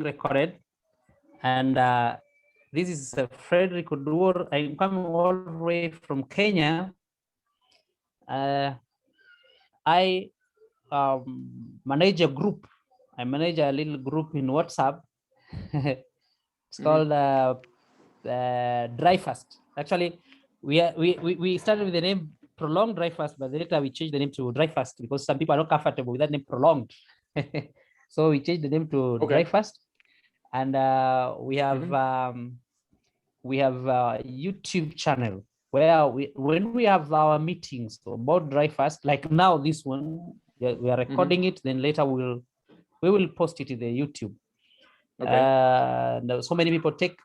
recorded, and this is Frederick Odur. I'm coming all the way from Kenya. I manage a group. I manage a little group in WhatsApp. It's called Dry Fast. Actually, we started with the name Prolonged Dry Fast, but later we changed the name to Dry Fast because some people are not comfortable with that name Prolonged. So we changed the name to Dry Fast, and we have a YouTube channel where when we have our meetings about Dry Fast, like now this one, we are recording it. Then later we will post it in the YouTube. So many people take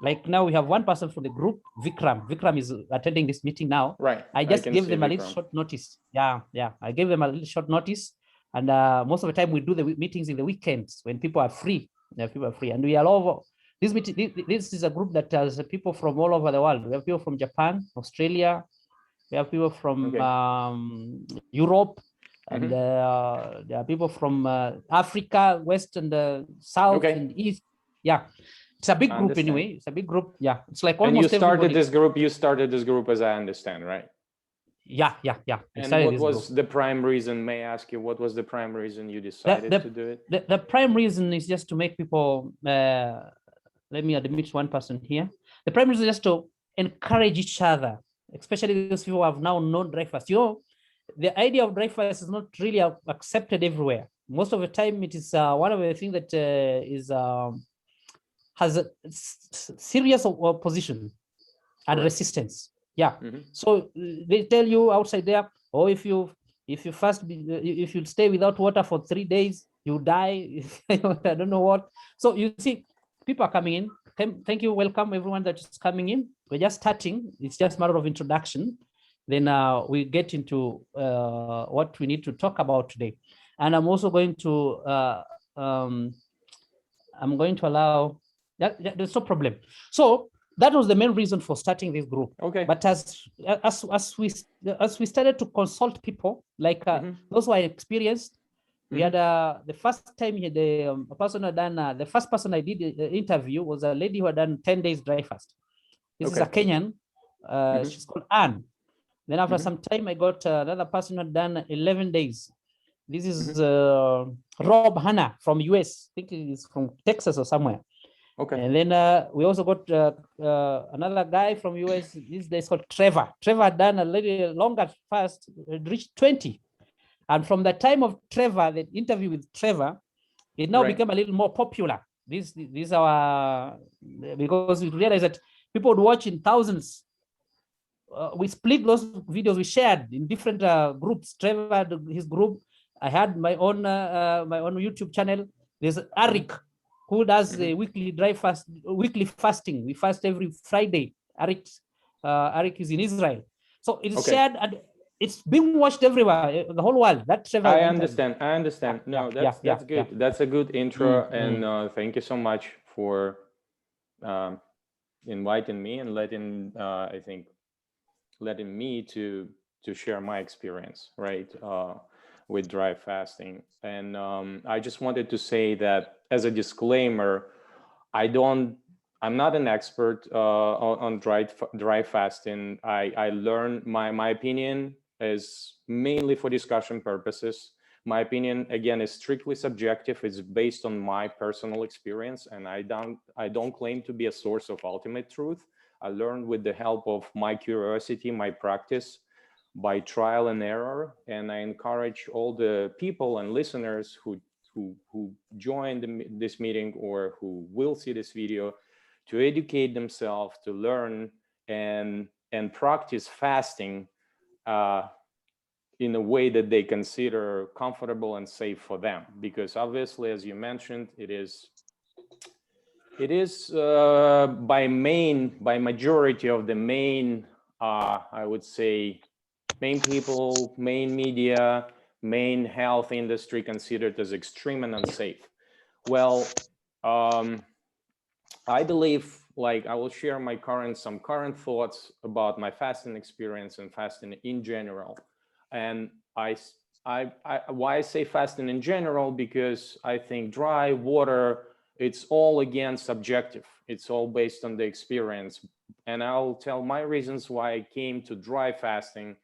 like now we have one person from the group, Vikram is attending this meeting now. Right. I just gave them a little short notice. I gave them a little short notice, and most of the time we do the meetings in the weekends when people are free. And we are all over this meeting. This is a group that has people from all over the world. We have people from Japan, Australia, we have people from Europe, and there are people from Africa, West and South and East. Yeah, it's a big group anyway. It's a big group. Yeah, it's like almost. And you started this group. You started this group, as I understand, right? Yeah. And what was the prime reason? May I ask you, what was the prime reason you decided to do it? The prime reason is just to make people. Let me admit one person here. The prime reason is just to encourage each other, especially those people who have now known Dry Fast. The idea of Dry Fast is not really accepted everywhere. Most of the time, it is one of the things that has a serious opposition and resistance. Yeah. So they tell you outside there, oh, if you fast, if you stay without water for 3 days, you die. I don't know what. So you see, people are coming in. Thank you, welcome everyone that is coming in. We're just starting. It's just a matter of introduction. Then we get into what we need to talk about today. And I'm also going to allow that. There's no problem. So that was the main reason for starting this group. Okay. But as we started to consult people, like those who are experienced, we had the first time the person had done the first person I did the interview was a lady who had done 10 days dry fast. This is a Kenyan. She's called Anne. Then after some time, I got another person who had done 11 days. This is Rob Hanna from US. I think he's from Texas or somewhere. Okay. And then we also got another guy from US. This day is called Trevor. Trevor had done a little longer fast, reached 20. And from the time of Trevor, the interview with Trevor, it now became a little more popular. These are because we realized that people would watch in thousands. We split those videos, we shared in different groups. Trevor had his group. I had my own YouTube channel. There's Eric, who does the weekly fasting. We fast every Friday. Eric is in Israel. So it's shared and it's being watched everywhere, the whole world. That Trevor. I understand. No, that's good. That's a good intro, and thank you so much for inviting me and letting me to share my experience, right, with dry fasting. And I just wanted to say that as a disclaimer, I'm not an expert on dry fasting. I learned my opinion is mainly for discussion purposes. My opinion, again, is strictly subjective. It's based on my personal experience, and I don't claim to be a source of ultimate truth. I learned with the help of my curiosity, my practice, by trial and error. And I encourage all the people and listeners who join this meeting or who will see this video to educate themselves, to learn and practice fasting in a way that they consider comfortable and safe for them. Because obviously, as you mentioned, it is by majority of the main, I would say, main people, main media, main health industry considered as extreme and unsafe. Well, I believe, like, I will share some current thoughts about my fasting experience and fasting in general. And why I say fasting in general, because I think dry water it's all again subjective. It's all based on the experience. And I'll tell my reasons why I came to dry fasting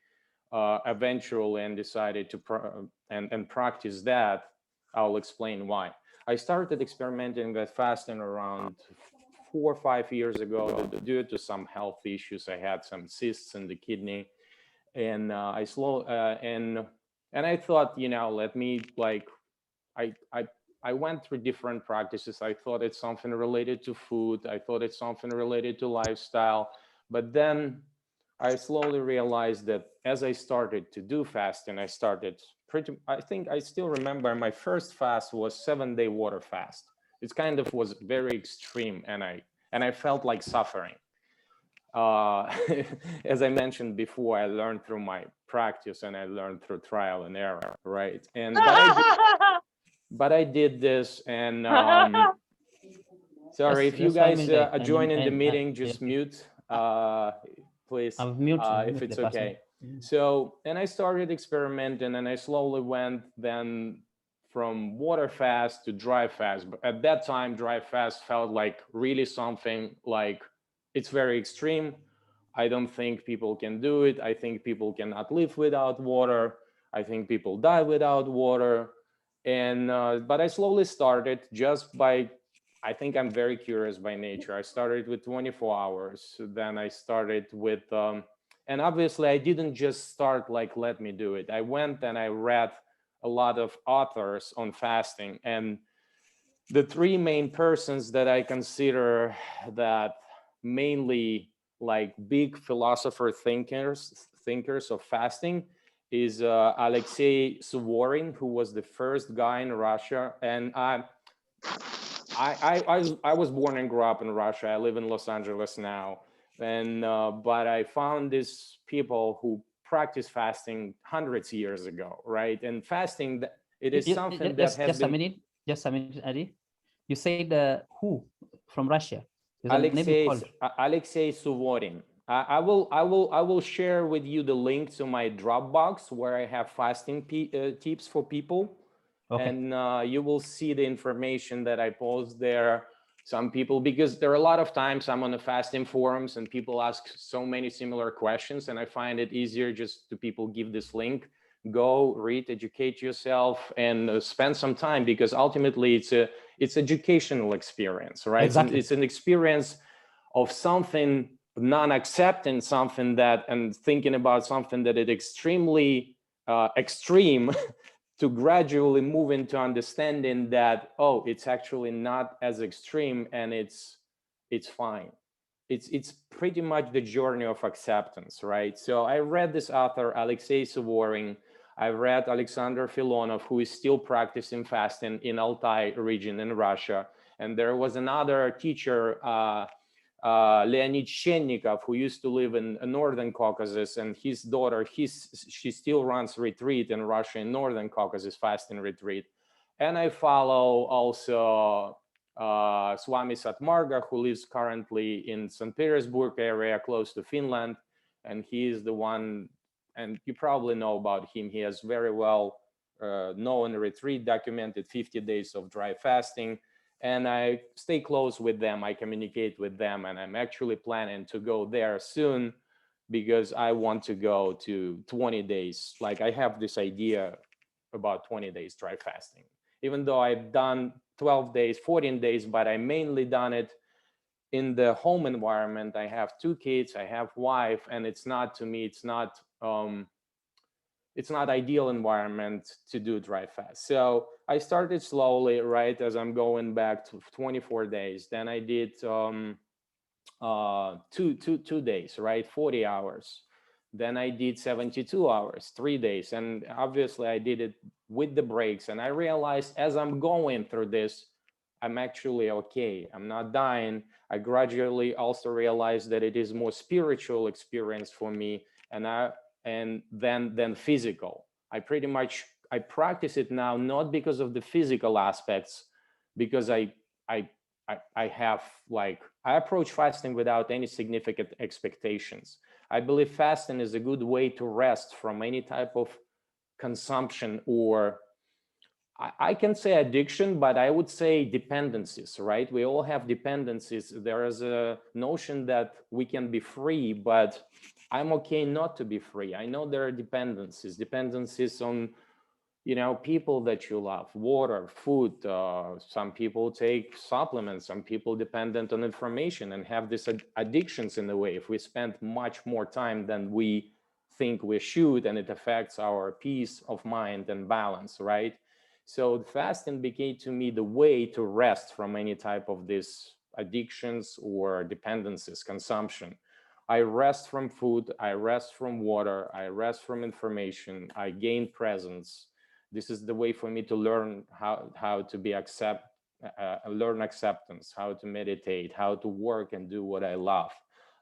eventually and decided to and practice that. I'll explain why. I started experimenting with fasting around 4 or 5 years ago due to some health issues. I had some cysts in the kidney, and and I thought, let me like I I I went through different practices. I thought it's something related to food. I thought it's something related to lifestyle. But then I slowly realized that as I started to do fasting, I think I still remember my first fast was 7-day water fast. It kind of was very extreme, and I felt like suffering. Uh, as I mentioned before, I learned through my practice and I learned through trial and error, right? And but I did this, and sorry if you guys join in the meeting, just mute, please, if it's okay. So, and I started experimenting, and I slowly went then from water fast to dry fast. But at that time, dry fast felt like really something like it's very extreme. I don't think people can do it. I think people cannot live without water. I think people die without water. And but I slowly started just by, I think I'm very curious by nature. I started with 24 hours. Then I started with and obviously I didn't just start like let me do it. I went and I read a lot of authors on fasting, and the three main persons that I consider that mainly like big philosopher thinkers of fasting is Alexei Suvorin, who was the first guy in Russia. And I was born and grew up in Russia. I live in Los Angeles now, and but I found these people who practice fasting hundreds of years ago, right? And fasting, it is something that has been. Just a minute, Adi. You said who from Russia? Alexei Suvorin. I will share with you the link to my Dropbox where I have fasting tips for people. Okay. And you will see the information that I post there. Some people, because there are a lot of times I'm on the fasting forums and people ask so many similar questions, and I find it easier just to people give this link, go read, educate yourself, and spend some time, because ultimately it's educational experience, right? Exactly. It's an experience of something non-accepting something that, and thinking about something that is extremely extreme to gradually move into understanding that, oh, it's actually not as extreme, and it's fine. It's pretty much the journey of acceptance, right? So I read this author, Alexei Suvorin. I read Alexander Filonov, who is still practicing fasting in Altai region in Russia. And there was another teacher, Leonid Shennikov, who used to live in Northern Caucasus, and his daughter, she still runs retreat in Russia in Northern Caucasus, fasting retreat. And I follow also Swami Satmarga, who lives currently in St. Petersburg area, close to Finland. And he is the one, and you probably know about him. He has very well known retreat, documented 50 days of dry fasting. And I stay close with them. I communicate with them, and I'm actually planning to go there soon, because I want to go to 20 days. Like, I have this idea about 20 days dry fasting, even though I've done 12 days, 14 days, but I mainly done it in the home environment. I have 2 kids, I have wife, and it's not, to me, it's not ideal environment to do dry fast. So I started slowly, right, as I'm going back to 24 days. Then I did two days, right, 40 hours. Then I did 72 hours, 3 days. And obviously I did it with the breaks. And I realized as I'm going through this, I'm actually okay. I'm not dying. I gradually also realized that it is more spiritual experience for me, and then physical. I practice it now, not because of the physical aspects, because I have, like, I approach fasting without any significant expectations. I believe fasting is a good way to rest from any type of consumption, or I can say addiction, but I would say dependencies, right? We all have dependencies. There is a notion that we can be free, but I'm okay not to be free. I know there are dependencies on, you know, people that you love, water, food. Some people take supplements, some people dependent on information and have these addictions in a way. If we spend much more time than we think we should, and it affects our peace of mind and balance, right? So fasting became to me the way to rest from any type of these addictions or dependencies, consumption. I rest from food, I rest from water, I rest from information, I gain presence. This is the way for me to learn how to be learn acceptance, how to meditate, how to work and do what I love,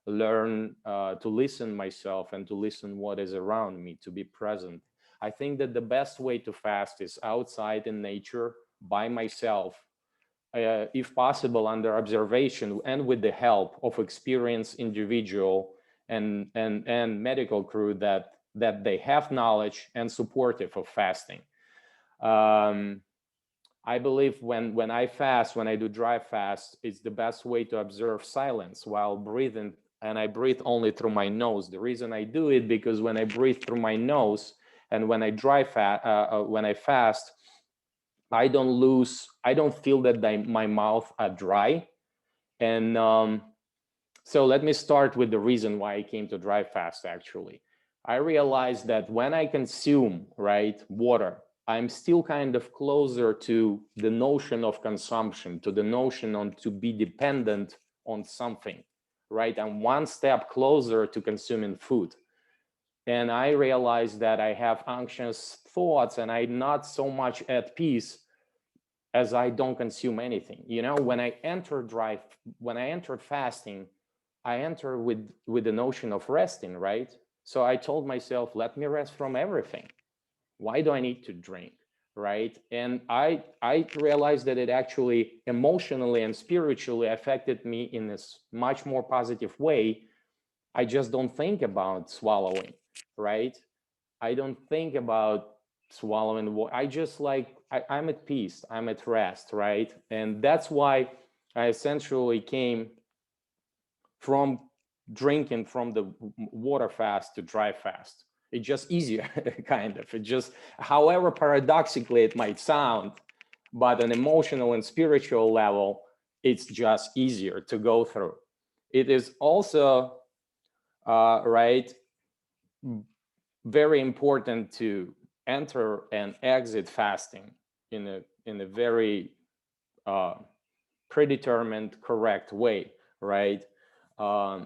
learn to listen myself and to listen what is around me, to be present. I think that the best way to fast is outside in nature by myself, if possible under observation and with the help of experienced individual and medical crew that they have knowledge and supportive of fasting. um, I believe when I fast, when I do dry fast, it's the best way to observe silence while breathing, and I breathe only through my nose. The reason I do it because when I breathe through my nose and when I when I fast, I don't feel that my mouth are dry. And so let me start with the reason why I came to dry fast. Actually, I realized that when I consume, right, water, I'm still kind of closer to the notion of consumption, to the notion on to be dependent on something, right? I'm one step closer to consuming food. And I realized that I have anxious thoughts and I'm not so much at peace as I don't consume anything. You know, when I enter fasting, I enter with the notion of resting, right? So I told myself, let me rest from everything. Why do I need to drink, right? And I realized that it actually emotionally and spiritually affected me in this much more positive way. I just don't think about swallowing, right? I don't think about swallowing. I just like I'm at peace. I'm at rest, right? And that's why I essentially came from drinking from the water fast to dry fast. It's just easier, kind of. It just, however paradoxically it might sound, but on emotional and spiritual level, it's just easier to go through. It is also right, very important to enter and exit fasting in a very predetermined, correct way, right?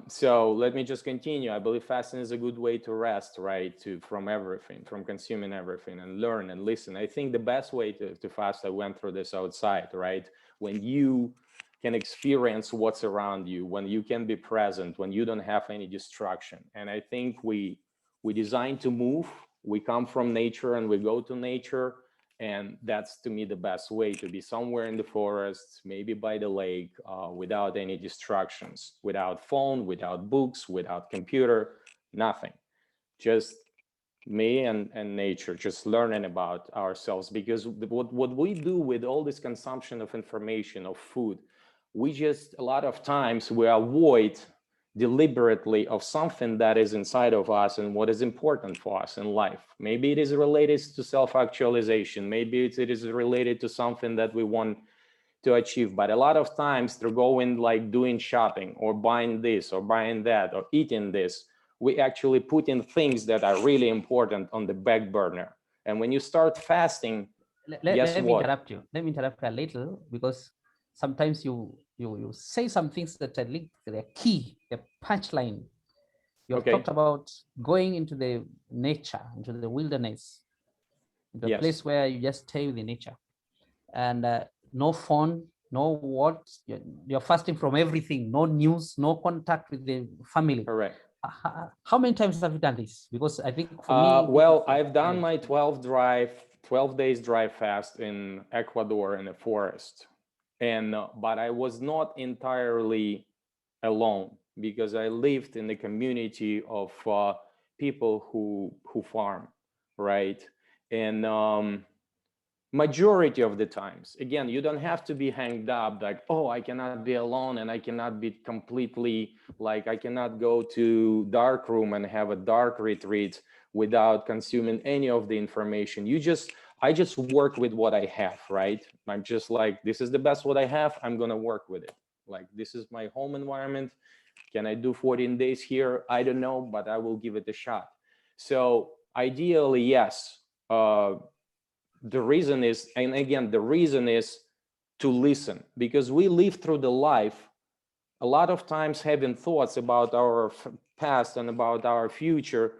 So let me just continue. I believe fasting is a good way to rest, right? From everything, from consuming everything, and learn and listen. I think the best way to fast, I went through this outside, right? When you can experience what's around you, when you can be present, when you don't have any distraction. And I think we designed to move. We come from nature and we go to nature. And that's to me the best way to be somewhere in the forest, maybe by the lake, without any distractions, without phone, without books, without computer, nothing. Just me and nature, just learning about ourselves. Because what we do with all this consumption of information, of food, we just, a lot of times we avoid deliberately of something that is inside of us and what is important for us in life. Maybe it is related to self-actualization. Maybe it is related to something that we want to achieve. But a lot of times through going like doing shopping or buying this or buying that or eating this, we actually put in things that are really important on the back burner. And when you start fasting, guess let me what? interrupt you. Let me interrupt a little because sometimes you say some things that are linked, they're key, a punchline. You have Okay. talked about going into the nature, into the wilderness, into a Yes. place where you just stay with the nature, and no phone, no what. You're fasting from everything, no news, no contact with the family. Correct. How many times have you done this? Because I think for me, Well, I've done my 12 days dry fast in Ecuador in the forest. And, but I was not entirely alone because I lived in the community of people who farm, right? And majority of the times. Again, you don't have to be hanged up like, oh, I cannot be alone and I cannot be completely like, I cannot go to dark room and have a dark retreat without consuming any of the information. I just work with what I have, right? I'm just like, this is the best what I have, I'm gonna work with it. Like, this is my home environment. Can I do 14 days here? I don't know, but I will give it a shot. So ideally, yes. The reason is, and again, the reason is to listen, because we live through the life a lot of times having thoughts about our past and about our future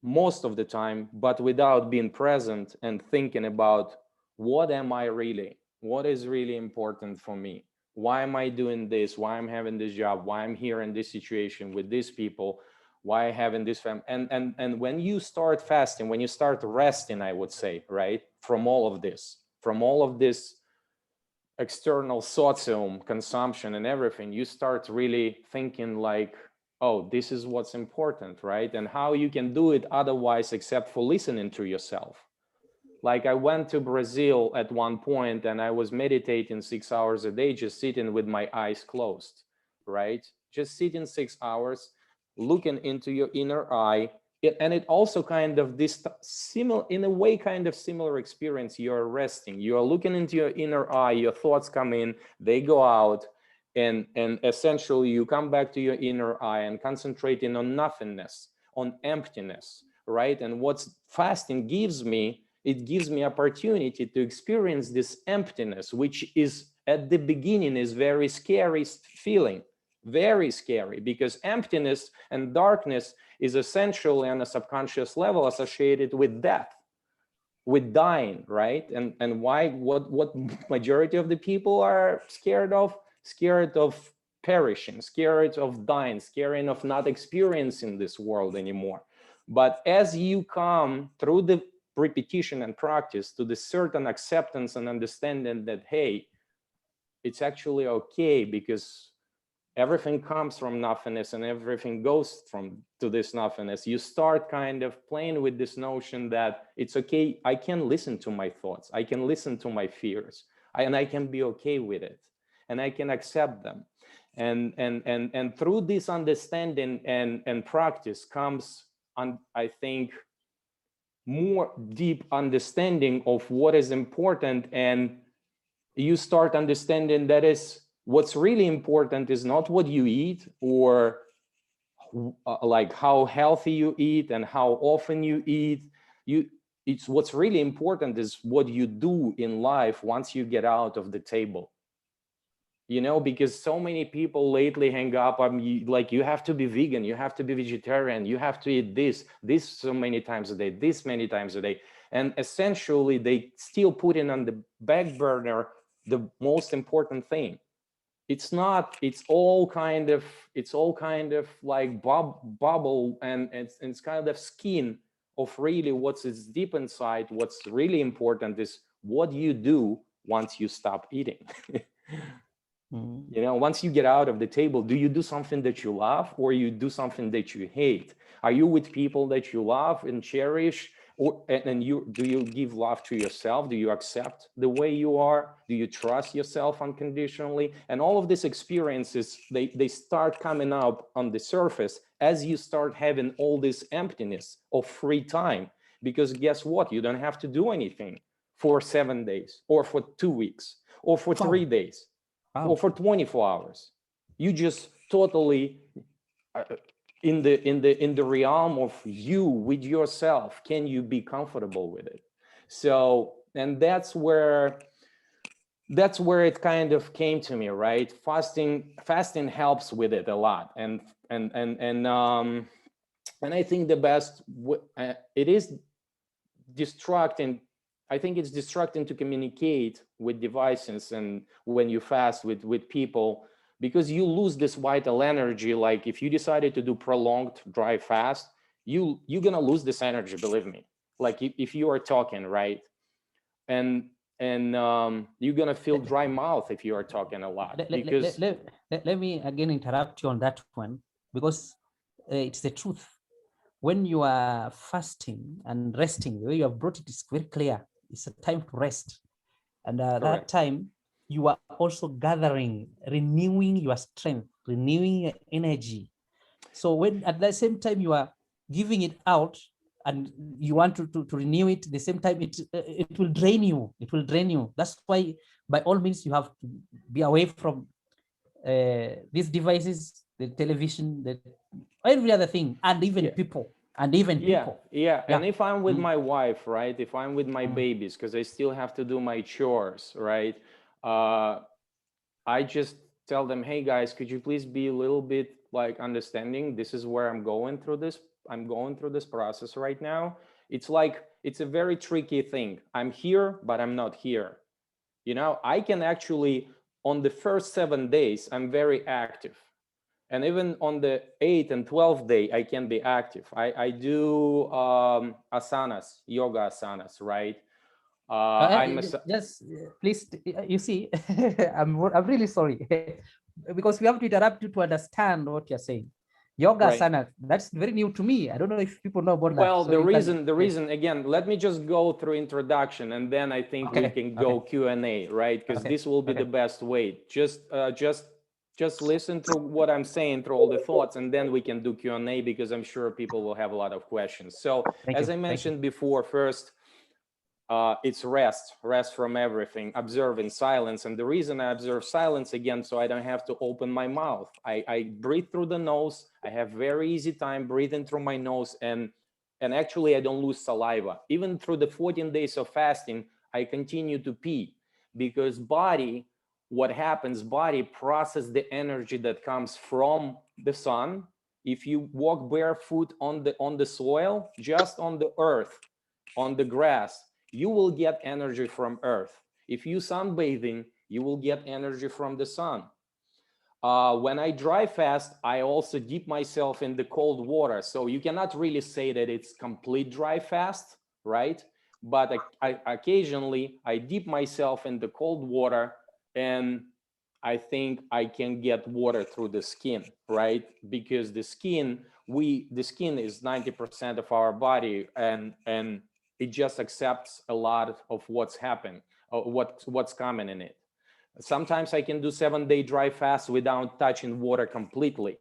most of the time, but without being present and thinking about what am I really, what is really important for me, why am I doing this, why I'm having this job, why I'm here in this situation with these people, why I having this family. And when you start fasting, when you start resting, I would say, right, from all of this external socium consumption and everything, you start really thinking like, oh, this is what's important, right? And how you can do it otherwise except for listening to yourself. Like, I went to Brazil at one point and I was meditating 6 hours a day, just sitting with my eyes closed, right? Just sitting 6 hours, looking into your inner eye. And it also kind of this similar, in a way, kind of similar experience. You're resting, you're looking into your inner eye, your thoughts come in, they go out, and essentially you come back to your inner eye and concentrating on nothingness, on emptiness, right? And what's fasting gives me, it gives me opportunity to experience this emptiness, which is at the beginning is very scary feeling, very scary, because emptiness and darkness is essentially on a subconscious level associated with death, with dying, right? And why, what majority of the people are scared of? Scared of perishing, scared of dying, scared of not experiencing this world anymore. But as you come through the repetition and practice to the certain acceptance and understanding that, hey, it's actually okay, because everything comes from nothingness and everything goes to this nothingness, you start kind of playing with this notion that it's okay, I can listen to my thoughts, I can listen to my fears, and I can be okay with it, and I can accept them. And through this understanding and practice comes, I think, more deep understanding of what is important, and you start understanding that is what's really important is not what you eat, or like how healthy you eat and how often you eat. It's what's really important is what you do in life once you get out of the table. Because so many people lately hang up on you, like, you have to be vegan, you have to be vegetarian, you have to eat this so many times a day, this many times a day. And essentially they still put in on the back burner the most important thing. It's not, it's all kind of like bubble, and it's kind of skin of really what's is deep inside. What's really important is what you do once you stop eating. Once you get out of the table, do you do something that you love, or you do something that you hate? Are you with people that you love and cherish, and do you give love to yourself? Do you accept the way you are? Do you trust yourself unconditionally? And all of these experiences, they start coming up on the surface as you start having all this emptiness of free time. Because guess what? You don't have to do anything for 7 days, or for 2 weeks, or for 3 days. Or for 24 hours. You just totally in the realm of you with yourself. Can you be comfortable with it? So, and that's where it kind of came to me, right? Fasting helps with it a lot, and I think the best it is distracting. I think it's distracting to communicate with devices and when you fast with people, because you lose this vital energy. Like, if you decided to do prolonged dry fast, you're gonna lose this energy, believe me. Like, if you are talking, right, and you're gonna feel dry mouth if you are talking a lot. Let me again interrupt you on that one, because it's the truth. When you are fasting and resting, the way you have brought it is very clear. It's a time to rest. And that time, you are also gathering, renewing your strength, renewing your energy. So when at the same time you are giving it out and you want to renew it, at the same time it will drain you. It will drain you. That's why by all means you have to be away from these devices, the television, the every other thing, and even people. And even people. Yeah. And if I'm with my wife, right? If I'm with my babies, because I still have to do my chores, right? I just tell them, hey guys, could you please be a little bit like understanding? This is where I'm going through this. I'm going through this process right now. It's like, it's a very tricky thing. I'm here, but I'm not here. You know, I can actually, on the first 7 days, I'm very active. And even on the 8th and 12th day, I can be active. I do asanas, yoga asanas, right? Just please, you see, I'm really sorry because we have to interrupt you to understand what you're saying. Yoga asana, that's very new to me. I don't know if people know about that. Well, so the reason again, let me just go through introduction, and then I think we can go Q&A, right? Because this will be the best way. Just listen to what I'm saying through all the thoughts, and then we can do Q&A, because I'm sure people will have a lot of questions. So as I mentioned before, first, it's rest from everything, observing silence. And the reason I observe silence, again, so I don't have to open my mouth. I breathe through the nose. I have very easy time breathing through my nose, and actually I don't lose saliva. Even through the 14 days of fasting, I continue to pee, because what happens, body process the energy that comes from the sun. If you walk barefoot on the soil, just on the earth, on the grass, you will get energy from earth. If you sunbathing, you will get energy from the sun. When I dry fast, I also dip myself in the cold water. So you cannot really say that it's complete dry fast, right? But I occasionally I dip myself in the cold water, and I think I can get water through the skin, right? Because the skin is 90% of our body, and it just accepts a lot of what's happening, what's coming in it. Sometimes I can do 7-day dry fast without touching water completely,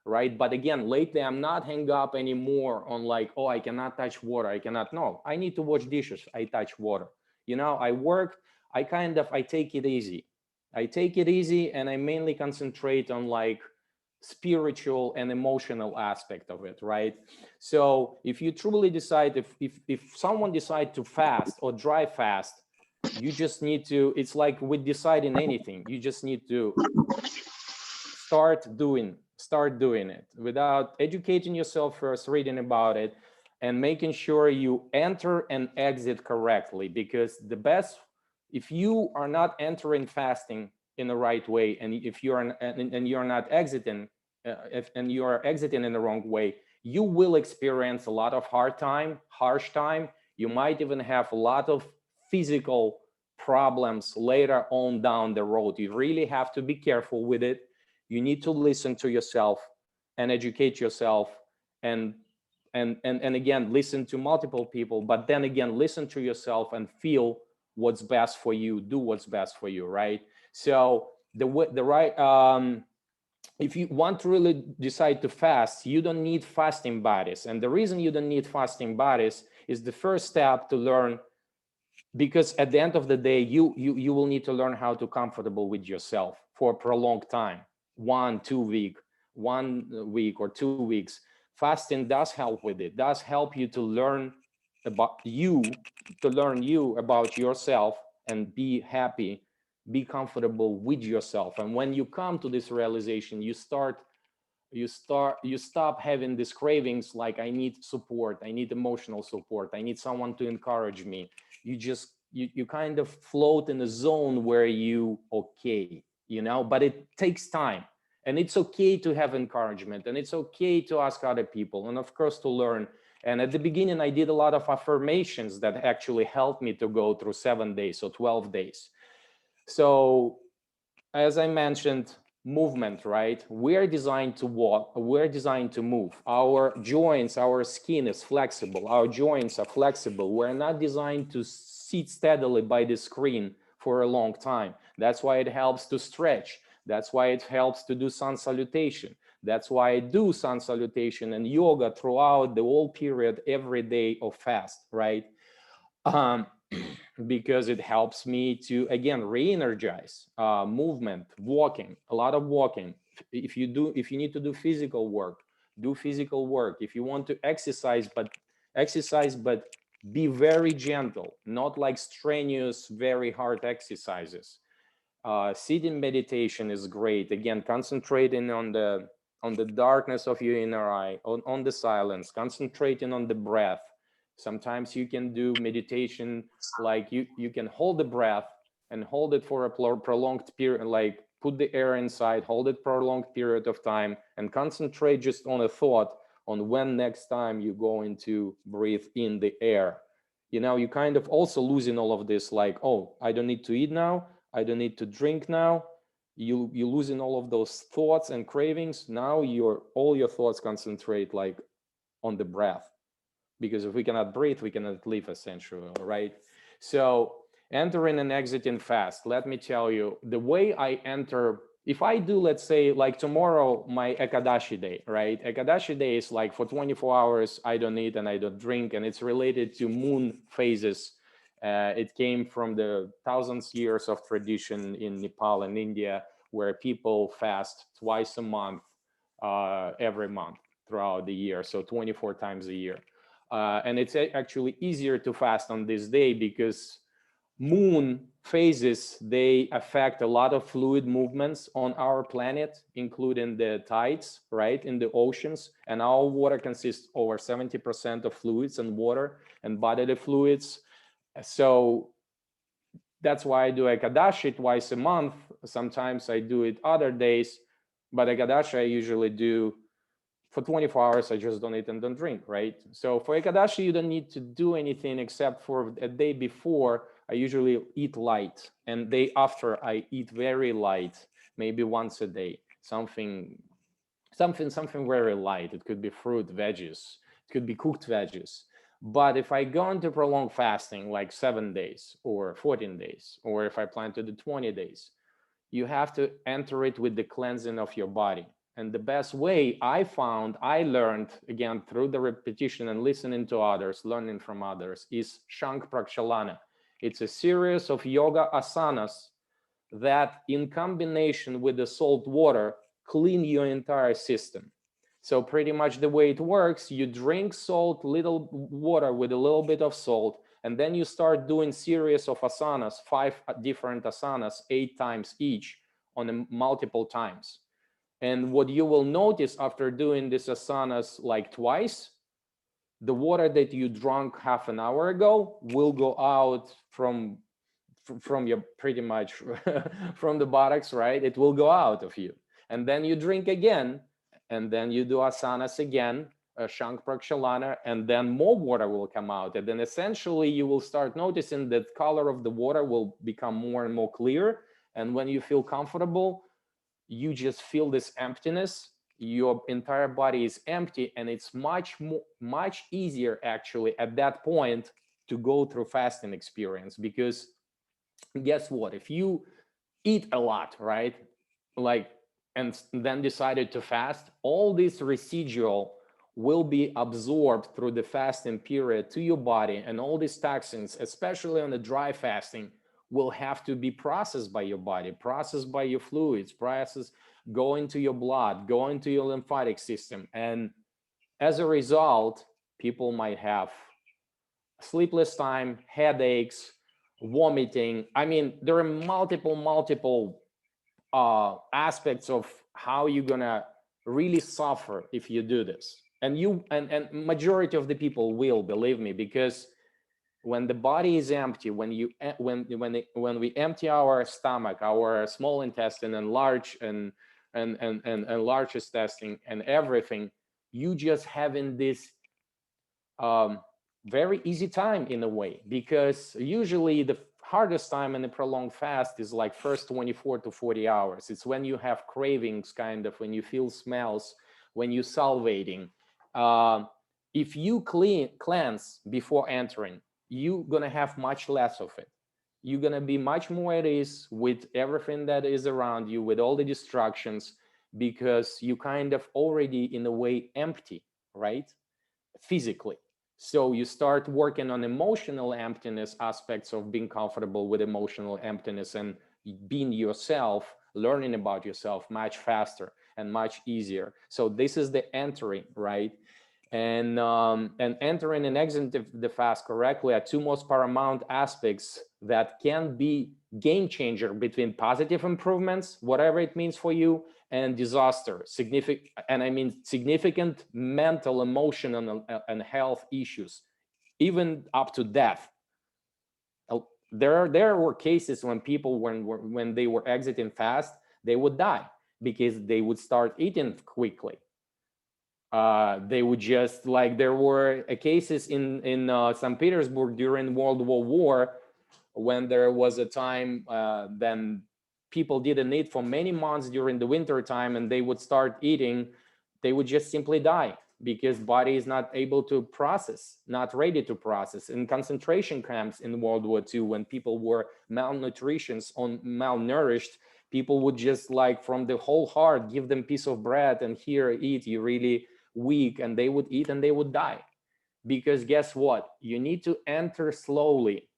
right? But again, lately I'm not hang up anymore on like, oh, I cannot touch water. I cannot. No, I need to wash dishes. I touch water. You know, I work. I take it easy. I take it easy, and I mainly concentrate on like spiritual and emotional aspect of it, right? So if you truly decide, if someone decide to fast or dry fast, you just need to, it's like with deciding anything, you just need to start doing it without educating yourself first, reading about it, and making sure you enter and exit correctly. Because the best, if you are not entering fasting in the right way, and if you're and you're not exiting, and you are exiting in the wrong way, you will experience a lot of harsh time. You might even have a lot of physical problems later on down the road. You really have to be careful with it. You need to listen to yourself and educate yourself, and again, listen to multiple people, but then again, listen to yourself and feel what's best for you, do what's best for you, right? So if you want to really decide to fast, you don't need fasting bodies. And the reason you don't need fasting bodies is the first step to learn, because at the end of the day, you will need to learn how to comfortable with yourself for a prolonged time, 1 week or 2 weeks. Fasting does help with it, does help you to learn about you, about yourself, and be happy, be comfortable with yourself. And when you come to this realization, you stop having these cravings like, I need support, I need emotional support, I need someone to encourage me. You kind of float in a zone where you okay, you know, but it takes time. And it's okay to have encouragement, and it's okay to ask other people, and of course to learn. And at the beginning, I did a lot of affirmations that actually helped me to go through 7 days or 12 days. So as I mentioned, movement, right? We're designed to walk, we're designed to move. Our joints, our skin is flexible, our joints are flexible. We're not designed to sit steadily by the screen for a long time. That's why it helps to stretch. That's why it helps to do sun salutation. That's why I do sun salutation and yoga throughout the whole period, every day of fast, right? Because it helps me to, again, re-energize, movement, walking, a lot of walking. If you need to do physical work, do physical work. If you want to exercise, but be very gentle, not like strenuous, very hard exercises. Sitting meditation is great. Again, concentrating on the darkness of your inner eye, on the silence, concentrating on the breath. Sometimes you can do meditation like you can hold the breath and hold it for a prolonged period, like put the air inside, hold it for a long period of time, and concentrate just on a thought on when next time you're going to breathe in the air. You know, you kind of also losing all of this, like, oh, I don't need to eat now, I don't need to drink now. You're losing all of those thoughts and cravings. Now all your thoughts concentrate like on the breath, because if we cannot breathe, we cannot live, essentially, right? So entering and exiting fast, let me tell you, the way I enter, if I do, let's say, like tomorrow, my Ekadashi day, right? Ekadashi day is like for 24 hours, I don't eat and I don't drink, and it's related to moon phases. It came from the thousands years of tradition in Nepal and India, where people fast twice a month, every month throughout the year, so 24 times a year. And it's actually easier to fast on this day because moon phases, they affect a lot of fluid movements on our planet, including the tides, right, in the oceans. And our water consists over 70% of fluids and water and bodily fluids. So that's why I do Ekadashi twice a month. Sometimes I do it other days, but Ekadashi I usually do for 24 hours. I just don't eat and don't drink, right? So for Ekadashi, you don't need to do anything except for a day before. I usually eat light, and day after I eat very light, maybe once a day, something very light. It could be fruit, veggies, it could be cooked veggies. But if I go into prolonged fasting, like 7 days or 14 days, or if I plan to do 20 days, you have to enter it with the cleansing of your body. And the best way I learned, again, through the repetition and listening to others, learning from others, is Shank Prakshalana. It's a series of yoga asanas that, in combination with the salt water, clean your entire system. So pretty much the way it works, you drink salt, little water with a little bit of salt, and then you start doing series of asanas, 5 different asanas, 8 times each, on multiple times. And what you will notice after doing these asanas like twice, the water that you drank half an hour ago will go out from your, pretty much from the buttocks, right? It will go out of you. And then you drink again, and then you do asanas again, Shank Prakshalana, and then more water will come out. And then essentially you will start noticing that color of the water will become more and more clear. And when you feel comfortable, you just feel this emptiness. Your entire body is empty, and it's much easier actually at that point to go through fasting experience. Because guess what? If you eat a lot, right, like, and then decided to fast, all this residual will be absorbed through the fasting period to your body, and all these toxins, especially on the dry fasting, will have to be processed by your body, processed by your fluids, processed, go into your blood, go into your lymphatic system. And as a result, people might have sleepless time, headaches, vomiting. I mean, there are multiple aspects of how you're gonna really suffer if you do this. And majority of the people will, believe me, because when the body is empty, when we empty our stomach, our small intestine, and large and large intestine and everything, you just having this very easy time in a way, because usually the hardest time in a prolonged fast is like first 24 to 40 hours. It's when you have cravings, kind of, when you feel smells, when you're salivating. If you cleanse before entering, you're gonna have much less of it. You're gonna be much more at ease with everything that is around you, with all the distractions, because you kind of already in a way empty, right? Physically. So you start working on emotional emptiness aspects of being comfortable with emotional emptiness and being yourself, learning about yourself much faster and much easier. So this is the entering, right? And entering and exiting the fast correctly are two most paramount aspects that can be game changer between positive improvements, whatever it means for you, and disaster, significant, and I mean significant mental, emotional, and health issues, even up to death. There were cases when people, when they were exiting fast, they would die because they would start eating quickly. They would just, like, there were cases in St. Petersburg during World War when there was a time then people didn't eat for many months during the winter time, and they would start eating, they would just simply die because body is not able to process, not ready to process. In concentration camps in World War II, when people were malnourished, people would just, like, from the whole heart give them piece of bread and here, eat, you really weak, and they would eat and they would die. Because guess what? You need to enter slowly,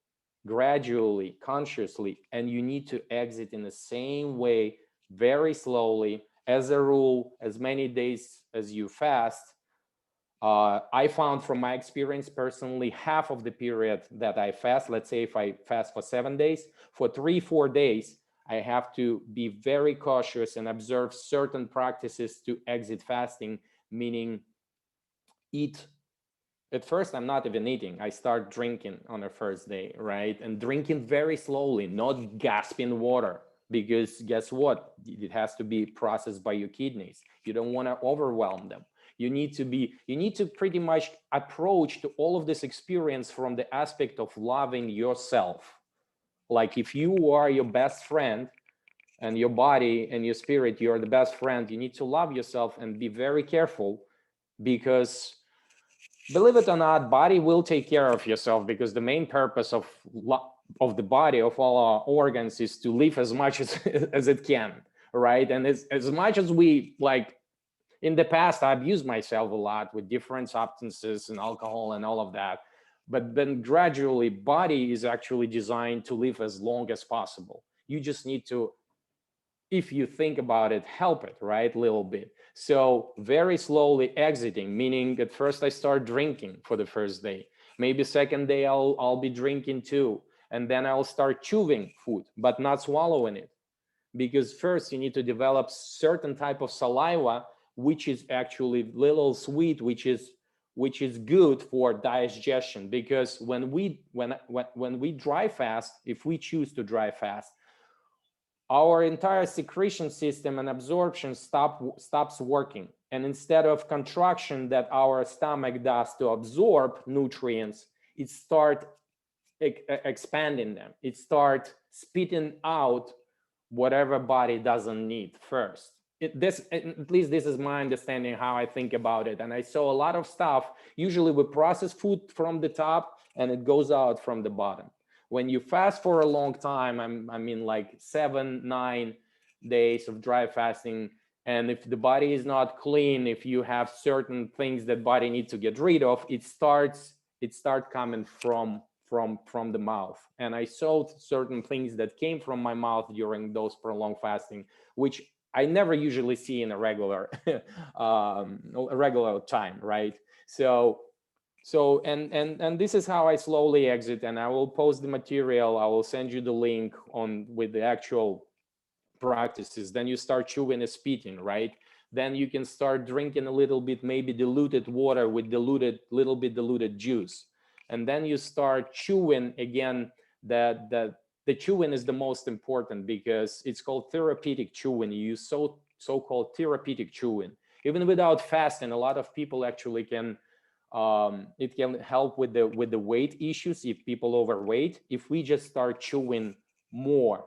gradually, consciously, and you need to exit in the same way, very slowly. As a rule, as many days as you fast, I found from my experience personally, half of the period that I fast, let's say if I fast for 7 days, for 3-4 days, I have to be very cautious and observe certain practices to exit fasting, meaning eat. At first, I'm not even eating. I start drinking on the first day, right? And drinking very slowly, not gasping water, because guess what? It has to be processed by your kidneys. You don't want to overwhelm them. You need to pretty much approach to all of this experience from the aspect of loving yourself. Like if you are your best friend, and your body and your spirit, you're the best friend, you need to love yourself and be very careful, because believe it or not, body will take care of yourself, because the main purpose of the body, of all our organs, is to live as much as it can, right? And as much as we, like, in the past, I abused myself a lot with different substances and alcohol and all of that. But then gradually, body is actually designed to live as long as possible. You just need to, if you think about it, help it, right? A little bit. So very slowly exiting, meaning at first I start drinking for the first day. Maybe second day I'll be drinking too. And then I'll start chewing food, but not swallowing it. Because first you need to develop certain type of saliva, which is actually little sweet, which is good for digestion. Because when we dry fast, if we choose to dry fast, our entire secretion system and absorption stops working. And instead of contraction that our stomach does to absorb nutrients, it starts expanding them. It starts spitting out whatever body doesn't need first. At least this is my understanding, how I think about it. And I saw a lot of stuff. Usually we process food from the top and it goes out from the bottom. When you fast for a long time, I mean like 7-9 days of dry fasting, and if the body is not clean, if you have certain things that body needs to get rid of, it starts coming from the mouth. And I saw certain things that came from my mouth during those prolonged fasting, which I never usually see in a regular time, right? So and this is how I slowly exit, and I will post the material. I will send you the link on with the actual practices. Then you start chewing and spitting, right? Then you can start drinking a little bit, maybe diluted water with little bit diluted juice. And then you start chewing again. The chewing is the most important, because it's called therapeutic chewing. You use so-called therapeutic chewing. Even without fasting, a lot of people actually can it can help with the weight issues if people overweight, if we just start chewing more.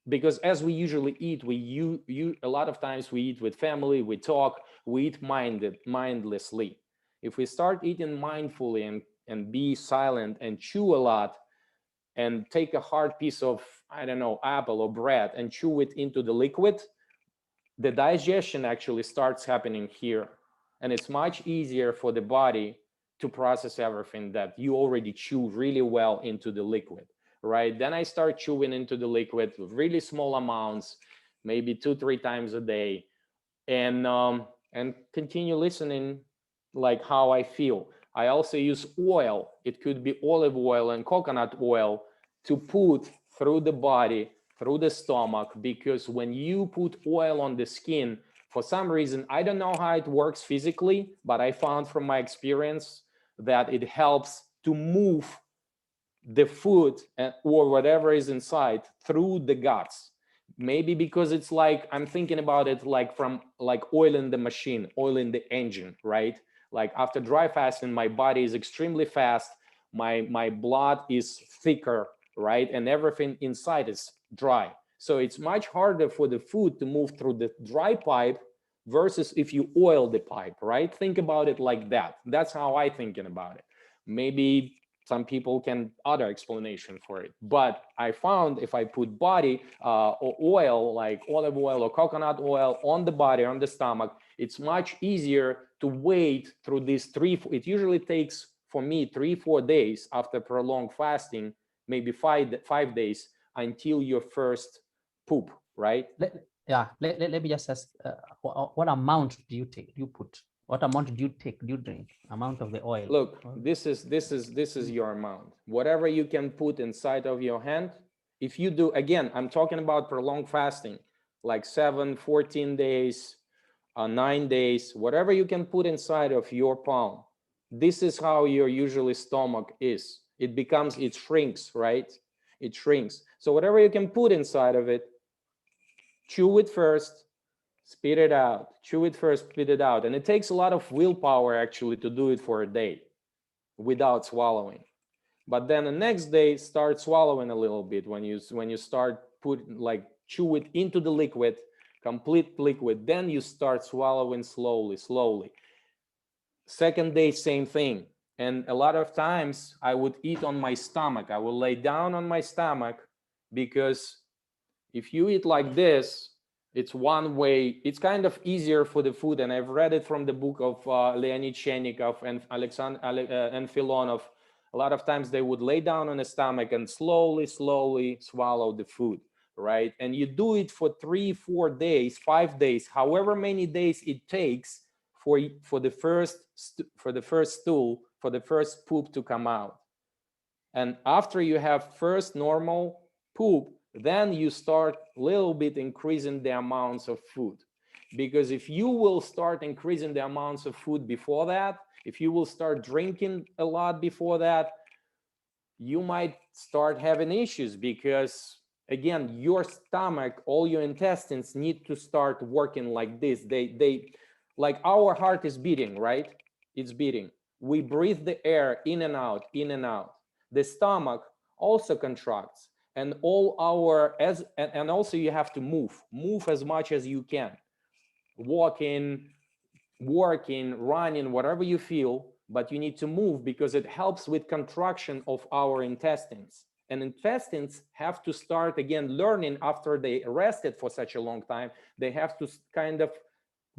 Because as we usually eat, you a lot of times we eat with family, we talk, we eat mindlessly. If we start eating mindfully and be silent and chew a lot and take a hard piece of, I don't know, apple or bread and chew it into the liquid, the digestion actually starts happening here. And it's much easier for the body to process everything that you already chew really well into the liquid, right? Then I start chewing into the liquid with really small amounts, maybe 2-3 times a day, and continue listening like how I feel. I also use oil. It could be olive oil and coconut oil to put through the body, through the stomach, because when you put oil on the skin, for some reason, I don't know how it works physically, but I found from my experience that it helps to move the food or whatever is inside through the guts. Maybe because it's like, I'm thinking about it like from like oil in the machine, oil in the engine, right? Like after dry fasting, my body is extremely fast, my blood is thicker, right? And everything inside is dry. So it's much harder for the food to move through the dry pipe versus if you oil the pipe, right? Think about it like that. That's how I thinking about it. Maybe some people can other explanation for it, but I found if I put body or oil like olive oil or coconut oil on the body, on the stomach, it's much easier to wait through these it usually takes for me 3-4 days after prolonged fasting, maybe five days until your first poop, right? Let me just ask, what amount do you take? Do you put? What amount do you take? Do you drink? Amount of the oil? Look, this is your amount. Whatever you can put inside of your hand. If you do, again, I'm talking about prolonged fasting, like 7, 14 days, 9 days, whatever you can put inside of your palm. This is how your usually stomach is. It shrinks, right? It shrinks. So whatever you can put inside of it, chew it first, spit it out. Chew it first, spit it out. And it takes a lot of willpower actually to do it for a day without swallowing. But then the next day, start swallowing a little bit when you start chew it into the liquid, complete liquid. Then you start swallowing slowly. Second day, same thing. And a lot of times I would eat on my stomach. I will lay down on my stomach, because if you eat like this, it's one way. It's kind of easier for the food. And I've read it from the book of Leonid Chenikov and Alexander and Filonov. A lot of times they would lay down on the stomach and slowly swallow the food, right? And you do it for 3-4 days, 5 days, however many days it takes for the first stool, for the first poop to come out. And after you have first normal poop, then you start a little bit increasing the amounts of food. Because if you will start increasing the amounts of food before that, if you will start drinking a lot before that, you might start having issues, because again, your stomach, all your intestines need to start working like this. They like our heart is beating, right? It's beating. We breathe the air in and out, in and out. The stomach also contracts, and and also you have to move as much as you can, walking, working, running, whatever you feel, but you need to move, because it helps with contraction of our intestines. And intestines have to start again learning after they rested for such a long time. They have to kind of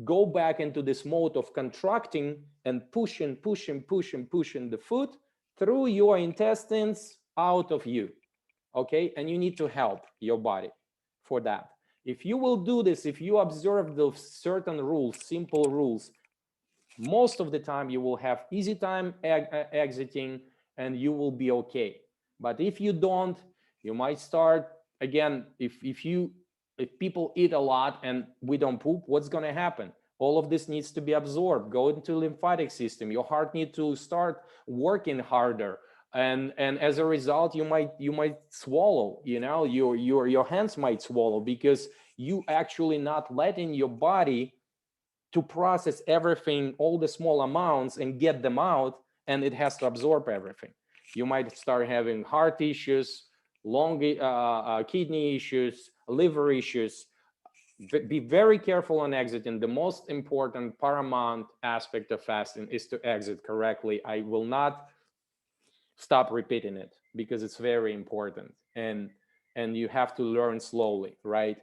go back into this mode of contracting and pushing the food through your intestines out of you. Okay, and you need to help your body for that. If you will do this, if you observe those certain rules, simple rules, most of the time you will have easy time exiting, and you will be okay. But if you don't, you might start again. If people eat a lot and we don't poop, what's going to happen? All of this needs to be absorbed, go into the lymphatic system. Your heart needs to start working harder, and as a result, you might swallow. You know, your hands might swallow, because you actually not letting your body to process everything, all the small amounts, and get them out, and it has to absorb everything. You might start having heart issues, kidney issues, liver issues. Be very careful on exiting. The most important paramount aspect of fasting is to exit correctly. I will not stop repeating it, because it's very important, and you have to learn slowly, right?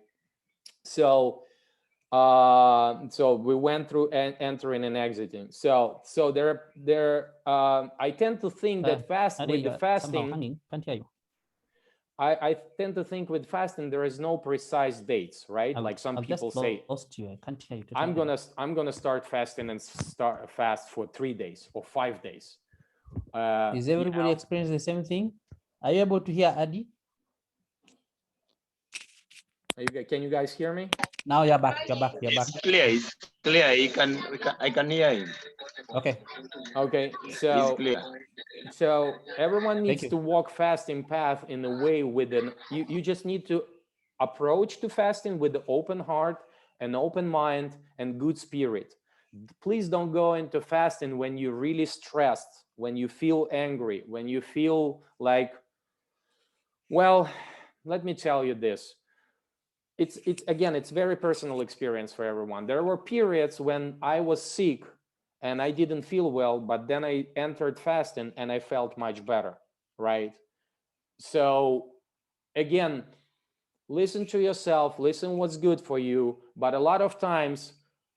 So so we went through entering and exiting. So I tend to think that Andy, with the somehow fasting, hanging. Can't hear you. I tend to think with fasting there is no precise dates, right? Like some I've people just say, lost you. I can't hear you. I'm gonna start fasting and start fast for 3 days or 5 days. Is everybody experiencing the same thing? Are you able to hear Adi? Can you guys hear me? Now you're back. You're back. You're back. It's clear. It's clear. I can hear him. Okay. Okay. It's So clear. everyone Thank needs you. to walk fasting path in a way with you just need to approach to fasting with the open heart, an open mind, and good spirit. Please don't go into fasting when you're really stressed, when you feel angry, when you feel like, well, let me tell you this. It's again, it's very personal experience for everyone. There were periods when I was sick and I didn't feel well, but then I entered fasting and I felt much better, right? So again, listen to yourself, listen what's good for you. But a lot of times,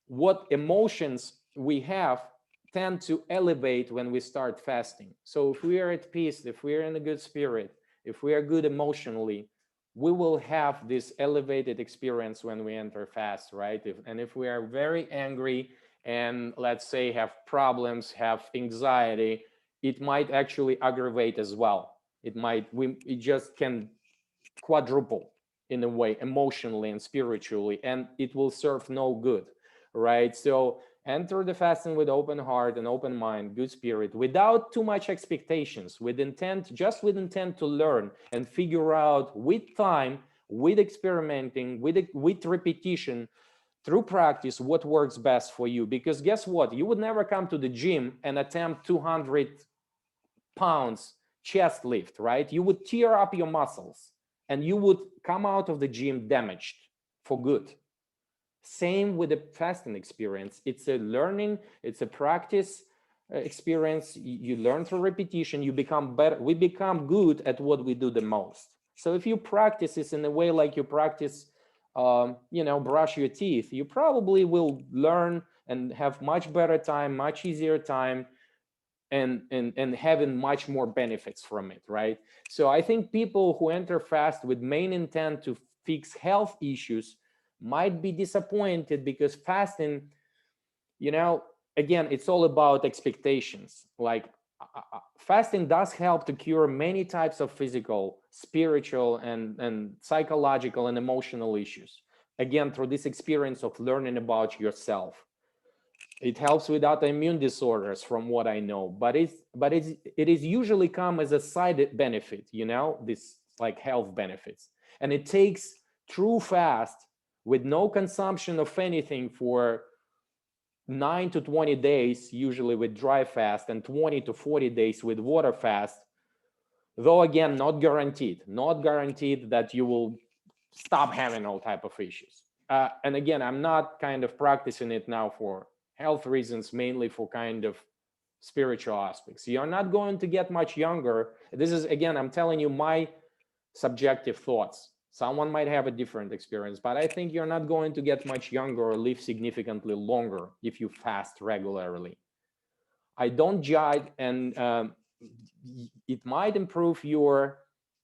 what emotions we have tend to elevate when we start fasting. So if we are at peace, if we are in a good spirit, if we are good emotionally, we will have this elevated experience when we enter fast, right? If we are very angry and let's say have problems, have anxiety, it might actually aggravate as well. It just can quadruple in a way, emotionally and spiritually, and it will serve no good, right? So enter the fasting with open heart and open mind, good spirit, without too much expectations, with intent, just with intent to learn and figure out with time, with experimenting, with repetition, through practice, what works best for you. Because guess what? You would never come to the gym and attempt 200 pounds chest lift, right? You would tear up your muscles and you would come out of the gym damaged for good. Same with the fasting experience. It's a learning, it's a practice experience. You learn through repetition, you become better. We become good at what we do the most. So if you practice this in a way like you practice, brush your teeth, you probably will learn and have much better time, much easier time, and having much more benefits from it, right? So I think people who enter fast with main intent to fix health issues might be disappointed, because fasting, again, it's all about expectations. Like fasting does help to cure many types of physical, spiritual, and psychological and emotional issues, again, through this experience of learning about yourself. It helps with autoimmune disorders, from what I know, but it is usually come as a side benefit, this like health benefits. And it takes true fast with no consumption of anything for 9 to 20 days, usually with dry fast, and 20 to 40 days with water fast. Though again, not guaranteed that you will stop having all type of issues. And again, I'm not kind of practicing it now for health reasons, mainly for kind of spiritual aspects. You're not going to get much younger. This is, again, I'm telling you my subjective thoughts. Someone might have a different experience, but I think you're not going to get much younger or live significantly longer if you fast regularly. I don't judge, and it might improve your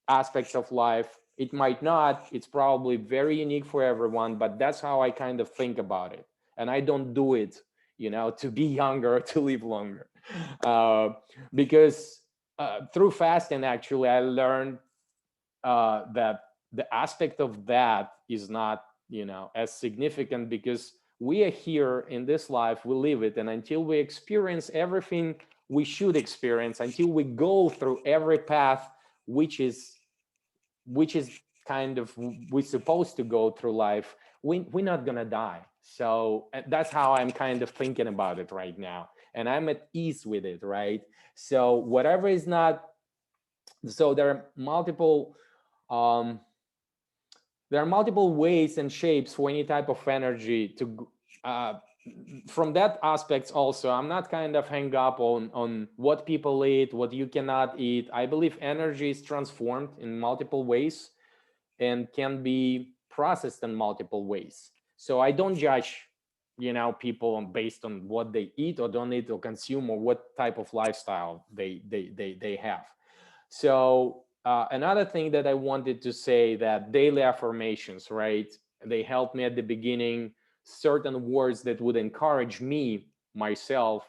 aspects of life. It might not. It's probably very unique for everyone, but that's how I kind of think about it. And I don't do it, to be younger, to live longer. Because through fasting, actually, I learned that the aspect of that is not, as significant, because we are here in this life, we live it. And until we experience everything we should experience, until we go through every path, which is kind of we're supposed to go through life, we're not gonna die. So that's how I'm kind of thinking about it right now, and I'm at ease with it, right? So whatever is not, so there are multiple ways and shapes for any type of energy to from that aspect also, I'm not kind of hang up on what people eat, what you cannot eat. I believe energy is transformed in multiple ways and can be processed in multiple ways. So I don't judge, people based on what they eat or don't eat or consume, or what type of lifestyle they have. So another thing that I wanted to say, that daily affirmations, right? They helped me at the beginning, certain words that would encourage me, myself,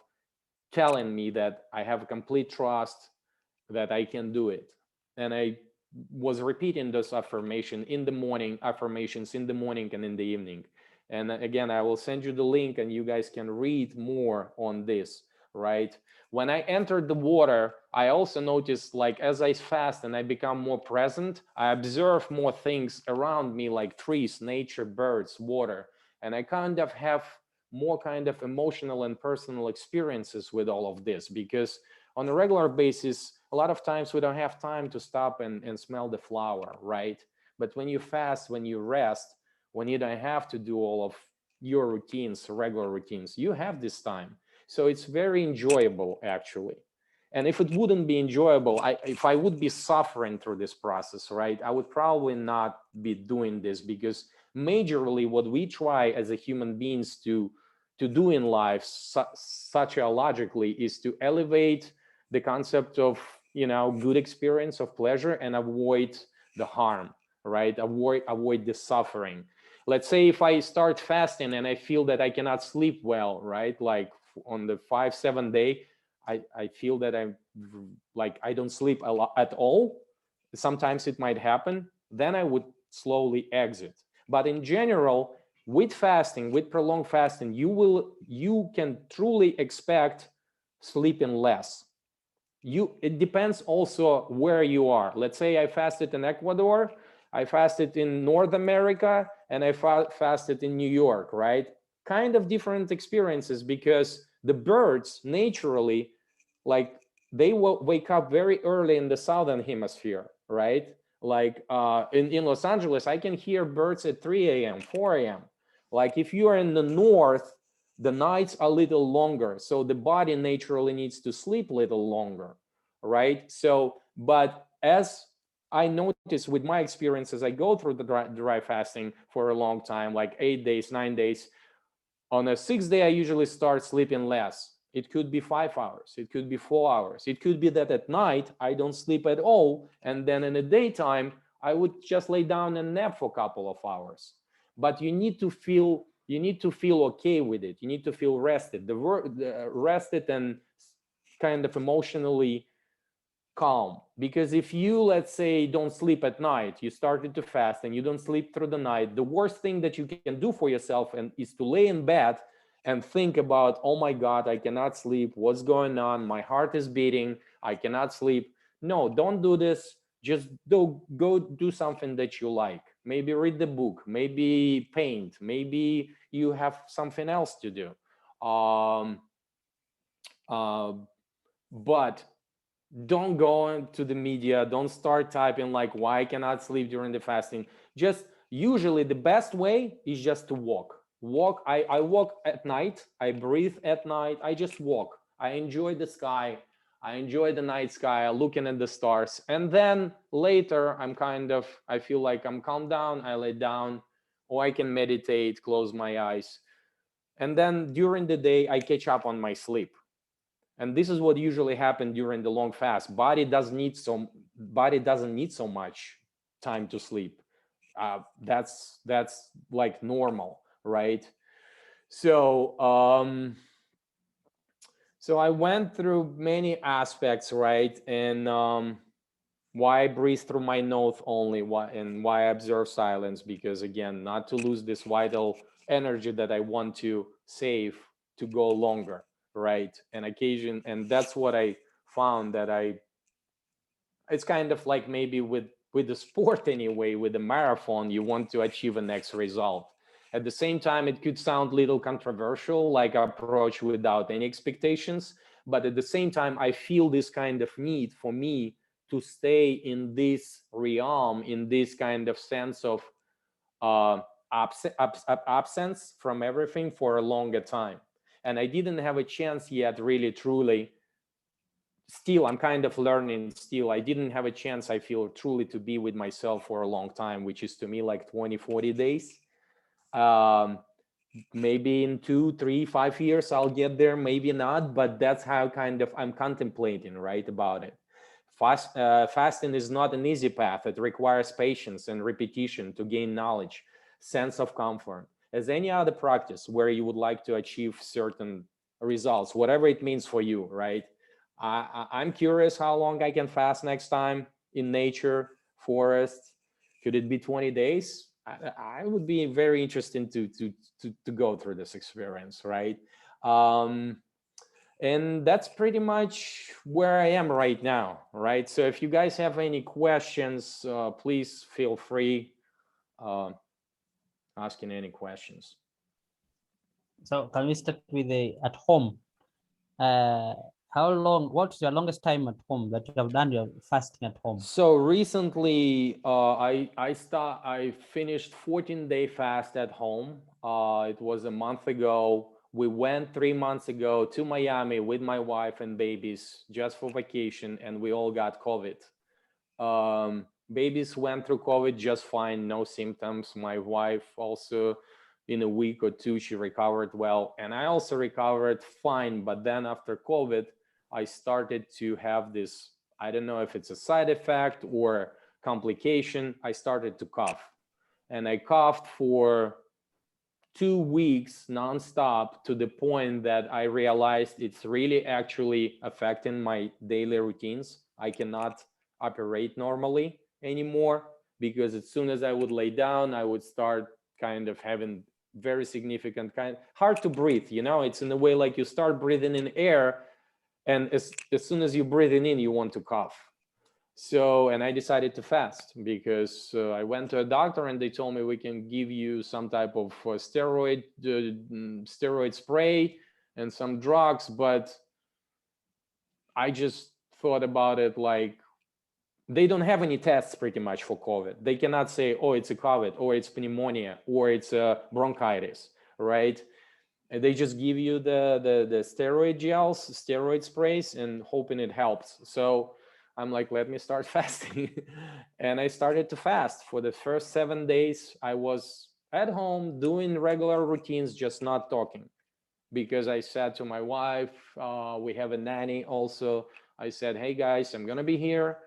telling me that I have complete trust that I can do it. And I was repeating those affirmations in the morning and in the evening. And again, I will send you the link and you guys can read more on this, right? When I entered the water, I also noticed, like, as I fast and I become more present, I observe more things around me, like trees, nature, birds, water. And I kind of have more kind of emotional and personal experiences with all of this, because on a regular basis, a lot of times we don't have time to stop and smell the flower, right? But when you fast, when you rest, when you don't have to do all of your routines, regular routines, you have this time. So it's very enjoyable, actually. And if it wouldn't be enjoyable, if I would be suffering through this process, right, I would probably not be doing this, because majorly what we try as a human beings to do in life, sociologically, is to elevate the concept of, good experience of pleasure and avoid the harm, right? Avoid the suffering. Let's say if I start fasting and I feel that I cannot sleep well, right? Like on the 5-7 day, I feel that I'm like, I don't sleep a lot at all. Sometimes it might happen. Then I would slowly exit. But in general, with fasting, with prolonged fasting, you can truly expect sleeping less. It depends also where you are. Let's say I fasted in Ecuador, I fasted in North America, and I fasted in New York, right? Kind of different experiences, because the birds naturally, like, they will wake up very early in the southern hemisphere, right? Like in Los Angeles, I can hear birds at 3 a.m., 4 a.m. Like if you are in the north, the nights are a little longer, so the body naturally needs to sleep a little longer, right? So, but as I notice with my experiences, I go through the dry fasting for a long time, like 8 days, 9 days. On a 6th day, I usually start sleeping less. It could be 5 hours, it could be 4 hours, it could be that at night I don't sleep at all, and then in the daytime I would just lay down and nap for a couple of hours. But you need to feel okay with it. You need to feel rested, rested and kind of emotionally calm. Because if you, let's say, don't sleep at night, you started to fast and you don't sleep through the night, the worst thing that you can do for yourself is to lay in bed and think about, oh my God, I cannot sleep, what's going on, my heart is beating, I cannot sleep. No, don't do this. Just go do something that you like. Maybe read the book, maybe paint, maybe you have something else to do. But don't go into the media, don't start typing like, why I cannot sleep during the fasting. Just usually the best way is just to walk. I walk at night, I breathe at night, I just walk, I enjoy the sky, I enjoy the night sky, looking at the stars. And then later I feel like I'm calmed down, I lay down, or I can meditate, close my eyes. And then during the day I catch up on my sleep. And this is what usually happens during the long fast. Body doesn't need so much time to sleep. That's like normal, right? So so I went through many aspects, right? And why I breathe through my nose only, why I observe silence, because again, not to lose this vital energy that I want to save to go longer, right? And that's what I found, that it's kind of like maybe with the sport anyway, with the marathon, you want to achieve a next result. At the same time, it could sound a little controversial, like approach without any expectations, but at the same time, I feel this kind of need for me to stay in this realm, in this kind of sense of absence from everything for a longer time. And I didn't have a chance yet, really, truly. Still, I'm kind of learning still. I didn't have a chance, I feel, truly to be with myself for a long time, which is to me like 20, 40 days. Maybe in 2, 3, 5 years, I'll get there, maybe not, but that's how kind of I'm contemplating, right, about it. Fasting is not an easy path. It requires patience and repetition to gain knowledge, sense of comfort, as any other practice where you would like to achieve certain results, whatever it means for you, right? I'm curious how long I can fast next time in nature, forest. Could it be 20 days? I would be very interested to go through this experience, right? And that's pretty much where I am right now, right? So if you guys have any questions, please feel free asking any questions. So can we start with the at home? How long, what's your longest time at home that you have done your fasting at home? So recently, I finished 14-day fast at home. It was a month ago. We went 3 months ago to Miami with my wife and babies just for vacation, and we all got COVID. Babies went through COVID just fine, no symptoms. My wife also, in a week or two, she recovered well, and I also recovered fine. But then after COVID, I started to have this, I don't know if it's a side effect or complication. I started to cough, and I coughed for 2 weeks nonstop, to the point that I realized it's really actually affecting my daily routines. I cannot operate normally anymore, because as soon as I would lay down, I would start kind of having very significant hard to breathe. You know, it's in a way like you start breathing in air, and as soon as you're breathing in, you want to cough. So, and I decided to fast because I went to a doctor and they told me we can give you some type of steroid spray and some drugs. But I just thought about it like, they don't have any tests pretty much for COVID. They cannot say, oh, it's a COVID, or it's pneumonia, or it's a bronchitis, right? And they just give you the steroid gels, steroid sprays, and hoping it helps. So I'm like, let me start fasting. And I started to fast. For the first 7 days, I was at home doing regular routines, just not talking. Because I said to my wife, we have a nanny also. I said, hey guys, I'm gonna be here,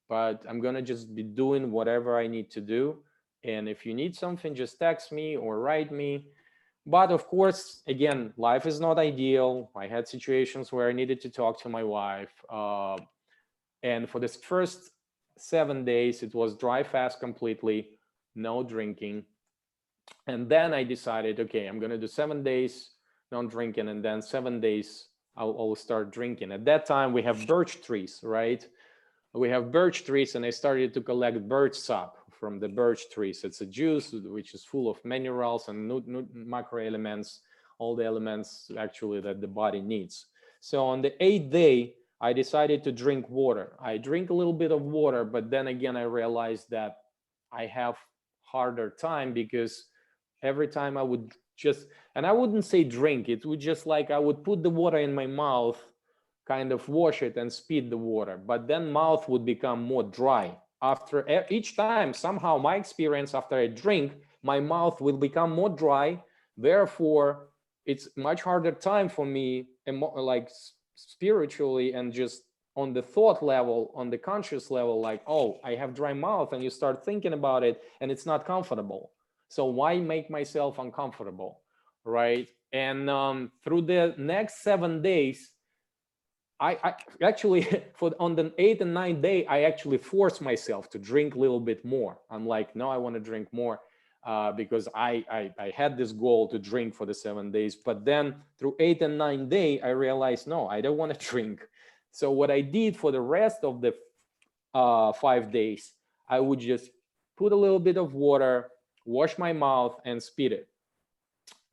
but I'm gonna just be doing whatever I need to do. And if you need something, just text me or write me. But of course, again, life is not ideal. I had situations where I needed to talk to my wife. And for this first 7 days, it was dry fast completely, no drinking. And then I decided, okay, I'm going to do 7 days, no drinking. And then 7 days, I'll start drinking. At that time, we have birch trees, right? We have birch trees, and I started to collect birch sap from the birch trees. It's a juice which is full of minerals and macro elements, all the elements actually that the body needs. So on the 8th day, I decided to drink water. I drink a little bit of water, but then again, I realized that I have harder time, because every time I would just, and I wouldn't say drink, it would just like I would put the water in my mouth, kind of wash it and spit the water, but then mouth would become more dry. After each time, somehow my experience after I drink, my mouth will become more dry. Therefore, it's much harder time for me, like spiritually and just on the thought level, on the conscious level, like, oh, I have dry mouth, and you start thinking about it and it's not comfortable. So why make myself uncomfortable, right? And through the next 7 days, I actually, on the 8th and 9th day, I actually forced myself to drink a little bit more. I'm like, no, I want to drink more, because I had this goal to drink for the 7 days. But then through 8th and 9th day, I realized, no, I don't want to drink. So what I did for the rest of the 5 days, I would just put a little bit of water, wash my mouth, and spit it.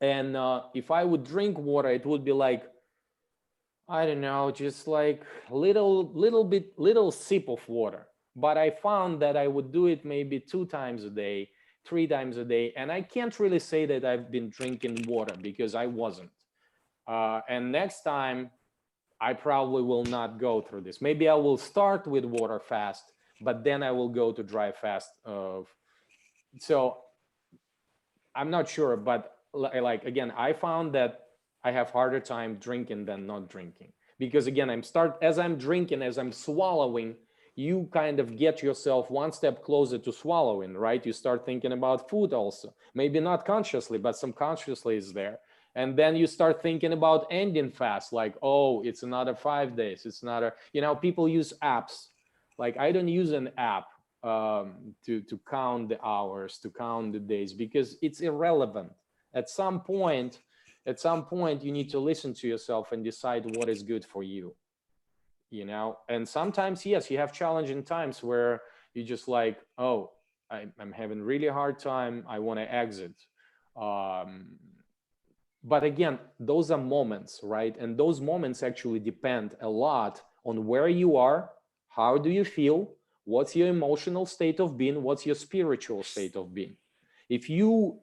And if I would drink water, it would be like, I don't know, just like little sip of water. But I found that I would do it maybe 2 times a day. 3 times a day. And I can't really say that I've been drinking water because I wasn't. And next time, I probably will not go through this. Maybe I will start with water fast, but then I will go to dry fast. So I'm not sure, but like again, I found that I have harder time drinking than not drinking, because again, as I'm drinking, as I'm swallowing, you kind of get yourself one step closer to swallowing, right? You start thinking about food also, maybe not consciously, but subconsciously is there. And then you start thinking about ending fast, like, oh, it's another 5 days. It's not a, people use apps. Like I don't use an app to count the hours, to count the days, because it's irrelevant. At some point, you need to listen to yourself and decide what is good for you. And sometimes, yes, you have challenging times where you just like, oh, I'm having really hard time, I want to exit. But again, those are moments, right? And those moments actually depend a lot on where you are, how do you feel, what's your emotional state of being, what's your spiritual state of being. If you,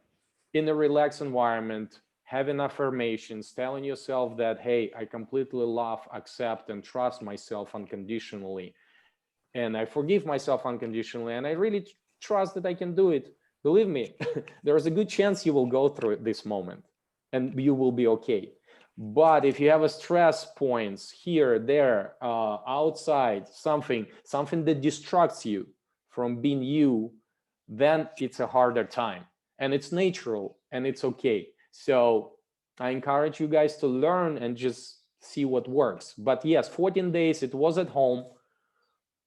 in a relaxed environment, having affirmations, telling yourself that, hey, I completely love, accept, and trust myself unconditionally, and I forgive myself unconditionally, and I really trust that I can do it, believe me, there is a good chance you will go through this moment and you will be okay. But if you have a stress points here, there, outside, something that distracts you from being you, then it's a harder time. And it's natural and it's okay. So I encourage you guys to learn and just see what works. But yes, 14 days, it was at home.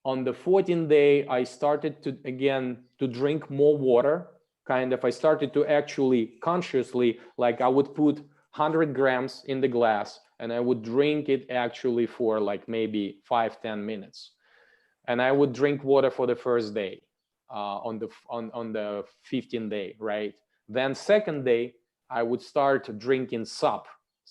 On the 14th day, I started to drink more water. I started to actually consciously, like I would put 100 grams in the glass and I would drink it actually for like maybe 5-10 minutes. And I would drink water for the first day, on the 15th day, right? Then second day, I would start drinking sap,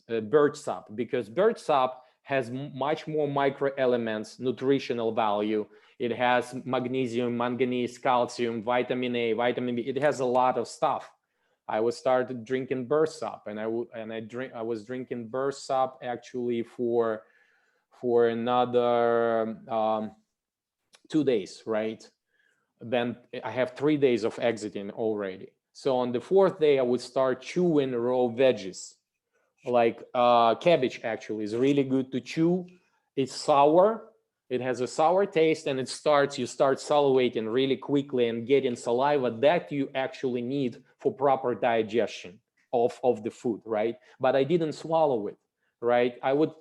bird sap, because bird sap has much more micro elements, nutritional value. It has magnesium, manganese, calcium, vitamin A, vitamin B. It has a lot of stuff. I was started drinking bird sap, and I was drinking bird sap actually for another 2 days, right? Then I have 3 days of exiting already. So on the 4th day, I would start chewing raw veggies. Like cabbage actually is really good to chew. It's sour. It has a sour taste, and you start salivating really quickly and getting saliva that you actually need for proper digestion of the food, right? But I didn't swallow it, right? I would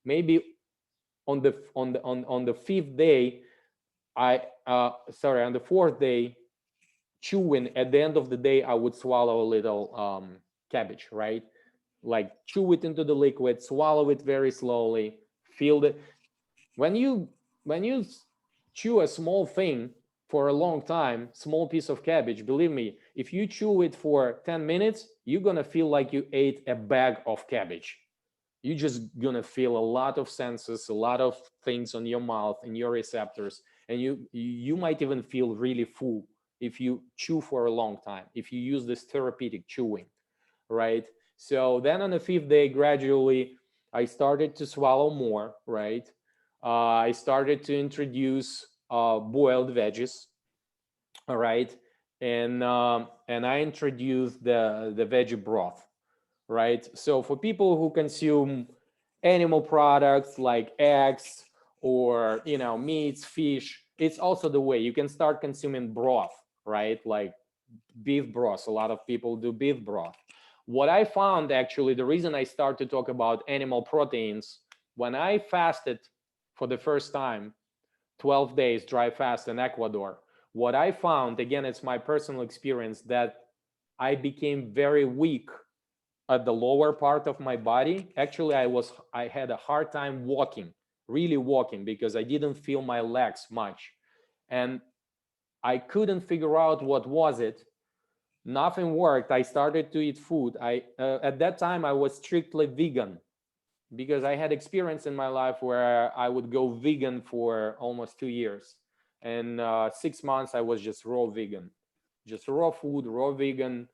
maybe on the 5th day, on the 4th day, chewing, at the end of the day, I would swallow a little cabbage, right? Like chew it into the liquid, swallow it very slowly, feel it. When you chew a small thing for a long time, small piece of cabbage, believe me, if you chew it for 10 minutes, you're gonna feel like you ate a bag of cabbage. You're just gonna feel a lot of senses, a lot of things on your mouth and your receptors, and you might even feel really full if you chew for a long time, if you use this therapeutic chewing, right? So then on the 5th day, gradually, I started to swallow more, right? I started to introduce boiled veggies, all right? And I introduced the veggie broth, right? So for people who consume animal products like eggs or, meats, fish, it's also the way you can start consuming broth, right? Like beef broth. A lot of people do beef broth. What I found, actually, the reason I start to talk about animal proteins, when I fasted for the first time, 12 days dry fast in Ecuador, what I found, again, it's my personal experience, that I became very weak at the lower part of my body. Actually, I had a hard time walking, really walking, because I didn't feel my legs much. And I couldn't figure out what was it. Nothing worked. I started to eat food. At that time, I was strictly vegan, because I had experience in my life where I would go vegan for almost 2 years. And 6 months, I was just raw vegan, just raw food, raw vegan.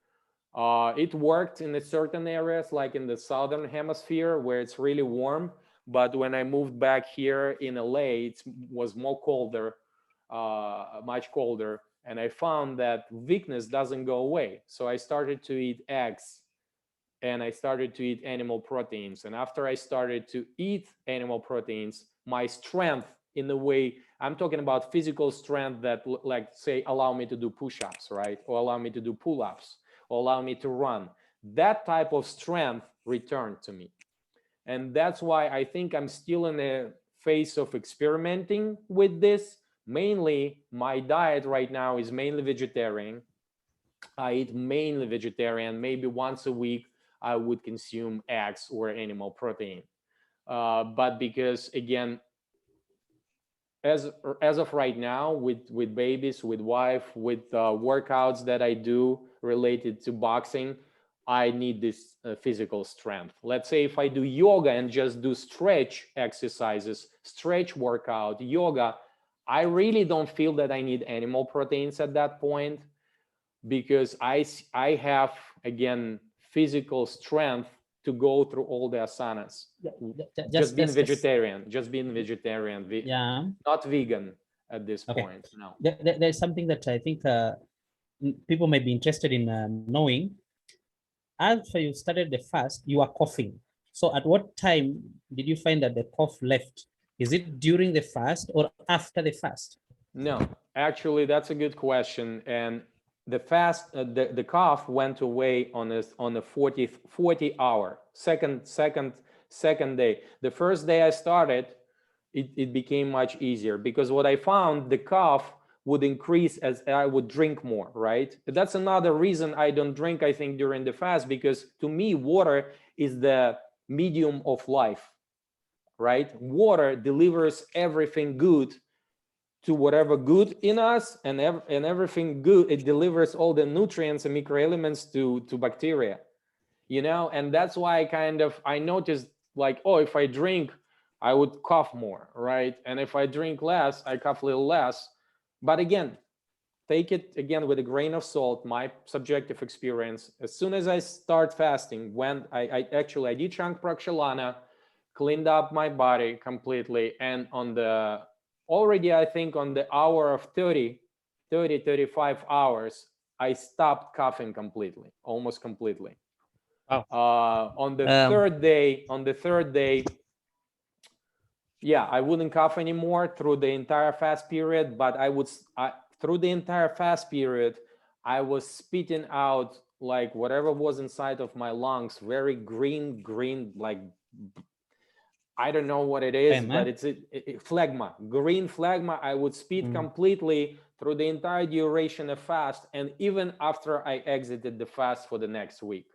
It worked in certain areas, like in the southern hemisphere where it's really warm. But when I moved back here in LA, it was more colder, much colder. And I found that weakness doesn't go away. So I started to eat eggs and I started to eat animal proteins. And after I started to eat animal proteins, my strength, in a way, I'm talking about physical strength that, like, say, allow me to do push-ups, right? Or allow me to do pull-ups, or allow me to run. That type of strength returned to me. And that's why I think I'm still in a phase of experimenting with this. Mainly, my diet right now is mainly vegetarian. I eat mainly vegetarian. Maybe once a week, I would consume eggs or animal protein. But because, again, as of right now, with babies, with wife, with workouts that I do related to boxing, I need this physical strength. Let's say if I do yoga and just do stretch exercises, stretch workout, yoga, I really don't feel that I need animal proteins at that point, because I have, again, physical strength to go through all the asanas. Just being vegetarian, yeah. not vegan at this point. No. There's something that I think people may be interested in knowing. After you started the fast, you are coughing. So at what time did you find that the cough left? Is it during the fast or after the fast? No, actually, that's a good question. And the fast, the cough went away on the 40 hour, second day. The first day I started, it became much easier, because what I found, the cough would increase as I would drink more, right? That's another reason I don't drink, I think, during the fast, because to me, water is the medium of life, right? Water delivers everything good to whatever good in us, and everything good, it delivers all the nutrients and microelements to bacteria, and that's why I noticed, like, oh, if I drink, I would cough more, right? And if I drink less, I cough a little less. But again, take it again with a grain of salt, my subjective experience. As soon as I start fasting, when I did Shank Prakshalana, cleaned up my body completely, and already I think on the hour of 35 hours, I stopped coughing completely, almost completely. Wow. On the third day, yeah, I wouldn't cough anymore through the entire fast period, but through the entire fast period, I was spitting out, like, whatever was inside of my lungs, very green, like, I don't know what it is, but it's phlegma, green phlegma. I would spit completely through the entire duration of fast, and even after I exited the fast for the next week.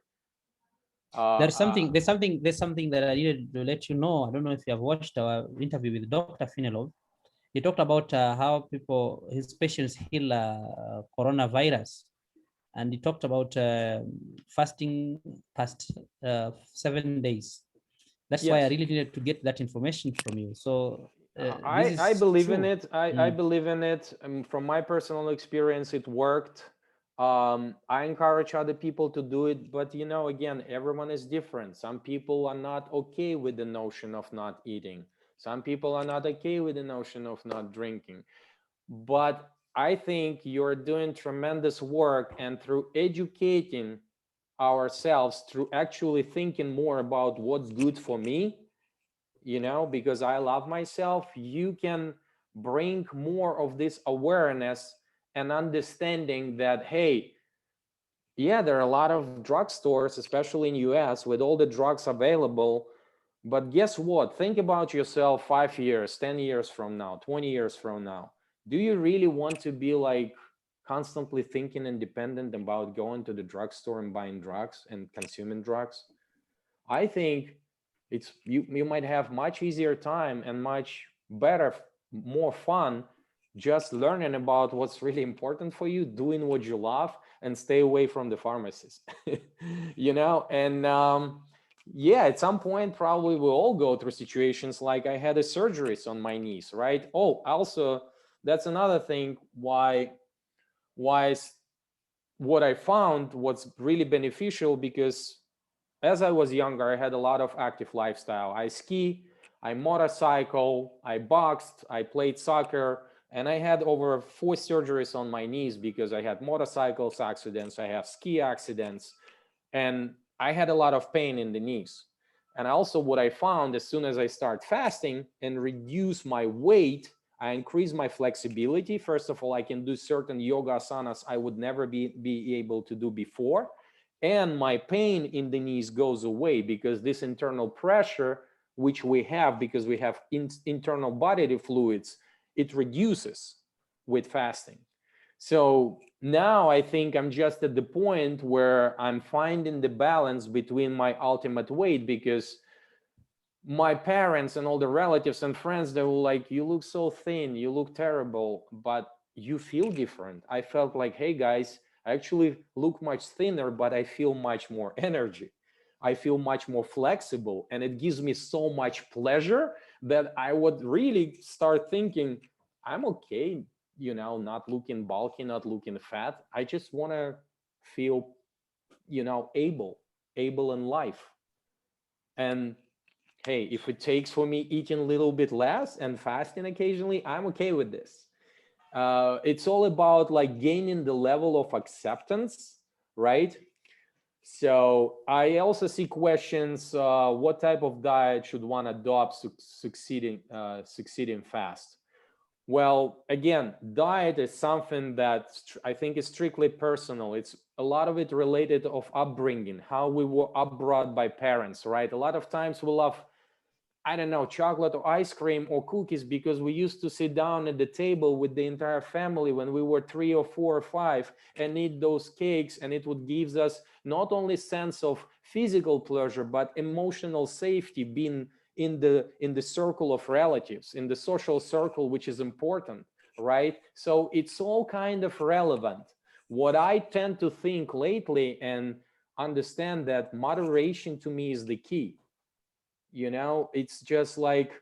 There's something that I needed to let you know. I don't know if you have watched our interview with Dr. Finelov. He talked about how his patients heal coronavirus, and he talked about fasting past 7 days. That's why I really needed to get that information from you. So I believe in it. I believe in it. From my personal experience, it worked. I encourage other people to do it, but again, everyone is different. Some people are not okay with the notion of not eating. Some people are not okay with the notion of not drinking. But I think you're doing tremendous work, and through educating ourselves, through actually thinking more about what's good for me, because I love myself, you can bring more of this awareness and understanding that, hey, yeah, there are a lot of drugstores, especially in US, with all the drugs available. But guess what? Think about yourself 5 years, 10 years from now, 20 years from now. Do you really want to be like constantly thinking and dependent about going to the drugstore and buying drugs and consuming drugs? I think you might have much easier time and much better, more fun, just learning about what's really important for you, doing what you love, and stay away from the pharmacies. And yeah, at some point probably we'll all go through situations like I had a surgeries on my knees, right? Oh, also, that's another thing why what I found was really beneficial, because as I was younger, I had a lot of active lifestyle. I ski, I motorcycle, I boxed, I played soccer, and I had over 4 surgeries on my knees because I had motorcycles accidents, I have ski accidents, and I had a lot of pain in the knees. And also what I found, as soon as I start fasting and reduce my weight, I increase my flexibility. First of all, I can do certain yoga asanas I would never be able to do before. And my pain in the knees goes away, because this internal pressure, which we have because we have internal bodily fluids, it reduces with fasting. So now I think I'm just at the point where I'm finding the balance between my ultimate weight, because my parents and all the relatives and friends, they were like, you look so thin, you look terrible, but you feel different. I felt like, hey guys, I actually look much thinner, but I feel much more energy. I feel much more flexible, and it gives me so much pleasure that I would really start thinking, I'm okay, you know, not looking bulky, not looking fat. I just want to feel, you know, able in life. And hey, if it takes for me eating a little bit less and fasting occasionally, I'm okay with this. It's all about like gaining the level of acceptance, right? So I also see questions, what type of diet should one adopt succeeding fast? Well, again, diet is something that I think is strictly personal. It's a lot of it related of upbringing, how we were upbrought by parents, right? A lot of times we love, I don't know, chocolate or ice cream or cookies because we used to sit down at the table with the entire family when we were 3 or 4 or 5 and eat those cakes, and it would give us not only sense of physical pleasure but emotional safety, being in the circle of relatives, in the social circle, which is important, right? So it's all kind of relevant. What I tend to think lately and understand that moderation to me is the key. You know, it's just like,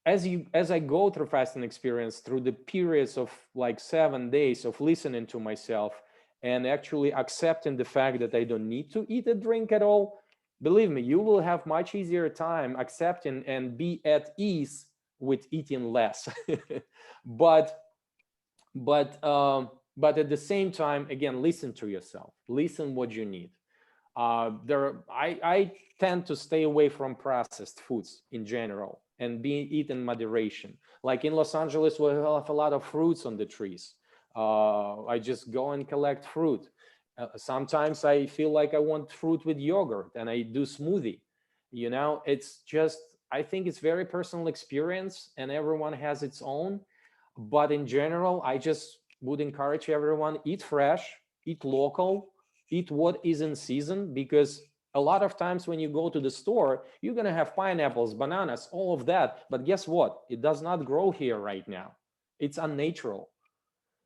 as I go through fasting experience, through the periods of like 7 days of listening to myself and actually accepting the fact that I don't need to eat a drink at all, believe me, you will have much easier time accepting and be at ease with eating less. but but at the same time, again, listen to yourself, listen what you need. I tend to stay away from processed foods in general and eat in moderation. Like in Los Angeles, we have a lot of fruits on the trees. I just go and collect fruit. Sometimes I feel like I want fruit with yogurt and I do smoothie. You know, it's just, I think it's very personal experience and everyone has its own. But in general, I just would encourage everyone, eat fresh, eat local, eat what is in season, because a lot of times when you go to the store, you're going to have pineapples, bananas, all of that. But guess what? It does not grow here right now. It's unnatural.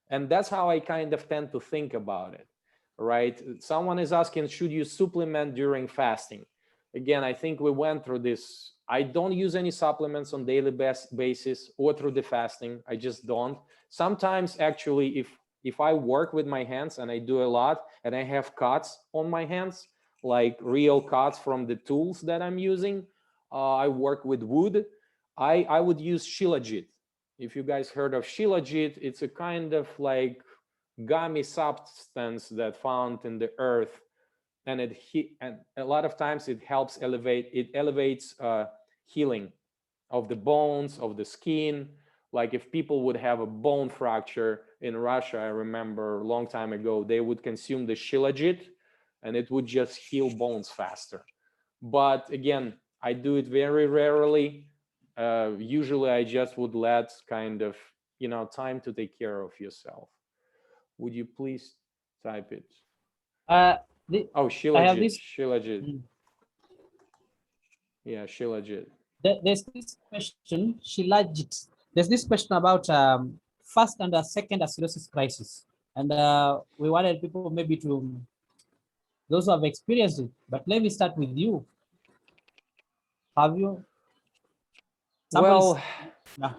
And that's how I kind of tend to think about it, right? Someone is asking, should you supplement during fasting? Again, I think we went through this. I don't use any supplements on daily basis or through the fasting. I just don't. Sometimes actually, if I work with my hands, and I do a lot, and I have cuts on my hands, like real cuts from the tools that I'm using, I work with wood, I would use shilajit. If you guys heard of shilajit, it's a kind of like gummy substance that found in the earth, and and a lot of times it helps elevates healing of the bones, of the skin. Like if people would have a bone fracture in Russia, I remember a long time ago, they would consume the shilajit and it would just heal bones faster. But again, I do it very rarely. Usually I just would let kind of, you know, time to take care of yourself. Would you please type it? Uh, Oh, I have shilajit, this. shilajit. Yeah, shilajit. There's this question, Shilajit. There's this question about first and a second acidosis crisis, and we wanted people maybe to those who have experienced it. But let me start with you. Have you? Well, No.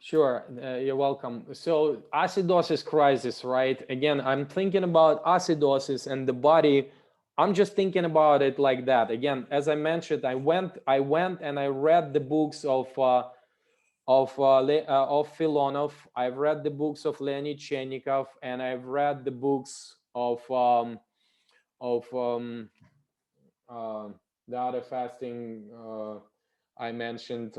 Sure, you're welcome. So acidosis crisis, right? Again, I'm thinking about acidosis and the body. I'm just thinking about it like that. Again, as I mentioned, I went and I read the books of Filonov. I've read the books of Leonid Chenikov, and I've read the books of the other fasting I mentioned,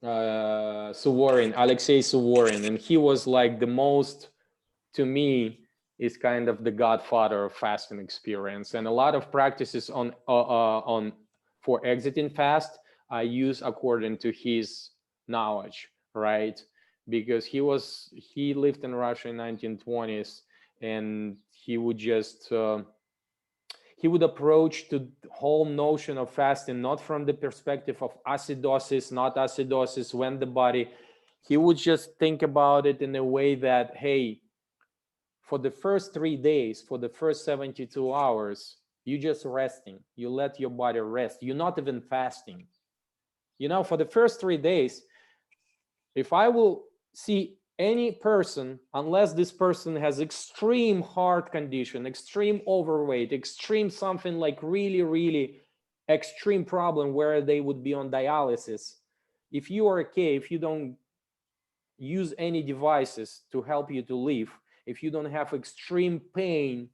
Suvorin, Alexei Suvorin, and he was like the most, to me, is kind of the godfather of fasting experience. And a lot of practices on for exiting fast I use according to his knowledge, right? Because he lived in Russia in 1920s, and he would just he would approach the whole notion of fasting not from the perspective of acidosis, not acidosis, when the body. He would just think about it in a way that, hey, for the first 3 days, for the first 72 hours, you just resting. You let your body rest. You're not even fasting. You know, for the first 3 days, if I will see any person, unless this person has extreme heart condition, extreme overweight, extreme something like really, really extreme problem where they would be on dialysis, if you are okay, if you don't use any devices to help you to live, if you don't have extreme pain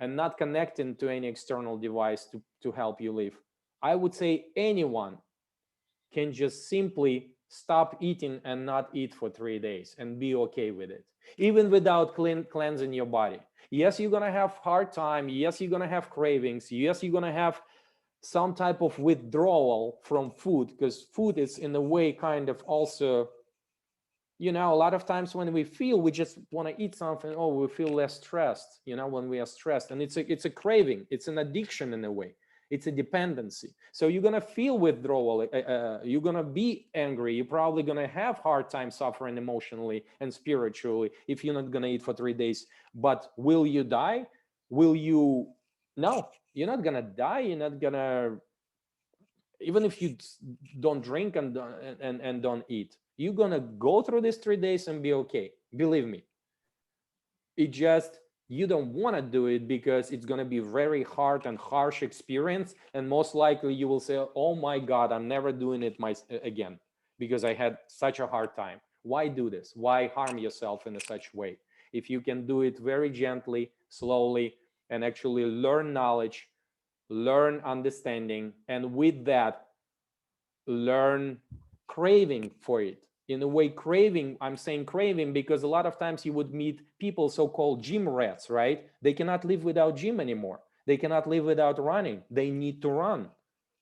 and not connecting to any external device to help you live, I would say anyone can just simply stop eating and not eat for 3 days and be okay with it, even without cleansing your body. Yes, you're gonna have hard time. Yes, you're gonna have cravings. Yes, you're gonna have some type of withdrawal from food, because food is in a way kind of also, you know, a lot of times when we feel we just want to eat something, oh, we feel less stressed, you know, when we are stressed, and it's a craving, it's an addiction in a way, it's a dependency. So you're gonna feel withdrawal, you're gonna be angry, you're probably gonna have hard time suffering emotionally and spiritually if you're not gonna eat for 3 days. But will you die? Will you? No, you're not gonna die. You're not gonna, even if you don't drink and don't eat, you're gonna go through these 3 days and be okay. Believe me. It just, you don't want to do it because it's going to be very hard and harsh experience, and most likely you will say, oh my god, I'm never doing it again because I had such a hard time. Why do this? Why harm yourself in such way? If you can do it very gently, slowly, and actually learn knowledge, learn understanding, and with that learn craving for it. In a way, craving, I'm saying craving because a lot of times you would meet people, so-called gym rats, right? They cannot live without gym anymore. They cannot live without running. They need to run.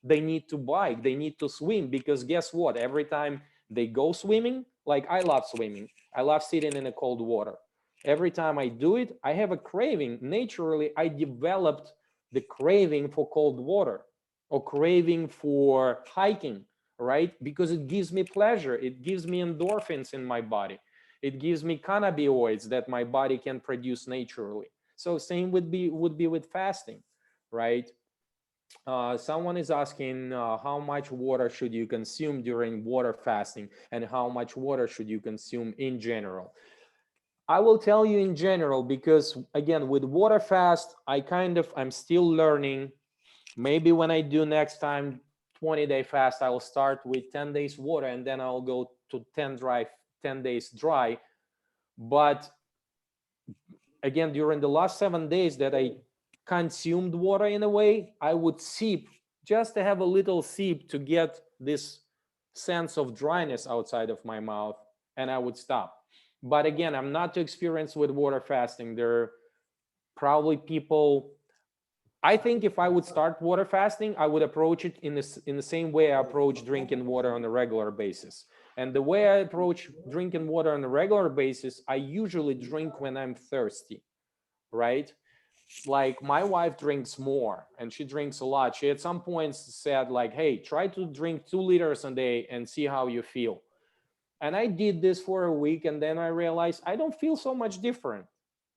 They need to bike. They need to swim, because guess what? Every time they go swimming, like I love swimming. I love sitting in the cold water. Every time I do it, I have a craving. Naturally, I developed the craving for cold water or craving for hiking, right? Because it gives me pleasure. It gives me endorphins in my body. It gives me cannabinoids that my body can produce naturally. So same would be with fasting, right? Someone is asking how much water should you consume during water fasting, and how much water should you consume in general. I will tell you in general, because again, with water fast, I'm still learning. Maybe when I do next time 20-day fast, I will start with 10 days water, and then I'll go to 10 days dry. But again, during the last 7 days that I consumed water in a way, I would sip, just to have a little sip to get this sense of dryness outside of my mouth, and I would stop. But again, I'm not too experienced with water fasting. There are probably people, I think if I would start water fasting, I would approach it in the same way I approach drinking water on a regular basis. And the way I approach drinking water on a regular basis, I usually drink when I'm thirsty, right? Like my wife drinks more, and she drinks a lot. She at some points said like, hey, try to drink 2 liters a day and see how you feel. And I did this for a week, and then I realized I don't feel so much different.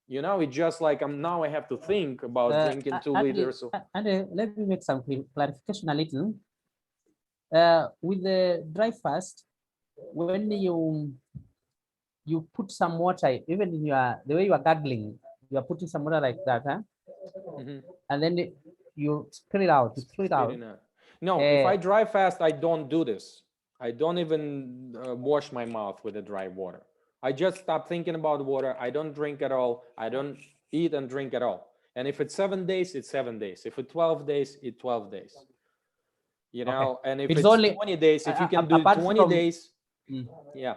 You know, it's just like now I have to think about drinking 2 liters. And let me make some clarification a little. With the dry fast, when you put some water, even in the way you are gargling, you are putting some water like that, huh? Mhm. And then you spit it out, you throw it out. Spitting out. No, if I dry fast, I don't do this. I don't even wash my mouth with the dry water. I just stop thinking about water. I don't drink at all. I don't eat and drink at all. And if it's 7 days, it's 7 days. If it's 12 days, it's 12 days. You know, and if It's it's only 20 days, if you can do apart 20 from days, yeah,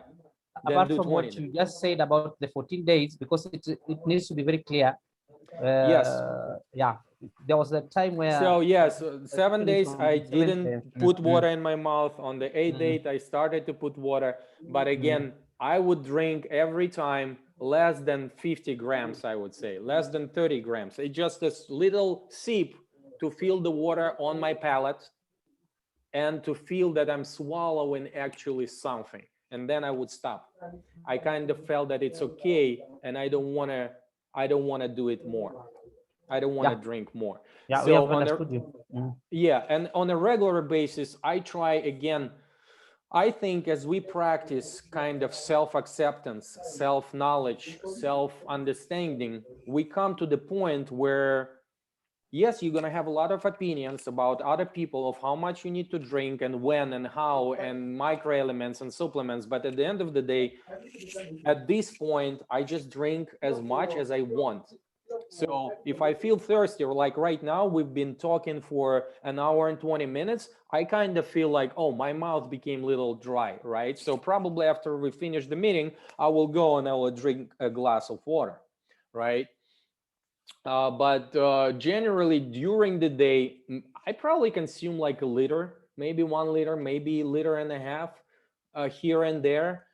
then apart do from 20 what days. you just said about the 14 days, because it needs to be very clear. Yes. Yeah, there was a time where So yes, 7 days from I the seventh didn't day. put water in my mouth. On the eighth day I started to put water, but again, I would drink every time less than 50 grams, I would say, less than 30 grams. It's just a little sip to feel the water on my palate and to feel that I'm swallowing actually something. And then I would stop. I kind of felt that it's okay, and I don't want to do it more. I don't want to drink more. Yeah, we So have understood you. yeah, and on a regular basis, I try again. I think as we practice kind of self-acceptance, self-knowledge, self-understanding, we come to the point where, yes, you're going to have a lot of opinions about other people of how much you need to drink and when and how and microelements and supplements. But at the end of the day, at this point, I just drink as much as I want. So if I feel thirsty, or like right now, we've been talking for an hour and 20 minutes, I kind of feel like, oh, my mouth became a little dry, right? So probably after we finish the meeting, I will go and I will drink a glass of water, right? But generally during the day, I probably consume like a liter, maybe 1 liter, maybe a liter and a half here and there,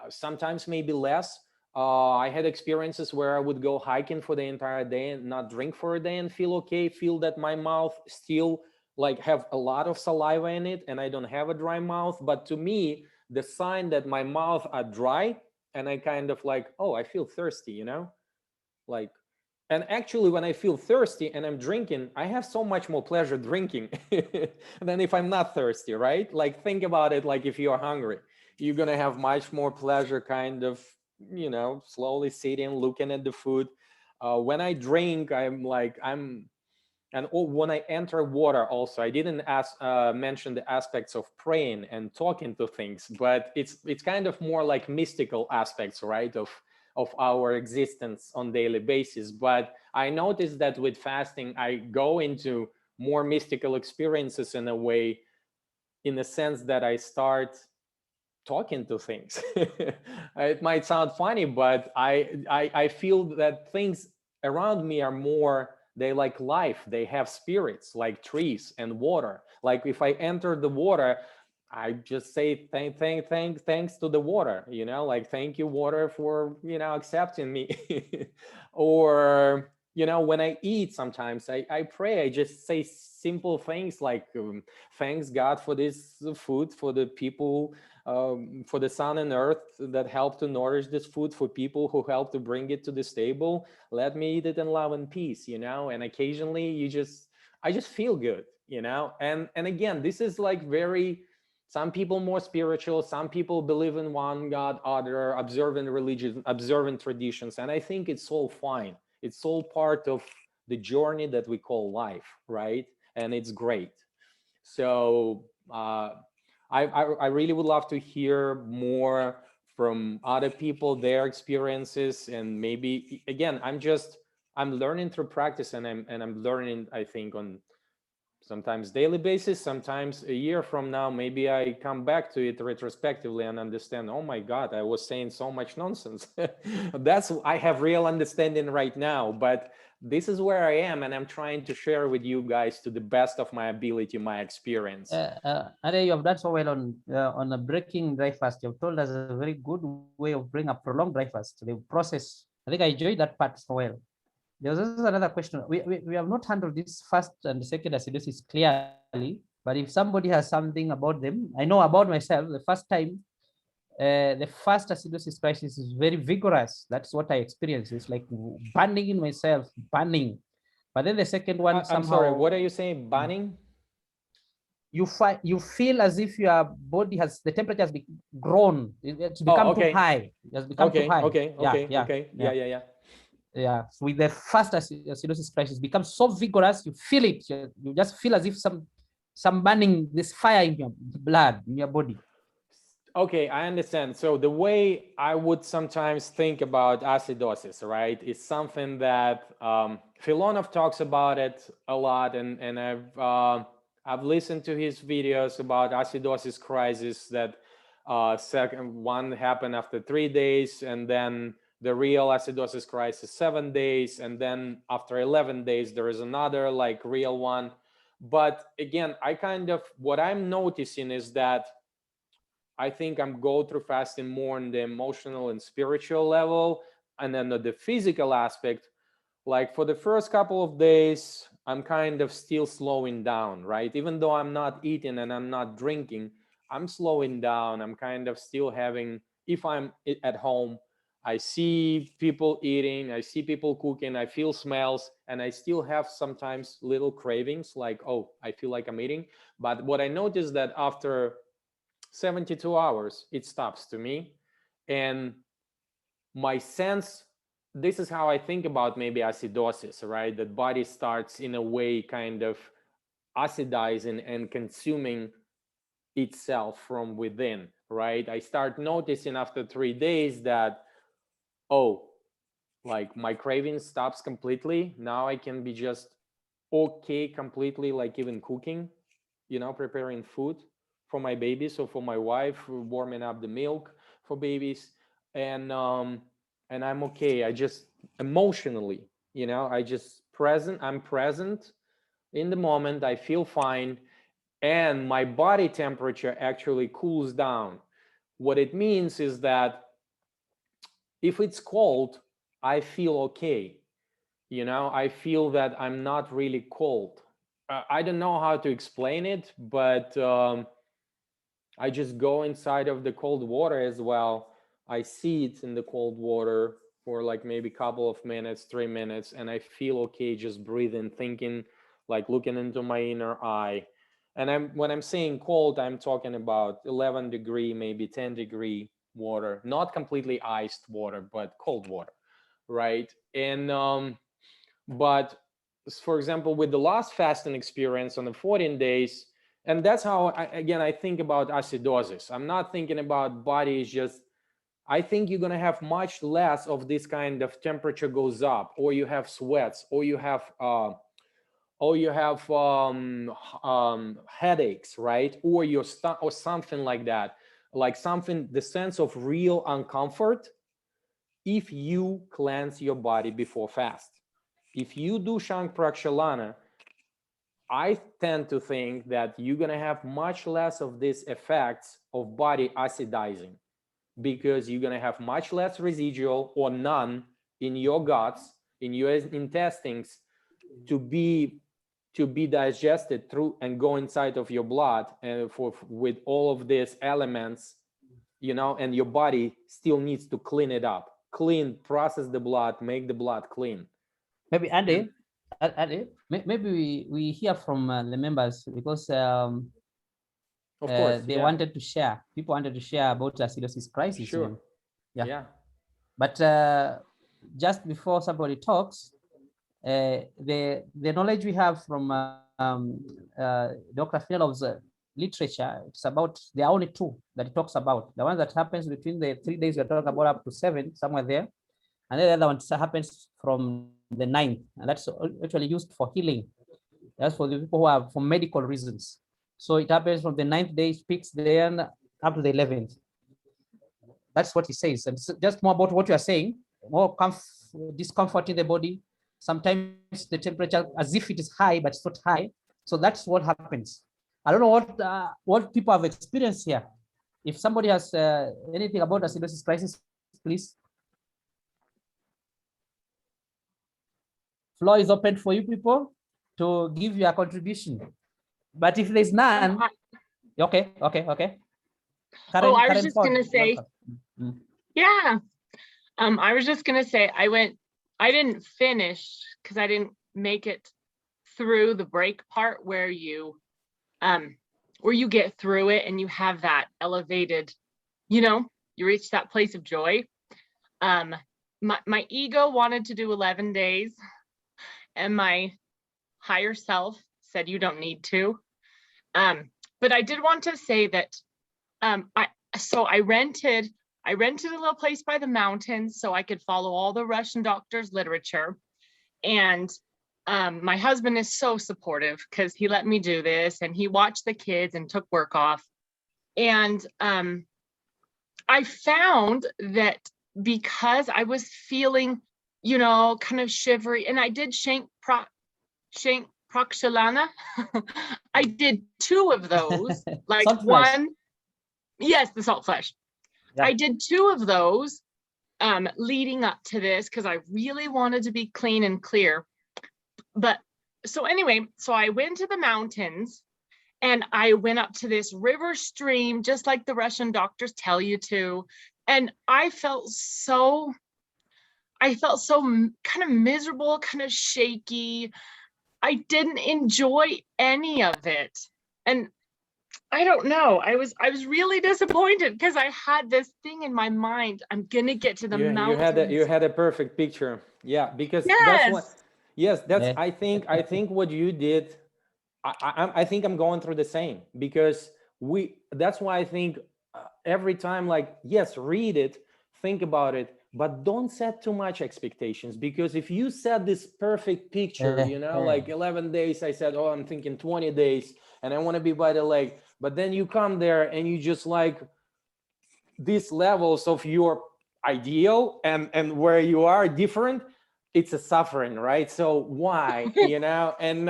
sometimes maybe less. I had experiences where I would go hiking for the entire day and not drink for a day and feel okay, feel that my mouth still like have a lot of saliva in it and I don't have a dry mouth. But to me, the sign that my mouth are dry and I kind of like, oh, I feel thirsty, you know, like, and actually when I feel thirsty and I'm drinking, I have so much more pleasure drinking than if I'm not thirsty, right? Like think about it, like if you're hungry, you're gonna have much more pleasure kind of, you know, slowly sitting, looking at the food. When I drink, I'm like, and when I enter water also, I didn't mention the aspects of praying and talking to things, but it's kind of more like mystical aspects, right, of our existence on daily basis. But I noticed that with fasting, I go into more mystical experiences in a way, in the sense that I start talking to things. It might sound funny, but I feel that things around me are more, they like life, they have spirits like trees and water. Like if I enter the water, I just say thanks to the water, you know, like thank you water for, you know, accepting me. Or you know, when I eat, sometimes I pray, I just say simple things like thanks God for this food, for the people, for the sun and earth that help to nourish this food, for people who help to bring it to this table. Let me eat it in love and peace, you know. And occasionally I just feel good, you know. And again, this is like very, some people more spiritual, some people believe in one God, other observant religion, observant traditions, and I think it's all fine. It's all part of the journey that we call life, right? And it's great. So I really would love to hear more from other people, their experiences, and maybe again, I'm learning through practice, and I'm learning, I think, on sometimes daily basis, sometimes a year from now, maybe I come back to it retrospectively and understand, oh my God, I was saying so much nonsense. That's, I have real understanding right now, but this is where I am, and I'm trying to share with you guys to the best of my ability, my experience. Ade, you have done so well on a breaking dry fast. You've told us a very good way of bringing a prolonged dry fast. The process, I think I enjoyed that part so well. There's also another question. We have not handled this first and second acidosis clearly, but if somebody has something about them, I know about myself, the first time, the first acidosis crisis is very vigorous. That's what I experienced. It's like burning in myself, burning. But then the second one somehow. I'm sorry, what are you saying, banning? you feel as if your body has, the temperature has grown. It's become too high. It has become too high. Yeah. So with the fast acidosis crisis, becomes so vigorous, you feel it. You just feel as if some burning, this fire in your blood, in your body. Okay, I understand. So the way I would sometimes think about acidosis, right, is something that Filonov talks about it a lot, and I've listened to his videos about acidosis crisis. That second one happened after 3 days, and then the real acidosis crisis 7 days, and then after 11 days there is another like real one. But again, what I'm noticing is that I think I'm go through fasting more on the emotional and spiritual level, and then the physical aspect. Like for the first couple of days, I'm kind of still slowing down, right? Even though I'm not eating and I'm not drinking, I'm slowing down. I'm kind of still having, if I'm at home, I see people eating, I see people cooking, I feel smells, and I still have sometimes little cravings like, oh, I feel like I'm eating. But what I noticed that after 72 hours, it stops to me. And my sense, this is how I think about maybe acidosis, right? That body starts in a way kind of acidizing and consuming itself from within, right? I start noticing after 3 days that, oh, like my craving stops completely. Now I can be just okay completely, like even cooking, preparing food for my babies or for my wife, warming up the milk for babies, and I'm okay. I just emotionally, I'm present in the moment. I feel fine, and my body temperature actually cools down. What it means is that if it's cold, I feel okay. I feel that I'm not really cold. I don't know how to explain it, but I just go inside of the cold water as well. I see it in the cold water for like maybe a couple of minutes, 3 minutes, and I feel okay just breathing, thinking, like looking into my inner eye. And when I'm saying cold, I'm talking about 11 degree, maybe 10 degree water, not completely iced water, but cold water, right? And but for example, with the last fasting experience on the 14 days, and that's how I think about acidosis. I'm not thinking about body is just, I think you're going to have much less of this kind of temperature goes up, or you have sweats, or you have headaches, right? Or your or something like that, like something, the sense of real uncomfort if you cleanse your body before fast. If you do Shank Prakshalana, I tend to think that you're going to have much less of these effects of body acidizing, because you're going to have much less residual or none in your guts, in your intestines, to be digested through and go inside of your blood, and with all of these elements, and your body still needs to clean it up, process the blood, make the blood clean. Maybe Andy, maybe we hear from the members, because of course, they wanted to share. People wanted to share about acidosis crisis. Sure. Yeah. But just before somebody talks, the knowledge we have from Dr. Filov's literature, it's about, there are only two that it talks about. The one that happens between the 3 days we're talking about up to 7, somewhere there. And then the other one happens from the 9th, and that's actually used for healing. That's for the people who are for medical reasons. So it happens from the 9th day, peaks then up to the 11th. That's what he says. And just more about what you are saying, more discomfort in the body. Sometimes the temperature as if it is high, but it's not high. So that's what happens. I don't know what people have experienced here. If somebody has anything about acidosis crisis, please. Floor is open for you people to give your contribution. But if there's none, okay. Karen, I was just gonna say, yeah. I was just gonna say, I didn't finish because I didn't make it through the break part where you where you get through it and you have that elevated, you reach that place of joy. My ego wanted to do 11 days and my higher self said you don't need to. But I did want to say that I rented a little place by the mountains so I could follow all the Russian doctors' literature. And my husband is so supportive because he let me do this and he watched the kids and took work off. And I found that because I was feeling, kind of shivery, and I did Shank Prakshalana. I did 2 of those, like Salt one, flesh. yes, the salt flesh. Yeah. I did 2 of those leading up to this because I really wanted to be clean and clear. But so anyway, so I went to the mountains and I went up to this river stream, just like the Russian doctors tell you to. And I felt so kind of miserable, kind of shaky. I didn't enjoy any of it. And I don't know. I was really disappointed because I had this thing in my mind. I'm gonna get to the mountains. You had a perfect picture. Yeah, because Yes. that's what. Yes, that's. Yeah. I think what you did. I think I'm going through the same because That's why I think every time, like, yes, read it, think about it, but don't set too much expectations, because if you set this perfect picture, like 11 days, I said, oh, I'm thinking 20 days and I want to be by the lake, but then you come there and you just like these levels of your ideal and where you are different, it's a suffering, right? So why, and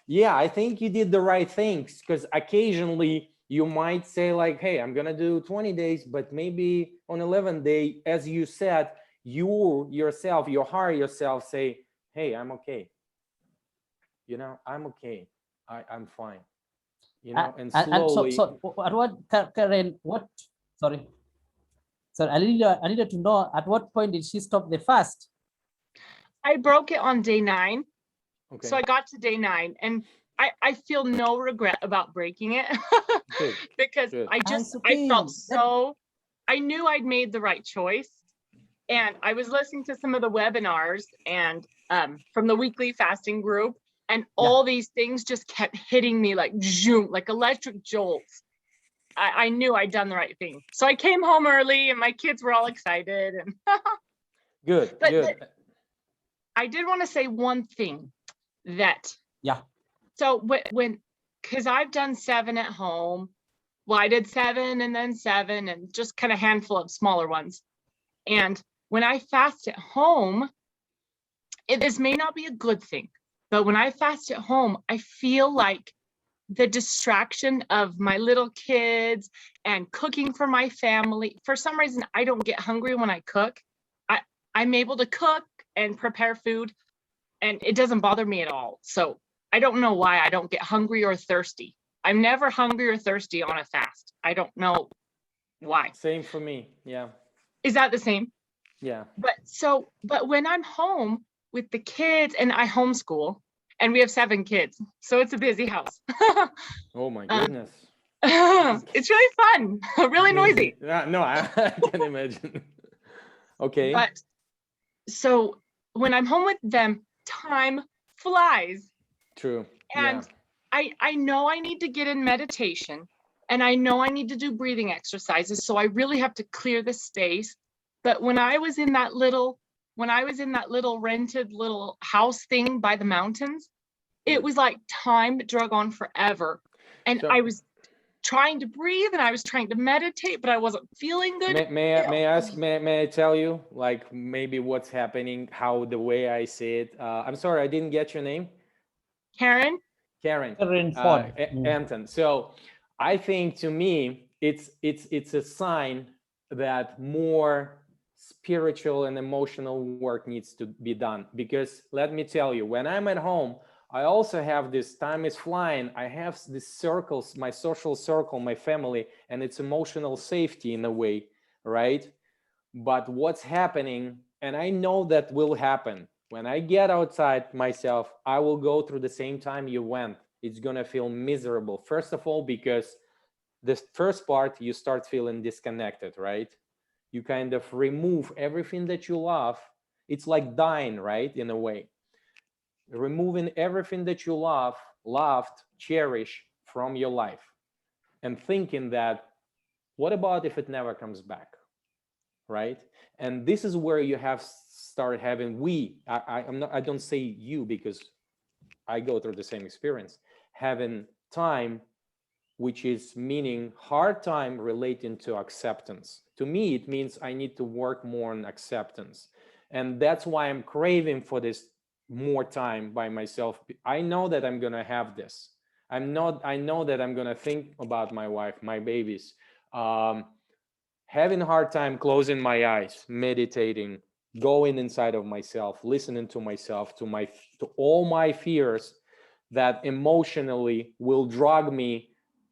yeah, I think you did the right things, because occasionally you might say like, hey, I'm gonna do 20 days, but maybe on 11th day, as you said, you yourself, your heart yourself say, hey, I'm okay. I'm okay. I'm fine. And slowly. So what, Karen, sorry, I needed to know, at what point did she stop the fast? I broke it on day 9. Okay. So I got to day 9 and I feel no regret about breaking it. Good. Because Good. I felt so, I knew I'd made the right choice. And I was listening to some of the webinars and from the weekly fasting group, and all these things just kept hitting me like zoom, like electric jolts. I knew I'd done the right thing. So I came home early and my kids were all excited. And Good. But good. I did want to say one thing that, so because I've done 7 at home. Well, I did 7 and then 7 and just kind of handful of smaller ones. And when I fast at home, this may not be a good thing, but when I fast at home, I feel like the distraction of my little kids and cooking for my family. For some reason, I don't get hungry when I cook. I'm able to cook and prepare food and it doesn't bother me at all. So I don't know why I don't get hungry or thirsty. I'm never hungry or thirsty on a fast. I don't know why. Same for me. Yeah. Is that the same? Yeah. But when I'm home with the kids, and I homeschool, and we have 7 kids, so it's a busy house. Oh my goodness. It's really fun, really noisy. No, I can imagine. Okay. But so when I'm home with them, time flies. True. And I know I need to get in meditation, and I know I need to do breathing exercises. So I really have to clear the space. But when I was in that little rented little house thing by the mountains, it was like time drug on forever. And I was trying to breathe and I was trying to meditate, but I wasn't feeling good. May I tell you, like, maybe what's happening, how the way I say it? I'm sorry, I didn't get your name. Karen. Ford. Anton. So I think, to me, it's a sign that more spiritual and emotional work needs to be done. Because let me tell you, when I'm at home, I also have this, time is flying. I have these circles, my social circle, my family, and it's emotional safety in a way, right? But what's happening, and I know that will happen, when I get outside myself, I will go through the same time you went. it's going to feel miserable. First of all, because the first part, you start feeling disconnected, right? You kind of remove everything that you love. It's like dying, right? In a way, removing everything that you loved, cherish from your life, and thinking that, what about if it never comes back, right? And this is where you have started having, I don't say you because I go through the same experience, having time, which is meaning hard time relating to acceptance. To me, it means I need to work more on acceptance. And that's why I'm craving for this more time by myself. I know that I'm gonna have this. I know that I'm gonna think about my wife, my babies, having a hard time closing my eyes, meditating, going inside of myself, listening to myself, to all my fears that emotionally will drag me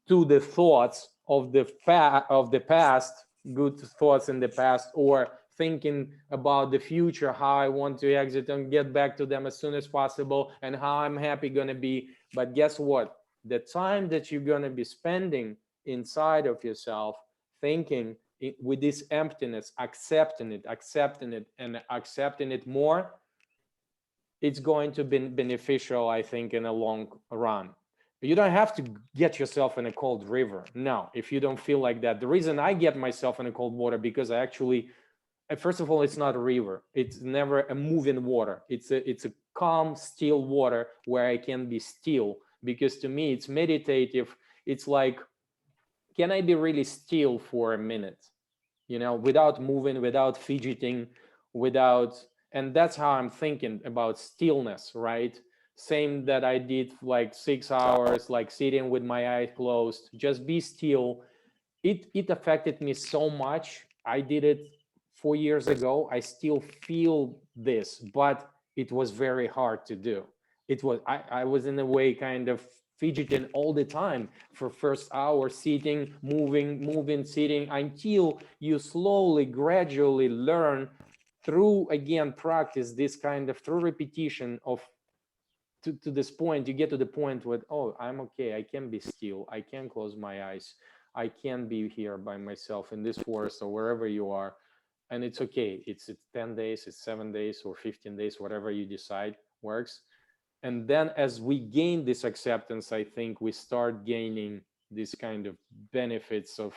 to the thoughts of the past, good thoughts in the past, or thinking about the future, how I want to exit and get back to them as soon as possible, and how I'm happy gonna be. But guess what? The time that you're gonna be spending inside of yourself, thinking with this emptiness, accepting it more, it's going to be beneficial, I think, in a long run. You don't have to get yourself in a cold river. No, if you don't feel like that. The reason I get myself in a cold water, because I actually, first of all, it's not a river. It's never a moving water. It's a calm, still water where I can be still. Because to me, it's meditative. It's like, can I be really still for a minute? You know, without moving, without fidgeting, and that's how I'm thinking about stillness, right? Same that I did like 6 hours, like sitting with my eyes closed, just be still. It affected me so much. I did it 4 years ago. I still feel this, but it was very hard to do. I was in a way kind of fidgeting all the time for first hour, sitting, moving, sitting, until you slowly, gradually learn through, again, practice, this kind of through repetition of to this point, you get to the point where, oh, I'm okay, I can be still, I can close my eyes, I can be here by myself in this forest or wherever you are, and it's okay. It's 10 days, it's 7 days or 15 days, whatever you decide works. And then as we gain this acceptance, I think we start gaining this kind of benefits of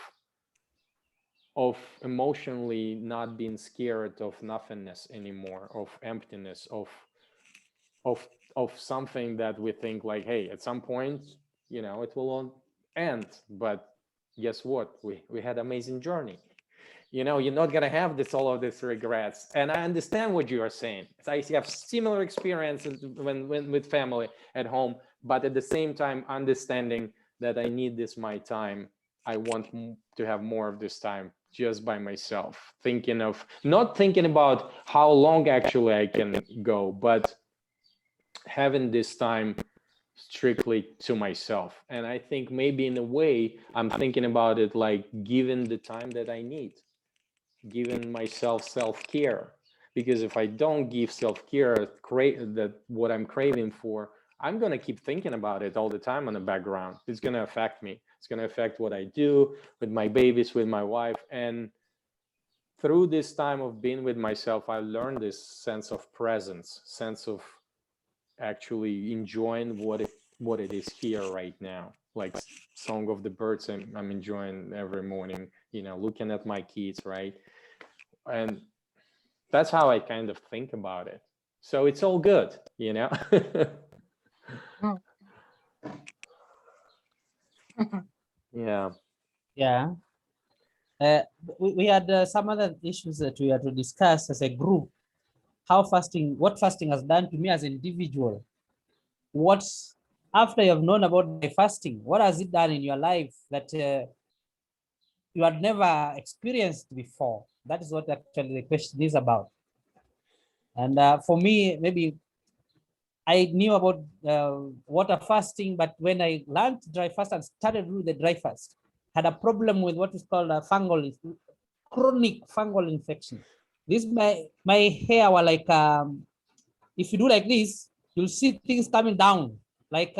emotionally not being scared of nothingness anymore, of emptiness, of something that we think like, hey, at some point, you know, it will all end. But guess what? We had amazing journey. You know, you're not gonna have all of these regrets. And I understand what you are saying. I have similar experiences when with family at home, but at the same time, understanding that I need this my time. I want to have more of this time just by myself, not thinking about how long actually I can go, but having this time strictly to myself. And I think maybe in a way, I'm thinking about it like giving the time that I need, giving myself self-care. Because if I don't give self-care, that what I'm craving for, I'm going to keep thinking about it all the time on the background. It's going to affect me. It's going to affect what I do with my babies, with my wife. And through this time of being with myself, I learned this sense of presence, sense of actually enjoying what it is here right now. Like Song of the Birds, I'm enjoying every morning, you know, looking at my kids, right? And that's how I kind of think about it. So it's all good, you know. Yeah. Yeah. We had some other issues that we had to discuss as a group. What fasting has done to me as an individual. After you have known about the fasting, what has it done in your life that you had never experienced before? That is what actually the question is about. And for me, maybe I knew about water fasting, but when I learned dry fast and started with the dry fast, had a problem with what is called a chronic fungal infection. This my hair were like, if you do like this, you'll see things coming down, like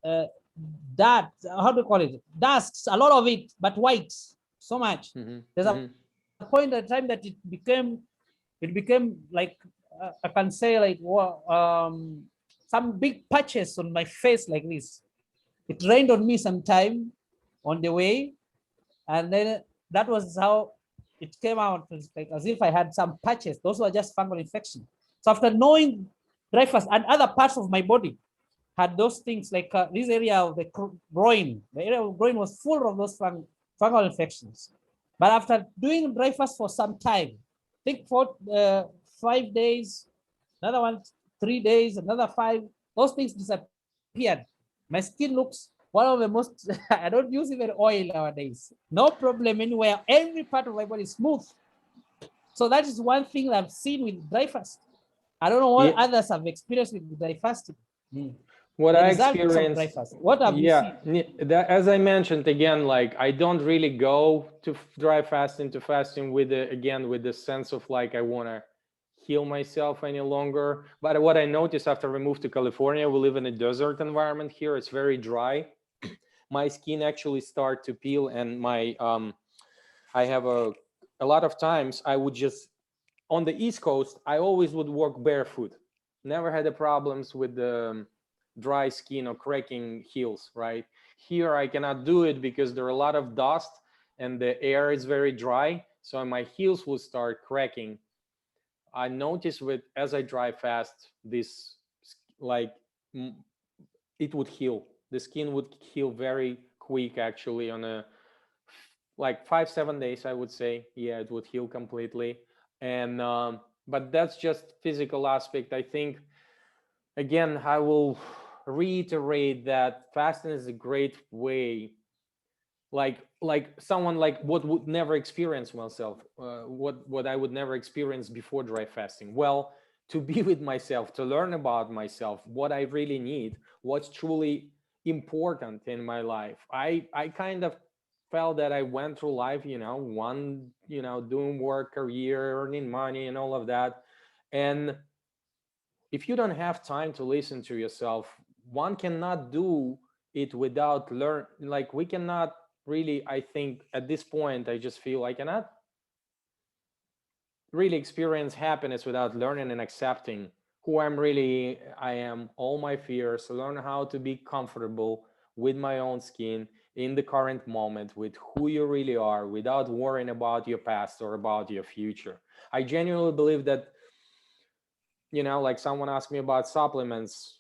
that, how do you call it? Dust, a lot of it, but white, so much. There's a point at the time that it became like, I can say like, some big patches on my face like this. It rained on me sometime on the way, and then that was how it came out. It's like as if I had some patches. Those were just fungal infection. So after knowing dry fast, and other parts of my body had those things, like this area of the groin, the area of groin was full of those fungal infections. But after doing dry fast for some time, I think for 5 days, another one 3 days, another 5, those things disappeared. My skin looks one of the most, I don't use even oil nowadays. No problem anywhere. Every part of my body is smooth. So that is one thing that I've seen with dry fast. I don't know what others have experienced with dry fasting. What The I results of experienced, dry fast. What have you seen? that, as I mentioned again, like I don't really go to dry fasting to fasting with the sense of like I want to heal myself any longer. But what I noticed after we moved to California, we live in a desert environment here. It's very dry. My skin actually start to peel, and my I have a lot of times I would just, on the East Coast, I always would walk barefoot. Never had the problems with the dry skin or cracking heels, right? Here I cannot do it because there are a lot of dust and the air is very dry, so my heels will start cracking. I noticed as I dry fast, this like it would heal. The skin would heal very quick, actually, on a like 5-7 days, I would say. Yeah, it would heal completely. And but that's just physical aspect. I think, again, I will reiterate that fasting is a great way, like someone like what would never experience myself, what I would never experience before dry fasting. Well, to be with myself, to learn about myself, what I really need, what's truly important in my life. I kind of felt that I went through life, doing work, career, earning money, and all of that. And if you don't have time to listen to yourself, one cannot do it without like we cannot really, I think at this point, I just feel I cannot really experience happiness without learning and accepting who I am, all my fears, learn how to be comfortable with my own skin in the current moment, with who you really are, without worrying about your past or about your future. I genuinely believe that, like someone asked me about supplements,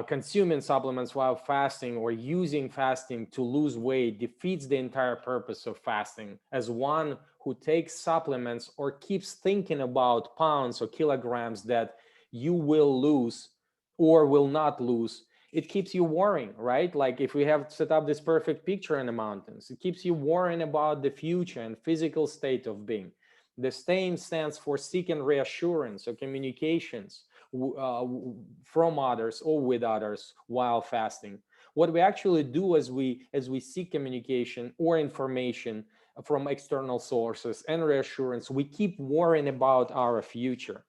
consuming supplements while fasting or using fasting to lose weight defeats the entire purpose of fasting. As one who takes supplements or keeps thinking about pounds or kilograms that you will lose or will not lose, it keeps you worrying, right? Like if we have set up this perfect picture in the mountains, it keeps you worrying about the future and physical state of being. The STAIN stands for seeking reassurance or communications from others or with others while fasting. What we actually do as we seek communication or information from external sources and reassurance, we keep worrying about our future.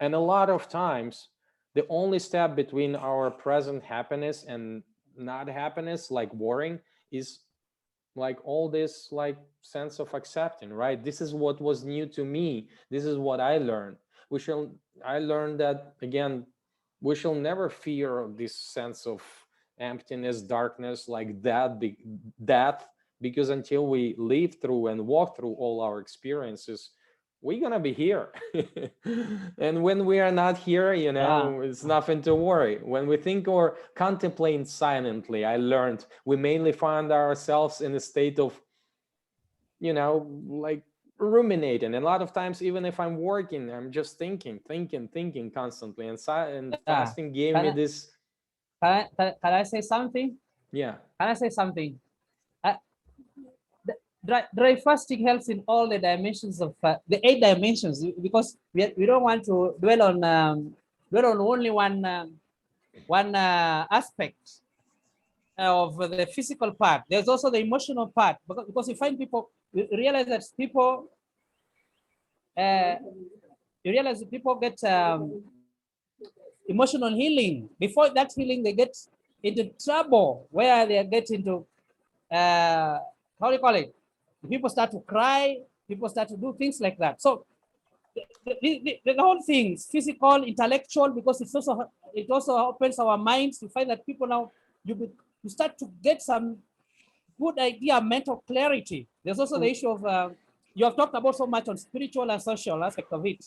And a lot of times, the only step between our present happiness and not happiness, like worrying, is like all this like sense of accepting, right? This is what was new to me. This is what I learned. I learned that, again, we shall never fear this sense of emptiness, darkness, like death, because until we live through and walk through all our experiences, we're gonna be here. And when we are not here, it's nothing to worry. When we think or contemplate silently, I learned we mainly find ourselves in a state of, like ruminating. And a lot of times, even if I'm working, I'm just thinking constantly. And fasting gave me this. Can I say something? Yeah. Can I say something? Dry fasting helps in all the dimensions of the 8 dimensions, because we don't want to dwell on only one aspect of the physical part. There's also the emotional part, because you find people, you realize that people get emotional healing. Before that healing, they get into trouble where they get into, how do you call it? People start to cry, people start to do things like that. So the whole thing is physical, intellectual, because it also opens our minds to find that people now, you start to get some good idea, mental clarity. There's also the issue of, you have talked about so much on spiritual and social aspect of it.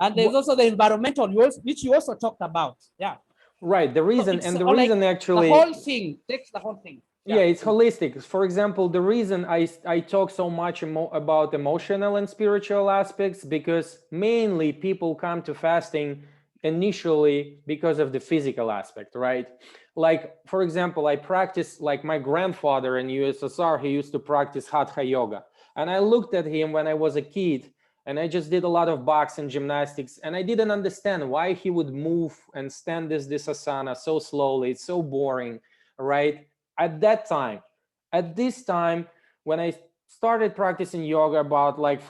And there's also the environmental, which you also talked about. Yeah. Right. The reason, so and the reason like actually, the whole thing takes the whole thing. Yeah, it's holistic. For example, the reason I talk so much about emotional and spiritual aspects, because mainly people come to fasting initially because of the physical aspect, right? Like, for example, I practice, like my grandfather in USSR, he used to practice Hatha yoga. And I looked at him when I was a kid, and I just did a lot of boxing gymnastics, and I didn't understand why he would move and stand this asana so slowly. It's so boring, right? At this time, when I started practicing yoga about like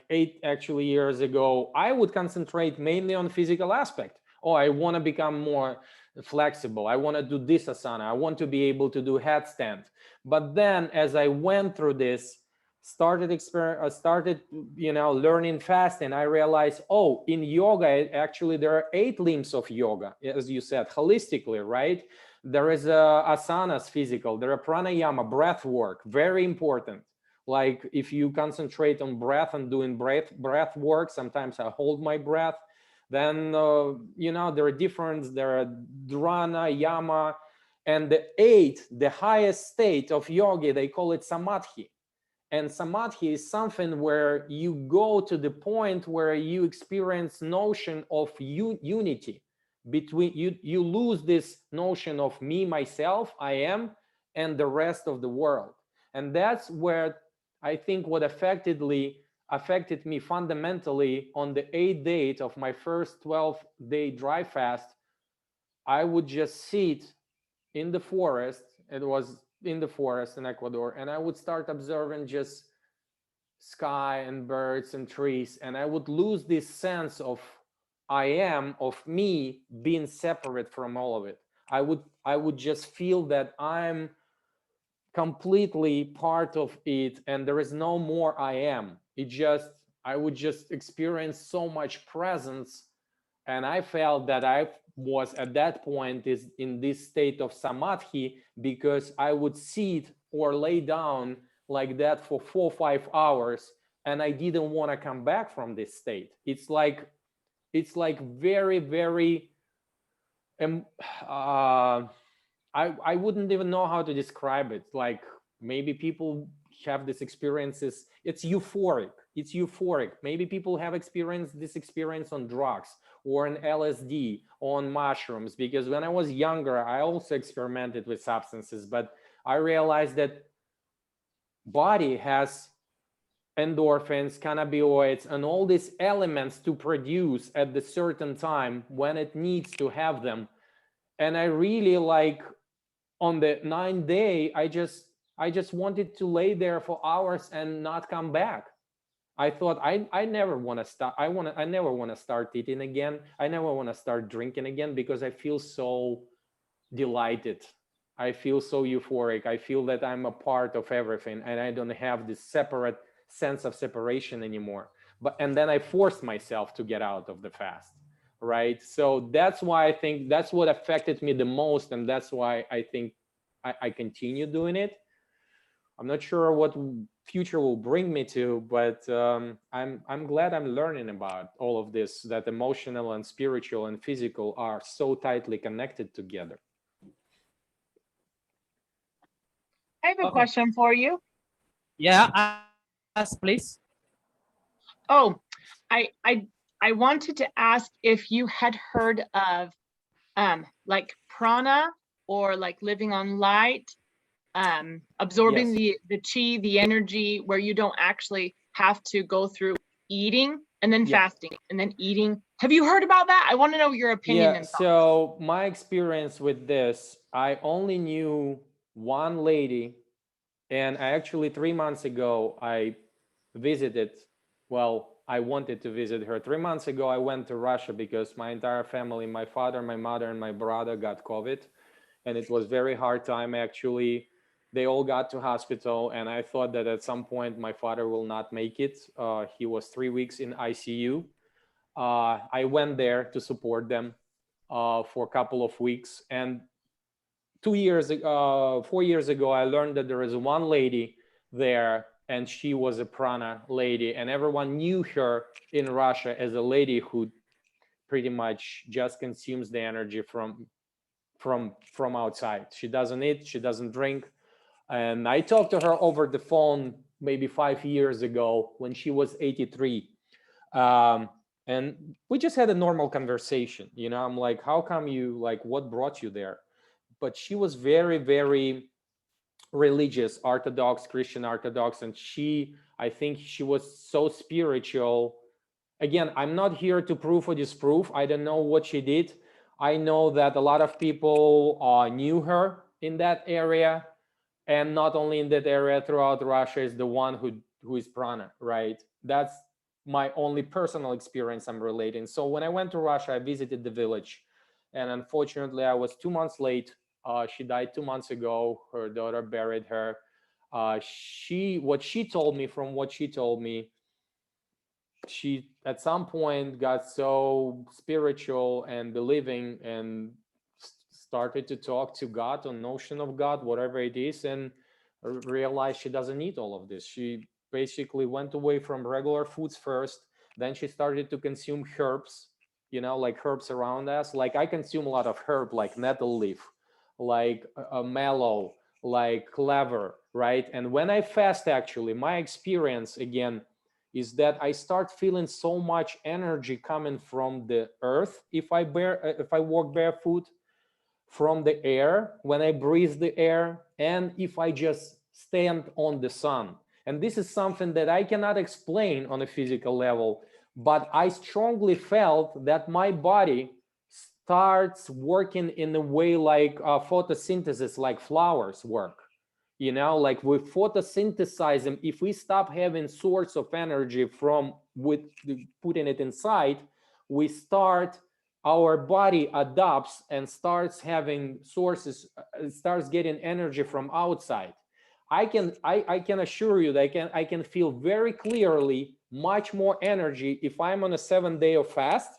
8 actually years ago, I would concentrate mainly on physical aspect. Oh, I want to become more flexible. I want to do this asana. I want to be able to do headstand. But then as I went through this, started learning fasting, I realized, oh, in yoga, actually there are 8 limbs of yoga, as you said, holistically, right? There is asanas, physical. There are pranayama, breath work, very important. Like if you concentrate on breath and doing breath work, sometimes I hold my breath. Then there are different. There are dhrana, yama, and the 8, the highest state of yoga, they call it samadhi. And samadhi is something where you go to the point where you experience notion of unity between you lose this notion of me, myself, I am, and the rest of the world. And that's where I think what affected me fundamentally on the 8th day of my first 12-day dry fast. I would just sit in the forest. It was in the forest in Ecuador, and I would start observing just sky and birds and trees, and I would lose this sense of I am, of me being separate from all of it. I would just feel that I'm completely part of it, and there is no more I am. I would just experience so much presence, and I felt that I was at that point is in this state of samadhi, because I would sit or lay down like that for 4 or 5 hours, and I didn't want to come back from this state. It's like very, very I wouldn't even know how to describe it. Like maybe people have this experiences. It's euphoric. It's euphoric. Maybe people have experienced this experience on drugs or on LSD, on mushrooms. Because when I was younger, I also experimented with substances, but I realized that body has endorphins, cannabinoids, and all these elements to produce at the certain time when it needs to have them. And I really on the 9th day, I just wanted to lay there for hours and not come back. I thought I never want to start. I never want to start eating again. I never want to start drinking again, because I feel so delighted. I feel so euphoric. I feel that I'm a part of everything, and I don't have this separate sense of separation anymore. And then I forced myself to get out of the fast. Right. So that's why I think that's what affected me the most. And that's why I think I continue doing it. I'm not sure what future will bring me to, but I'm glad I'm learning about all of this, that emotional and spiritual and physical are so tightly connected together. I have a question for you. Yeah, ask please. Oh, I wanted to ask if you had heard of like prana, or like living on light, absorbing Yes. the chi, the energy, where you don't actually have to go through eating and then fasting and then eating. Have you heard about that? I want to know your opinion. Yeah, so my experience with this, I only knew one lady, and I actually 3 months ago I visited, well, I wanted to visit her. 3 months ago I went to Russia because my entire family, my father, my mother, and my brother got COVID. and it was very hard time actually. They all got to hospital, and I thought that at some point my father will not make it. He was 3 weeks in ICU. I went there to support them for a couple of weeks, and 4 years ago, I learned that there is one lady there, and she was a prana lady, and everyone knew her in Russia as a lady who pretty much just consumes the energy from outside. She doesn't eat, she doesn't drink. And I talked to her over the phone maybe 5 years ago when she was 83. And we just had a normal conversation. You know, I'm like, how come you, like, what brought you there? But she was very, very religious, Orthodox, Christian Orthodox. And I think she was so spiritual. Again, I'm not here to prove or disprove. I don't know what she did. I know that a lot of people knew her in that area. And not only in that area, throughout Russia, is the one who is prana, right? That's my only personal experience I'm relating. So when I went to Russia, I visited the village. And unfortunately, I was 2 months late. She died 2 months ago. Her daughter buried her. What she told me, she at some point got so spiritual and believing and started to talk to God, on notion of God, whatever it is, and realized she doesn't need all of this. She basically went away from regular foods first. Then she started to consume herbs, you know, like herbs around us. Like I consume a lot of herb, like nettle leaf, like mallow, like clover, right? And when I fast, actually, my experience again is that I start feeling so much energy coming from the earth if I walk barefoot, from the air when I breathe the air, and if I just stand on the sun. And this is something that I cannot explain on a physical level, but I strongly felt that my body starts working in a way like photosynthesis, like flowers work. You know, like we photosynthesize them. If we stop having source of energy from putting it inside, we start, our body adapts and starts having sources, starts getting energy from outside. I can assure you that I can feel very clearly much more energy if I'm on a 7 day of fast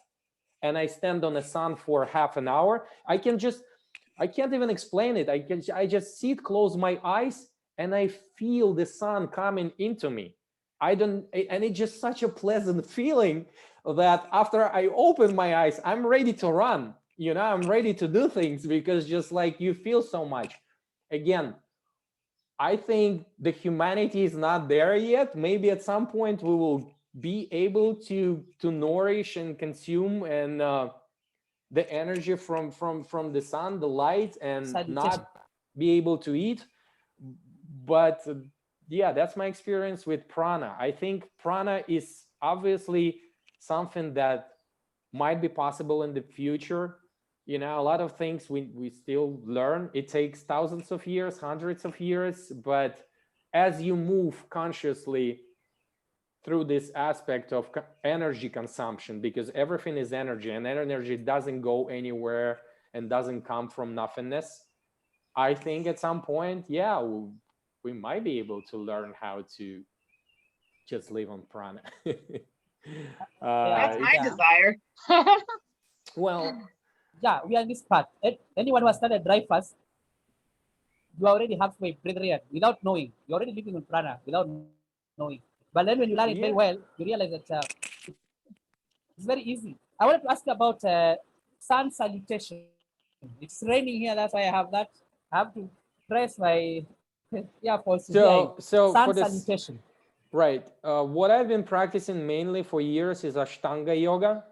and I stand on the sun for half an hour. I can't even explain it. I just sit, close my eyes, and I feel the sun coming into me. And it's just such a pleasant feeling that after I open my eyes, I'm ready to run. You know, I'm ready to do things because just like you feel so much. Again, I think the humanity is not there yet. Maybe at some point we will be able to nourish and consume and the energy from the sun, the light, and not be able to eat. But yeah, that's my experience with prana. I think prana is obviously something that might be possible in the future. You know, a lot of things we still learn. It takes thousands of years, hundreds of years, but as you move consciously through this aspect of energy consumption, because everything is energy and energy doesn't go anywhere and doesn't come from nothingness. I think at some point, yeah, we might be able to learn how to just live on prana. That's my desire. Well, yeah, we are in this part. Anyone who has started dry fast, you are already halfway without knowing. You're already living on prana without knowing. But then when you learn it very well, you realize that it's very easy. I wanted to ask you about sun salutation. It's raining here, that's why I have that. I have to press my earphones. So sun for this, salutation. Right. What I've been practicing mainly for years is Ashtanga yoga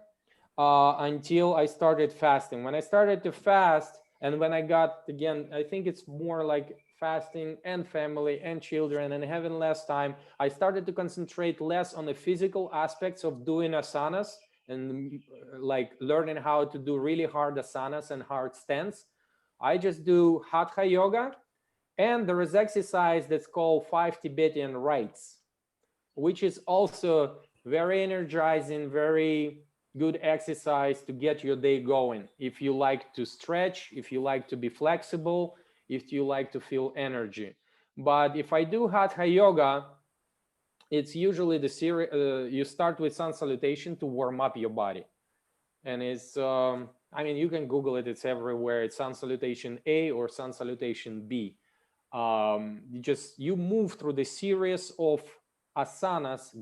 until I started fasting. When I started to fast, and when I got, again, I think it's more like fasting and family and children and having less time, I started to concentrate less on the physical aspects of doing asanas and like learning how to do really hard asanas and hard stance. I just do Hatha yoga, and there is exercise that's called 5 Tibetan rites, which is also very energizing, very good exercise to get your day going. If you like to stretch, if you like to be flexible, if you like to feel energy. But if I do hatha yoga, it's usually the series, you start with sun salutation to warm up your body. And it's, I mean, you can Google it, it's everywhere. It's sun salutation A or sun salutation B. You move through the series of asanas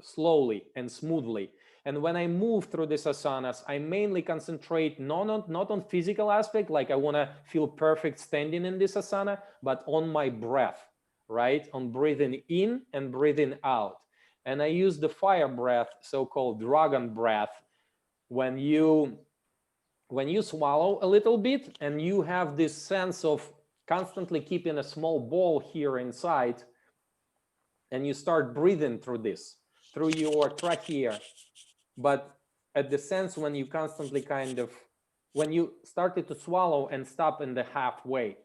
slowly and smoothly. And when I move through these asanas, I mainly concentrate not on physical aspect, like I want to feel perfect standing in this asana, but on my breath, right? On breathing in and breathing out. And I use the fire breath, so-called dragon breath, when you swallow a little bit and you have this sense of constantly keeping a small ball here inside, and you start breathing through this, through your trachea. But at the sense when you constantly when you started to swallow and stop in the halfway,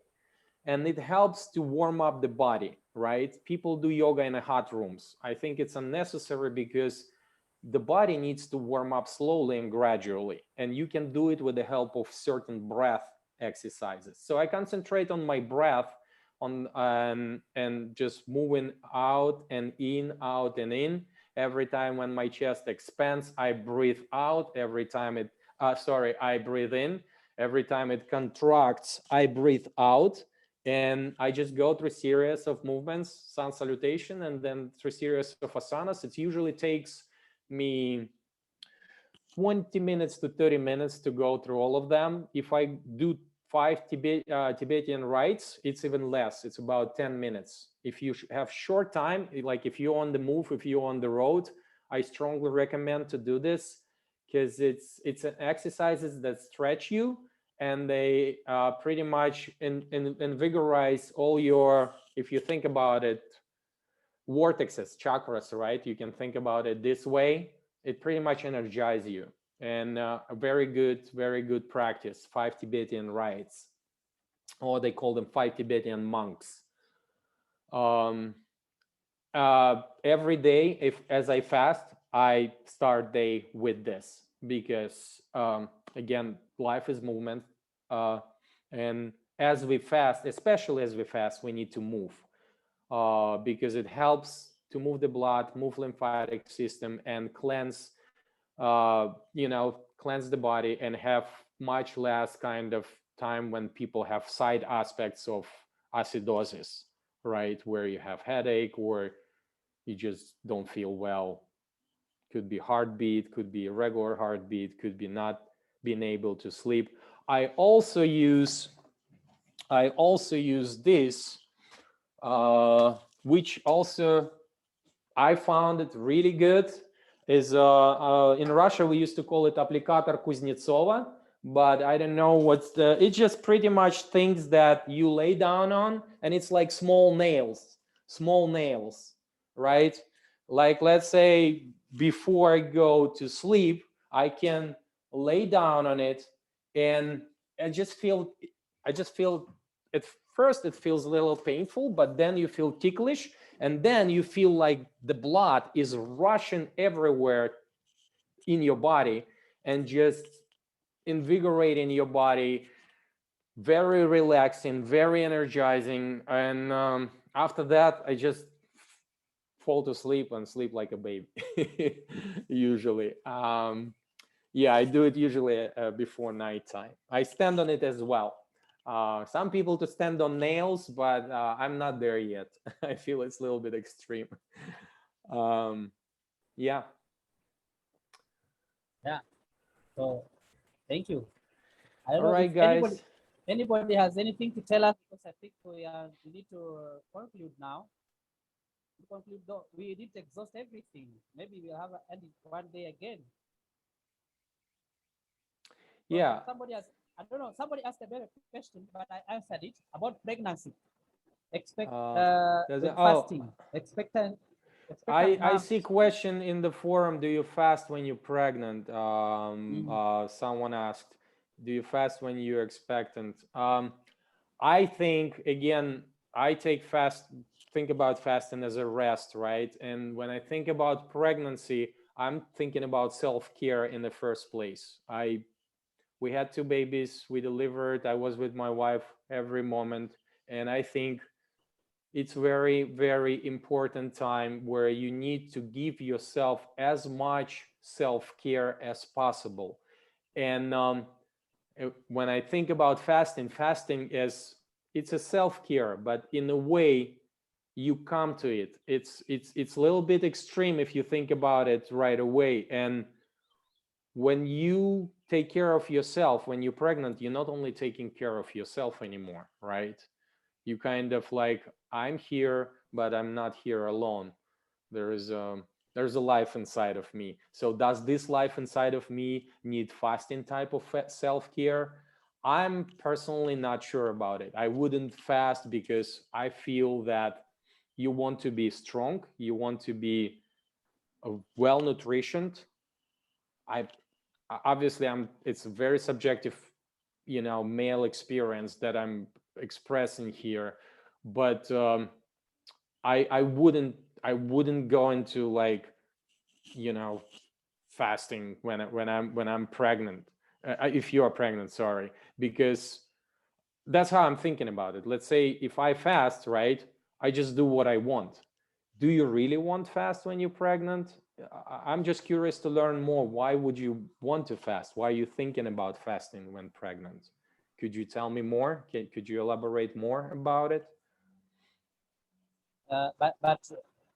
and it helps to warm up the body, right? People do yoga in the hot rooms. I think it's unnecessary because the body needs to warm up slowly and gradually, and you can do it with the help of certain breath exercises. So I concentrate on my breath, and just moving out and in. Every time when my chest expands, I breathe out. Every time I breathe in. Every time it contracts, I breathe out. And I just go through a series of movements, sun salutation, and then through a series of asanas. It usually takes me 20 minutes to 30 minutes to go through all of them. If I do 5 Tibetan rites, it's even less. It's about 10 minutes. If you have short time, like if you're on the move, if you're on the road, I strongly recommend to do this because it's exercises that stretch you, and they pretty much invigorize all your, if you think about it, vortexes, chakras, right? You can think about it this way. It pretty much energizes you. And a very good practice, 5 Tibetan rites, or they call them 5 Tibetan monks. Every day, as I fast, I start day with this because, again, life is movement. And as we fast, especially as we fast, we need to move because it helps to move the blood, move lymphatic system, and cleanse cleanse the body, and have much less kind of time when people have side aspects of acidosis, right? Where you have headache or you just don't feel well. Could be heartbeat, could be irregular heartbeat, could be not being able to sleep. I also use this, which also I found it really good. Is in Russia we used to call it applicator Kuznetsova, but I don't know what's it's just pretty much things that you lay down on, and it's like small nails, right? Like, let's say before I go to sleep, I can lay down on it, and I just feel at first it feels a little painful, but then you feel ticklish, and then you feel like the blood is rushing everywhere in your body and just invigorating your body. Very relaxing, very energizing. And after that, I just fall to sleep and sleep like a baby, usually. Yeah, I do it usually before nighttime. I stand on it as well. Some people to stand on nails, but I'm not there yet. I feel it's a little bit extreme. Yeah. Yeah. So thank you. All right, guys. Anybody has anything to tell us? Because I think we need to conclude now. To conclude, though, we didn't exhaust everything. Maybe we'll have one day again. Yeah. I don't know, somebody asked a better question, but I answered it about pregnancy. Fasting. Expectant. I see question in the forum. Do you fast when you're pregnant? Someone asked, do you fast when you're expectant? I think, again, I think about fasting as a rest, right? And when I think about pregnancy, I'm thinking about self-care in the first place. We had 2 babies, we delivered, I was with my wife every moment, and I think it's very, very important time where you need to give yourself as much self-care as possible. And when I think about fasting, fasting is, it's a self-care, but in a way you come to it. It's a little bit extreme if you think about it right away. And when you take care of yourself, when you're pregnant, you're not only taking care of yourself anymore, right? You kind of like, I'm here, but I'm not here alone. There's a life inside of me. So does this life inside of me need fasting type of self-care? I'm personally not sure about it. I wouldn't fast because I feel that you want to be strong, you want to be well nutritioned. I obviously it's a very subjective, male experience that I'm expressing here, but I wouldn't go into like, fasting when I'm pregnant, if you are pregnant, sorry, because that's how I'm thinking about it. Let's say if I fast, right, I just do what I want. Do you really want fast when you're pregnant? I'm just curious to learn more. Why would you want to fast? Why are you thinking about fasting when pregnant? Could you tell me more? Could you elaborate more about it? But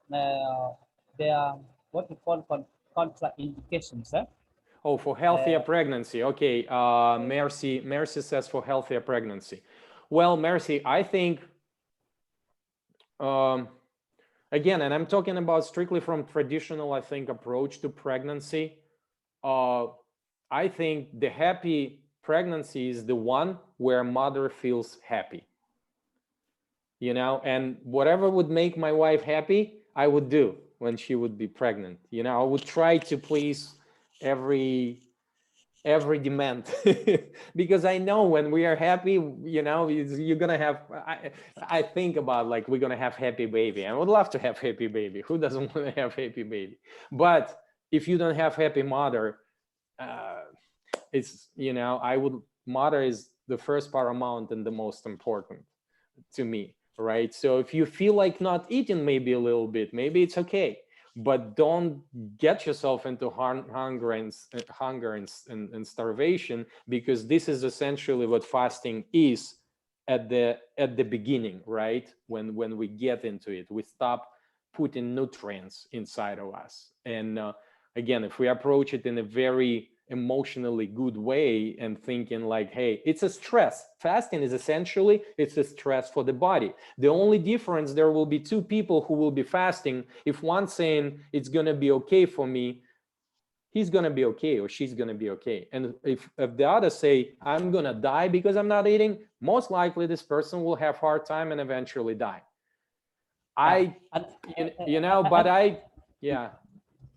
there are what we call contraindications. Oh, for healthier pregnancy. Okay. Mercy says for healthier pregnancy. Well, Mercy, I think, again, and I'm talking about strictly from traditional, I think, approach to pregnancy. I think the happy pregnancy is the one where mother feels happy. And whatever would make my wife happy, I would do when she would be pregnant. I would try to please every demand because I know when we are happy, you're gonna have, I think about like, we're gonna have happy baby. I would love to have happy baby. Who doesn't want to have happy baby? But if you don't have happy mother, it's, mother is the first paramount and the most important to me, right? So if you feel like not eating maybe a little bit, maybe it's okay, but don't get yourself into hunger and starvation, because this is essentially what fasting is at the beginning, right? When we get into it, we stop putting nutrients inside of us. And again, if we approach it in a very emotionally good way and thinking like, hey, it's a stress. Fasting is essentially, it's a stress for the body. The only difference, there will be 2 people who will be fasting. If one's saying it's going to be okay for me, he's going to be okay or she's going to be okay. And if the others say, I'm going to die because I'm not eating, most likely this person will have hard time and eventually die.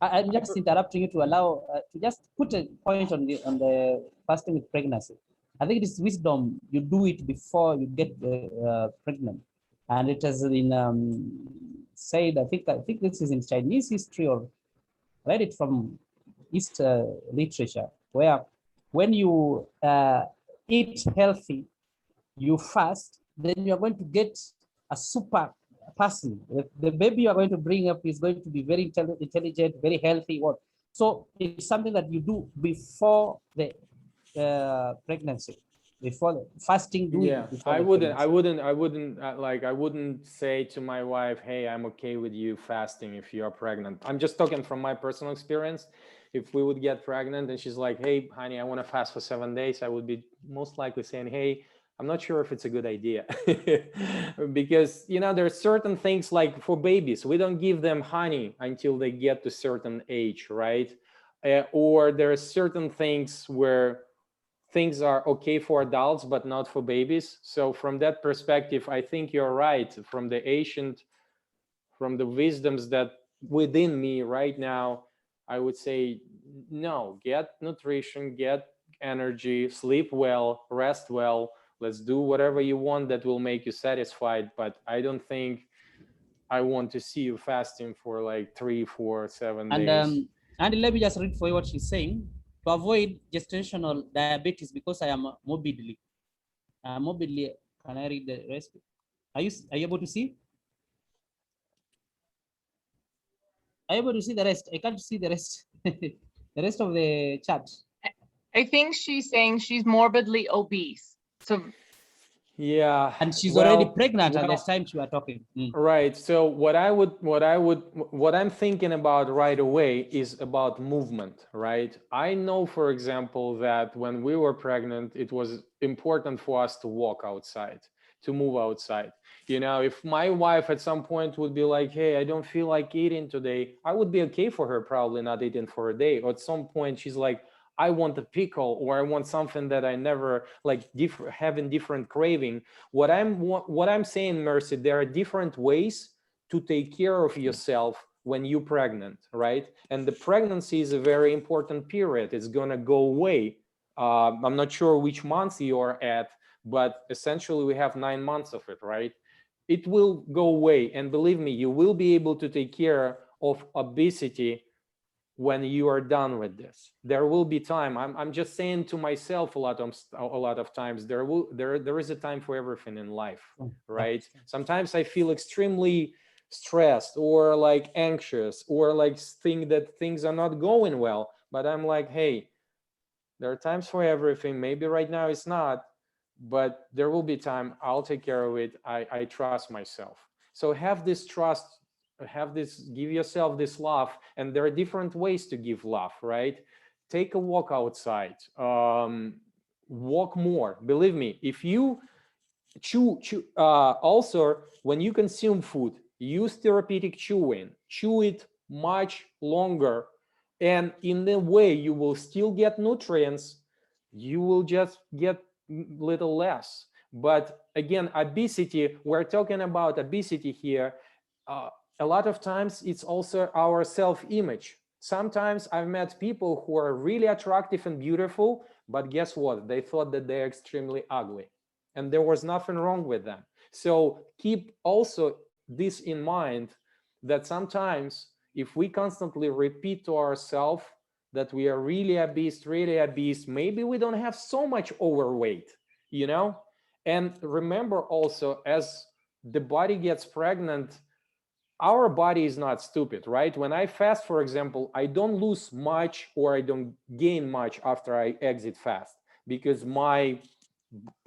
I'm just interrupting you to allow to just put a point on the fasting with pregnancy. I think it is wisdom. You do it before you get pregnant, and it has been said. I think this is in Chinese history, or read it from East literature, where when you eat healthy, you fast, then you are going to get a super person. The baby you are going to bring up is going to be very intelligent, very healthy. So it's something that you do before the pregnancy, before the fasting. I wouldn't say to my wife, hey, I'm okay with you fasting if you're pregnant. I'm just talking from my personal experience. If we would get pregnant and she's like, hey, honey, I want to fast for 7 days, I would be most likely saying, hey, I'm not sure if it's a good idea. Because, there are certain things like for babies, we don't give them honey until they get to certain age, right? Or there are certain things where things are okay for adults, but not for babies. So from that perspective, I think you're right. From the wisdoms that within me right now, I would say, no, get nutrition, get energy, sleep well, rest well. Let's do whatever you want that will make you satisfied. But I don't think I want to see you fasting for like 3, 4, 7 days. And let me just read for you what she's saying. To avoid gestational diabetes, because I am morbidly, can I read the rest? Are you able to see? Are you able to see the rest? I can't see the rest. The rest of the chart. I think she's saying she's morbidly obese. So yeah, and she's already pregnant at this time you are talking. Right. So what I'm thinking about right away is about movement, right? I know, for example, that when we were pregnant, it was important for us to walk outside, to move outside. You know, if my wife at some point would be like, hey, I don't feel like eating today, I would be okay for her probably not eating for a day. Or at some point she's like, I want a pickle, or I want something that I never like having different craving. What I'm saying, Mercy, there are different ways to take care of yourself when you're pregnant, right? And the pregnancy is a very important period. It's gonna go away. I'm not sure which month you're at, but essentially we have 9 months of it, right? It will go away, and believe me, you will be able to take care of obesity when you are done with this. There will be time. I'm just saying to myself a lot of times, there is a time for everything in life, right? Sometimes I feel extremely stressed or like anxious or like think that things are not going well, but I'm like, hey, there are times for everything. Maybe right now it's not, but there will be time. I'll take care of it. I trust myself. So have this trust, give yourself this love, and there are different ways to give love, right? Take a walk outside, walk more. Believe me, if you also when you consume food, use therapeutic chewing, chew it much longer, and in the way you will still get nutrients, you will just get little less. But again, obesity, we're talking about obesity here. A lot of times it's also our self-image. Sometimes I've met people who are really attractive and beautiful, but guess what? They thought that they're extremely ugly, and there was nothing wrong with them. So keep also this in mind, that sometimes if we constantly repeat to ourselves that we are really obese, maybe we don't have so much overweight, you know? And remember also, as the body gets pregnant, our body is not stupid, right? When I fast, for example, I don't lose much or I don't gain much after I exit fast, because my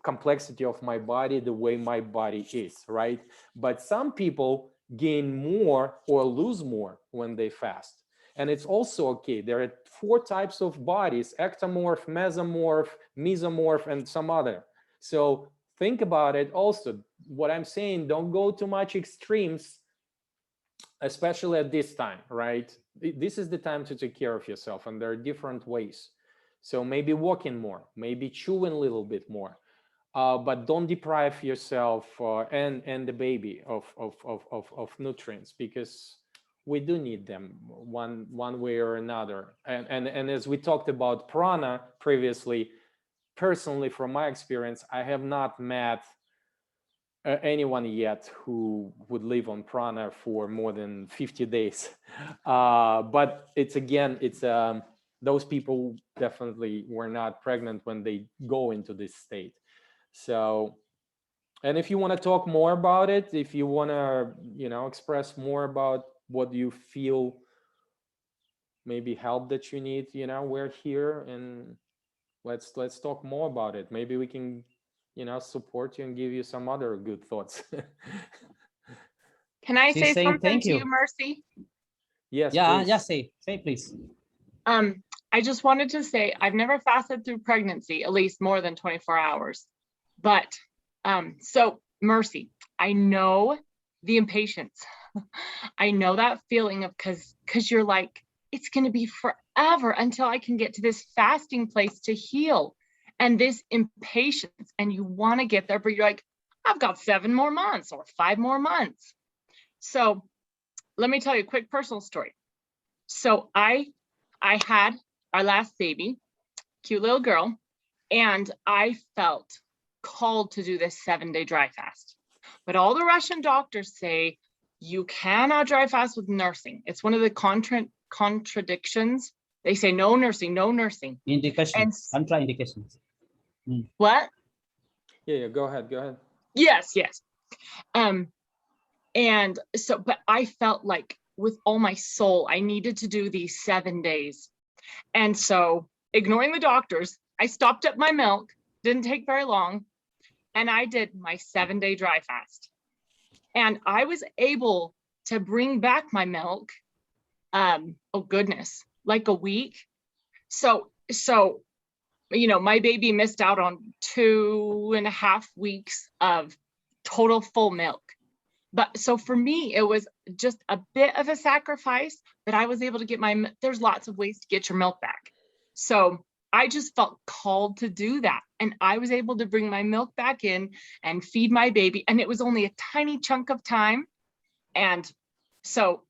complexity of my body, the way my body is, right? But some people gain more or lose more when they fast. And it's also okay. There are 4 types of bodies: ectomorph, mesomorph, and some other. So think about it also. What I'm saying, don't go too much extremes, especially at this time, right? This is the time to take care of yourself, and there are different ways. So maybe walking more, maybe chewing a little bit more, but don't deprive yourself and the baby of nutrients, because we do need them one way or another. And as we talked about prana previously, personally, from my experience, I have not met anyone yet who would live on prana for more than 50 days. But it's those people definitely were not pregnant when they go into this state. So, and if you want to talk more about it, if you want to, express more about what you feel, maybe help that you need, we're here, and let's talk more about it. Maybe we can, support you and give you some other good thoughts. Can I say something to you, Mercy? Yes. Yeah, please. just say please. I just wanted to say I've never fasted through pregnancy, at least more than 24 hours. But so Mercy, I know the impatience. I know that feeling of because you're like, it's going to be forever until I can get to this fasting place to heal, and this impatience, and you want to get there, but you're like, I've got 7 more months or 5 more months. So let me tell you a quick personal story. So I had our last baby, cute little girl, and I felt called to do this 7-day dry fast. But all the Russian doctors say you cannot dry fast with nursing. It's one of the contradictions. They say no nursing, no nursing. Indications, contraindications. What? Yeah, go ahead. Yes. And so, but I felt like with all my soul, I needed to do these 7 days. And so, ignoring the doctors, I stopped at my milk, didn't take very long, and I did my 7-day dry fast. And I was able to bring back my milk, oh goodness, like a week. So, my baby missed out on 2.5 weeks of total full milk. But so for me, it was just a bit of a sacrifice, but I was able to get there's lots of ways to get your milk back. So I just felt called to do that. And I was able to bring my milk back in and feed my baby. And it was only a tiny chunk of time. And so,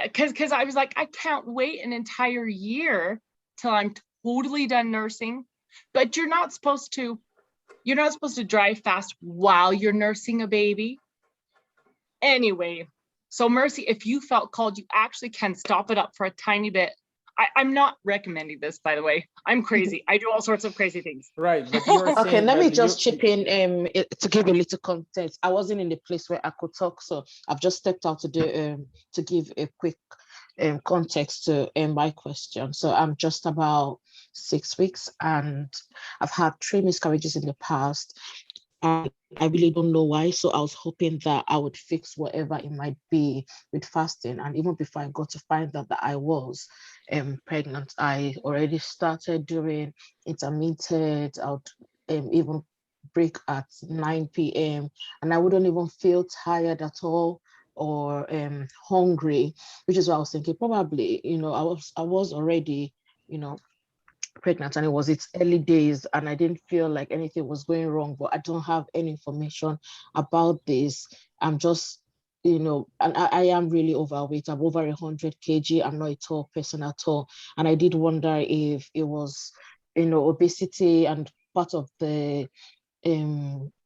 because I was like, I can't wait an entire year till I'm totally done nursing. But you're not supposed to dry fast while you're nursing a baby. Anyway, so Mercy, if you felt called, you actually can stop it up for a tiny bit. I'm not recommending this, by the way. I'm crazy. I do all sorts of crazy things. Right, but you're okay, let me just chip in to give a little context. I wasn't in the place where I could talk, so I've just stepped out to do to give a quick context to my question. So I'm just about 6 weeks, and I've had 3 miscarriages in the past. And I really don't know why. So I was hoping that I would fix whatever it might be with fasting. And even before I got to find out that I was pregnant, I already started doing intermittent. I would even break at 9 p.m. and I wouldn't even feel tired at all or hungry, which is what I was thinking. Probably, I was already, pregnant, and it was its early days, and I didn't feel like anything was going wrong, but I don't have any information about this. I'm just, and I am really overweight. I'm over 100 kg. I'm not a tall person at all. And I did wonder if it was, obesity and part of the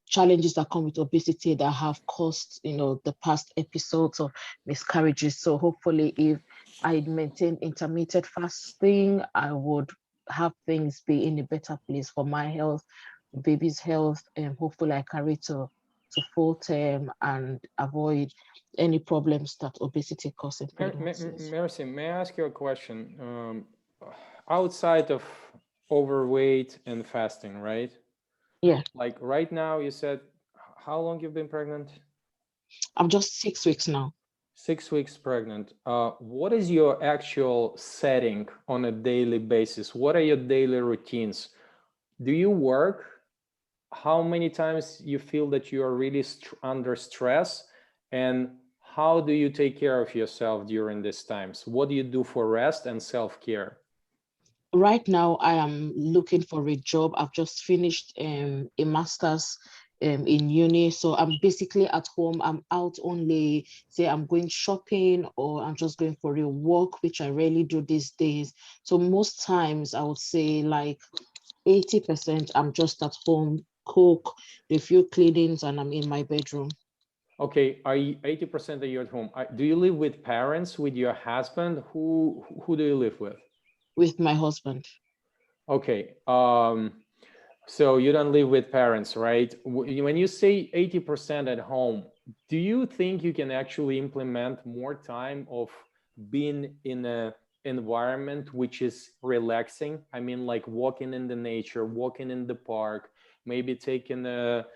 challenges that come with obesity that have caused, the past episodes of miscarriages. So hopefully if I maintain intermittent fasting, I would have things be in a better place for my health, baby's health, and hopefully I carry to full term and avoid any problems that obesity causes in pregnancies. Mercy, may I ask you a question? Outside of overweight and fasting, right? Yeah. Like right now, you said, how long you've been pregnant? I'm just 6 weeks now. 6 weeks pregnant. What is your actual setting on a daily basis? What are your daily routines? Do you work? How many times you feel that you are really under stress? And how do you take care of yourself during these times? What do you do for rest and self-care? Right now, I am looking for a job. I've just finished a master's in uni, so I'm basically at home. I'm out only, say I'm going shopping or I'm just going for a walk, which I rarely do these days. So most times I would say like 80% I'm just at home, cook, do a few cleanings, and I'm in my bedroom. Okay, are you 80% are you at home? Do you live with parents, with your husband? Who do you live with? With my husband. Okay, so you don't live with parents, right? When you say 80% at home, do you think you can actually implement more time of being in an environment which is relaxing? I mean, like walking in the nature, walking in the park, maybe taking a,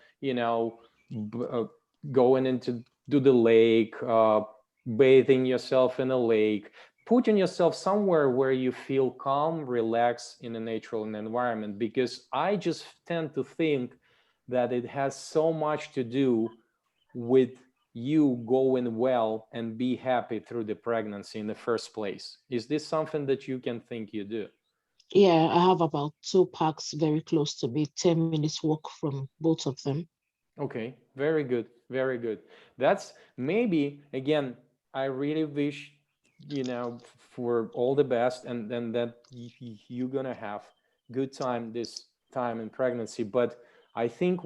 going into the lake, bathing yourself in a lake, putting yourself somewhere where you feel calm, relaxed in a natural environment, because I just tend to think that it has so much to do with you going well and be happy through the pregnancy in the first place. Is this something that you can think you do? Yeah, I have about 2 parks very close to me, 10 minutes walk from both of them. Okay, very good, very good. That's maybe, again, I really wish, for all the best, and then that you're gonna have good time this time in pregnancy. But I think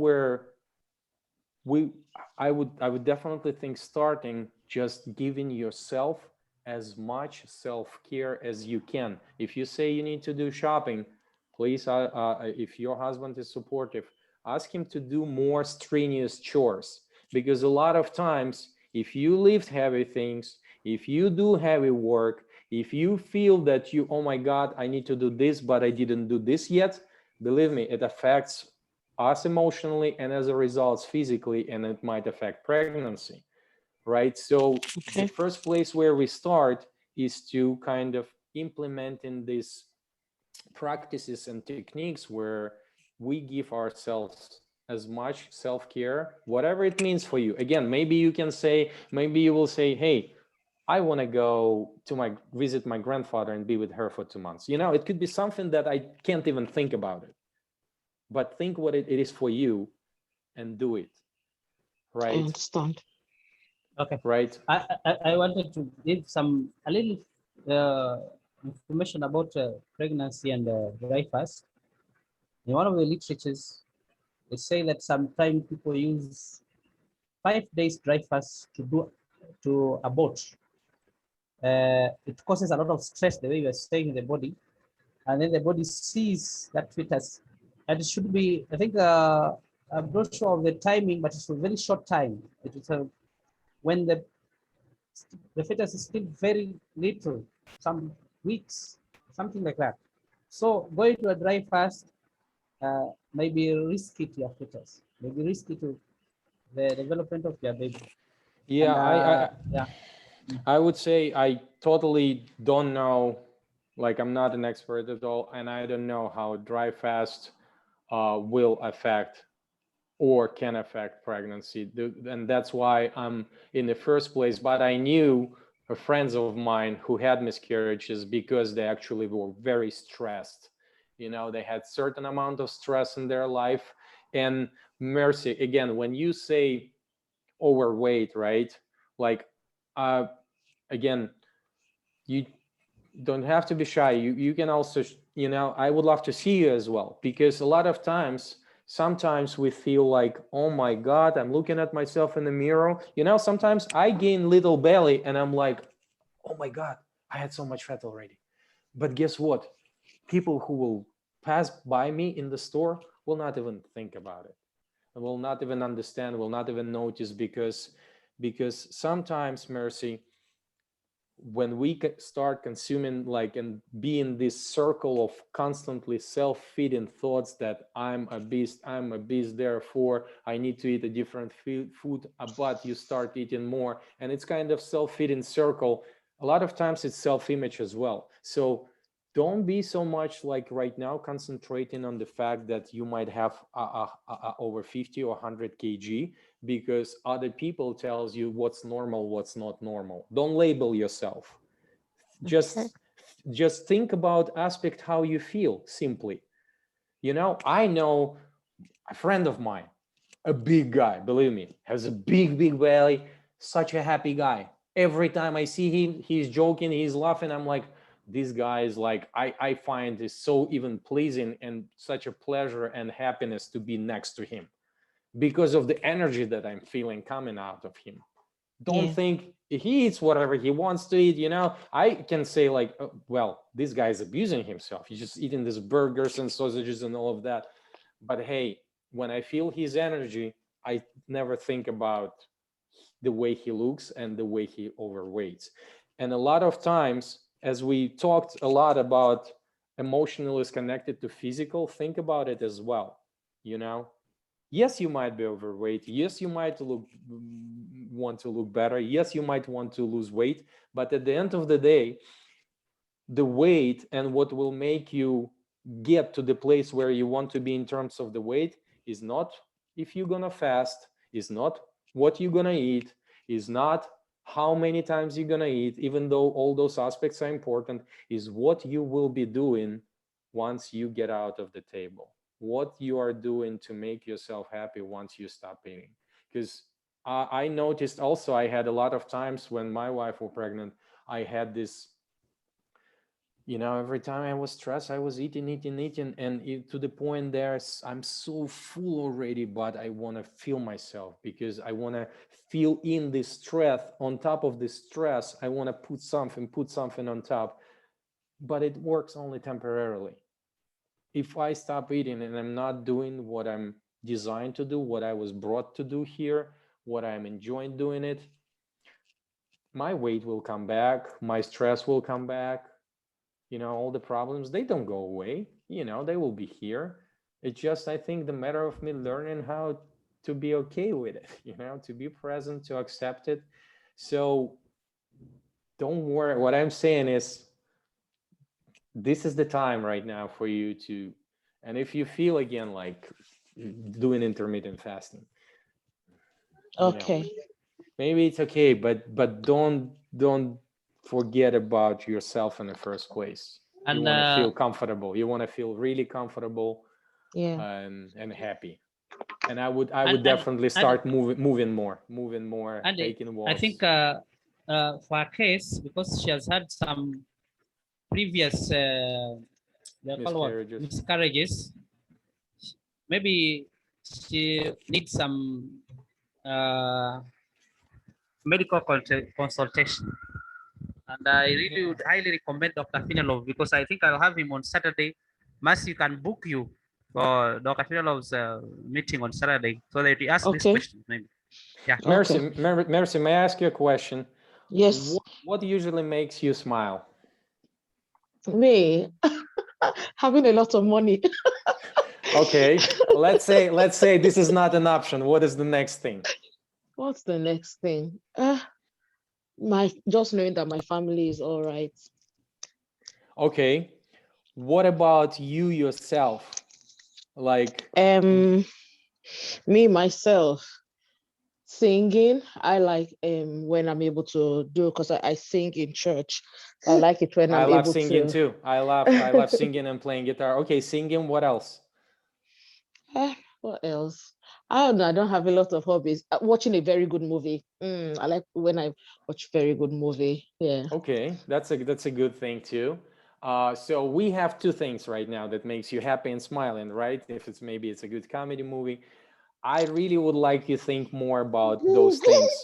I would definitely think starting just giving yourself as much self-care as you can. If you say you need to do shopping, please, if your husband is supportive, ask him to do more strenuous chores, because a lot of times, if you lift heavy things, if you do heavy work, if you feel that you, oh my God, I need to do this, but I didn't do this yet, believe me, it affects us emotionally and as a result physically, and it might affect pregnancy, right? So the first place where we start is to kind of implement in these practices and techniques where we give ourselves as much self-care, whatever it means for you. Again, maybe you can say, maybe you will say, hey, I want to go to visit my grandfather and be with her for 2 months. You know, it could be something that I can't even think about it, but think what it is for you and do it. Right. I understand. Okay. Right. I wanted to give a little information about pregnancy and dry fast. In one of the literatures, they say that sometimes people use 5 days dry fast to abort. It causes a lot of stress the way you are staying in the body, and then the body sees that fetus, and it should be, I think, I'm not sure of the timing, but it's a very short time. It is when the fetus is still very little, some weeks, something like that. So going to a dry fast may be risky to your fetus, may be risky to the development of your baby. Yeah, and, I would say I totally don't know, like I'm not an expert at all, and I don't know how dry fast will affect or can affect pregnancy. And that's why I'm in the first place. But I knew friends of mine who had miscarriages because they actually were very stressed. You know, they had certain amount of stress in their life. And Mercy, again, when you say overweight, right? Like, again, you don't have to be shy. You can also, you know, I would love to see you as well, because a lot of times, sometimes we feel like, oh my God, I'm looking at myself in the mirror. You know, sometimes I gain little belly and I'm like, oh my God, I had so much fat already. But guess what? People who will pass by me in the store will not even think about it, will not even understand, will not even notice, because sometimes, Mercy, when we start consuming, like, and be in this circle of constantly self-feeding thoughts that I'm a beast, therefore I need to eat a different food, but you start eating more, and it's kind of self-feeding circle. A lot of times it's self-image as well. So don't be so much, like right now, concentrating on the fact that you might have over 50 or 100 kg, because other people tells you what's normal, what's not normal. Don't label yourself. Just think about aspect how you feel, simply. You know, I know a friend of mine, a big guy, believe me, has a big belly, such a happy guy. Every time I see him, he's joking, he's laughing. I'm like, this guy is like, I find it so even pleasing and such a pleasure and happiness to be next to him, because of the energy that I'm feeling coming out of him. Don't think he eats whatever he wants to eat. You know, I can say like, oh, well, this guy is abusing himself. He's just eating these burgers and sausages and all of that. But hey, when I feel his energy, I never think about the way he looks and the way he overweights. And a lot of times, as we talked a lot about emotional is connected to physical, think about it as well. You know, yes, you might be overweight. Yes, you might want to look better. Yes, you might want to lose weight. But at the end of the day, the weight and what will make you get to the place where you want to be in terms of the weight is not if you're gonna fast, is not what you're gonna eat, is not how many times you're gonna eat, even though all those aspects are important, is what you will be doing once you get out of the table, what you are doing to make yourself happy once you stop eating. Because I noticed also, I had a lot of times when my wife was pregnant, I had this every time I was stressed, I was eating, and to the point there, I'm so full already, but I want to feel myself, because I want to feel in this stress. On top of this stress, I want to put something on top, but it works only temporarily. If I stop eating and I'm not doing what I'm designed to do, what I was brought to do here, what I'm enjoying doing it, my weight will come back, my stress will come back. All the problems, they don't go away. They will be here. It's just, I think, the matter of me learning how to be okay with it, to be present, to accept it. So don't worry. What I'm saying is, this is the time right now for you to, and if you feel again like doing intermittent fasting, Okay. maybe it's okay, but don't forget about yourself in the first place. You want to feel comfortable. You want to feel really comfortable, and happy. And I would definitely start moving more, taking walks. I think for her case, because she has had some previous miscarriages, maybe she needs some medical consultation. And I really would highly recommend Dr. Finalov, because I think I'll have him on Saturday. Mercy can book you for Dr. Finalov's meeting on Saturday, so that you ask this question maybe. Yeah. Mercy, Mercy, may I ask you a question? Yes. What usually makes you smile? Me, having a lot of money. Okay, let's say this is not an option. What is the next thing? What's the next thing? Just knowing that my family is all right. Okay, what about you yourself? Like me myself, singing. I like when I'm able to do, because I sing in church. I like it when I'm able to. I love singing too. I love singing and playing guitar. Okay, singing. What else? What else? I don't know. I don't have a lot of hobbies. Watching a very good movie. I like when I watch very good movie. Yeah. Okay, that's a good thing too. So we have two things right now that makes you happy and smiling, right? If maybe it's a good comedy movie. I really would like you to think more about those things.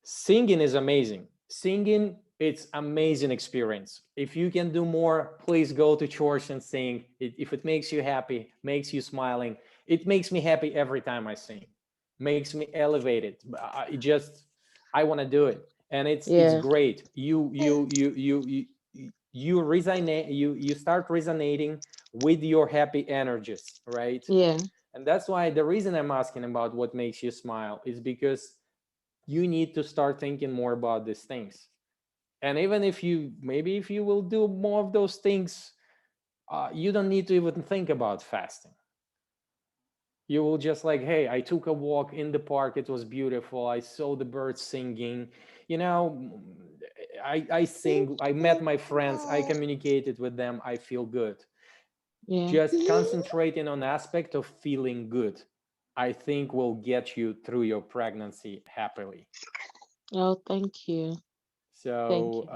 Singing is amazing. Singing, it's amazing experience. If you can do more, please go to church and sing. If it makes you happy, makes you smiling, it makes me happy every time I sing. Makes me elevated. I want to do it, and it's great. You resonate. You start resonating with your happy energies, right? Yeah. And that's why the reason I'm asking about what makes you smile is because you need to start thinking more about these things. And even if you will do more of those things, you don't need to even think about fasting. You will just like, hey, I took a walk in the park. It was beautiful. I saw the birds singing. I sing. I met my friends. I communicated with them. I feel good. Yeah. Just concentrating on the aspect of feeling good, I think, will get you through your pregnancy happily. Oh, thank you. So,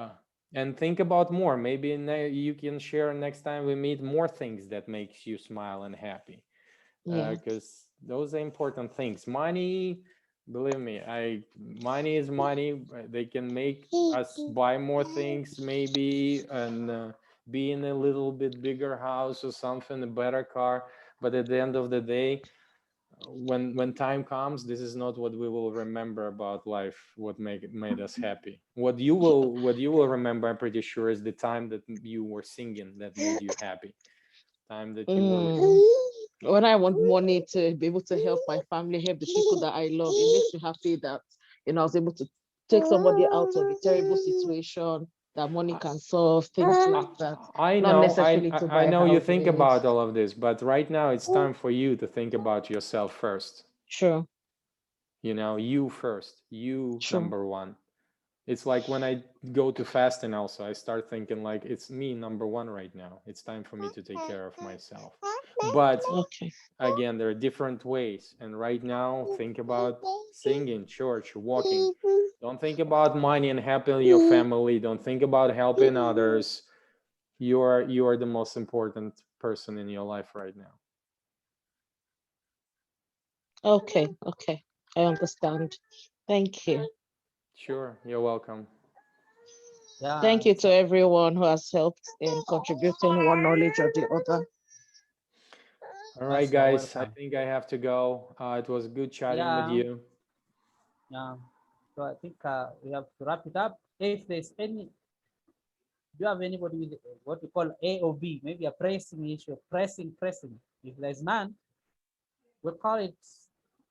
and think about more. Maybe you can share next time we meet more things that makes you smile and happy. Because those are important things. Money, believe me, money is money. They can make us buy more things, maybe, and be in a little bit bigger house or something, a better car. But at the end of the day, when time comes, this is not what we will remember about life, what made us happy. What you will remember, I'm pretty sure, is the time that you were singing that made you happy. Time that you were. When I want money to be able to help my family, help the people that I love, it makes me happy that I was able to take somebody out of a terrible situation that money can solve, things like that. I know you think about all of this, but right now it's time for you to think about yourself first. Sure. You first, number one. It's like when I go to fasting also, I start thinking like, it's me number one right now. It's time for me to take care of myself. But Okay. again, there are different ways. And right now, think about singing, church, walking. Don't think about money and helping your family. Don't think about helping others. You are the most important person in your life right now. Okay. Okay. I understand. Thank you. Sure, you're welcome. Yeah. Thank you to everyone who has helped in contributing one knowledge or the other. All right, Yes, you're guys, I welcome. think I have to go. It was good chatting with Yeah. you. Yeah. So I think we have to wrap it up. If there's any, do you have anybody with what we call A or B, maybe a pressing issue, pressing. If there's none, we'll call it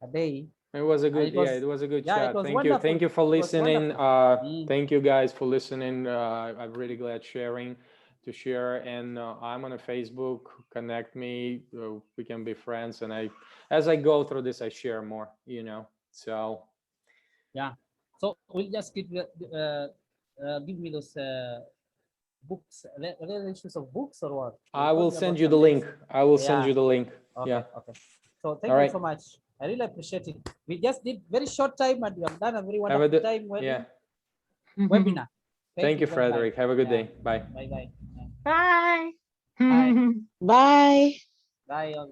a day. It was a good, was, it was a good yeah, chat. it was Thank you. wonderful. Thank you for It was listening. wonderful. Thank you guys for listening. I'm really glad to share. And I'm on a Facebook, connect me. We can be friends. And as I go through this, I share more, so. Yeah. So we'll just give me those books, issues of books or what? I will send you the link. I will send you the link. Okay. Yeah. Okay. So thank All you right. so much. I really appreciate it. We just did very short time and we have done a very Have a wonderful good, time yeah. webinar. Thank you, Bye-bye. Frederick. Have a good Yeah. day. Bye. Bye-bye. Bye. Bye. Bye. Bye.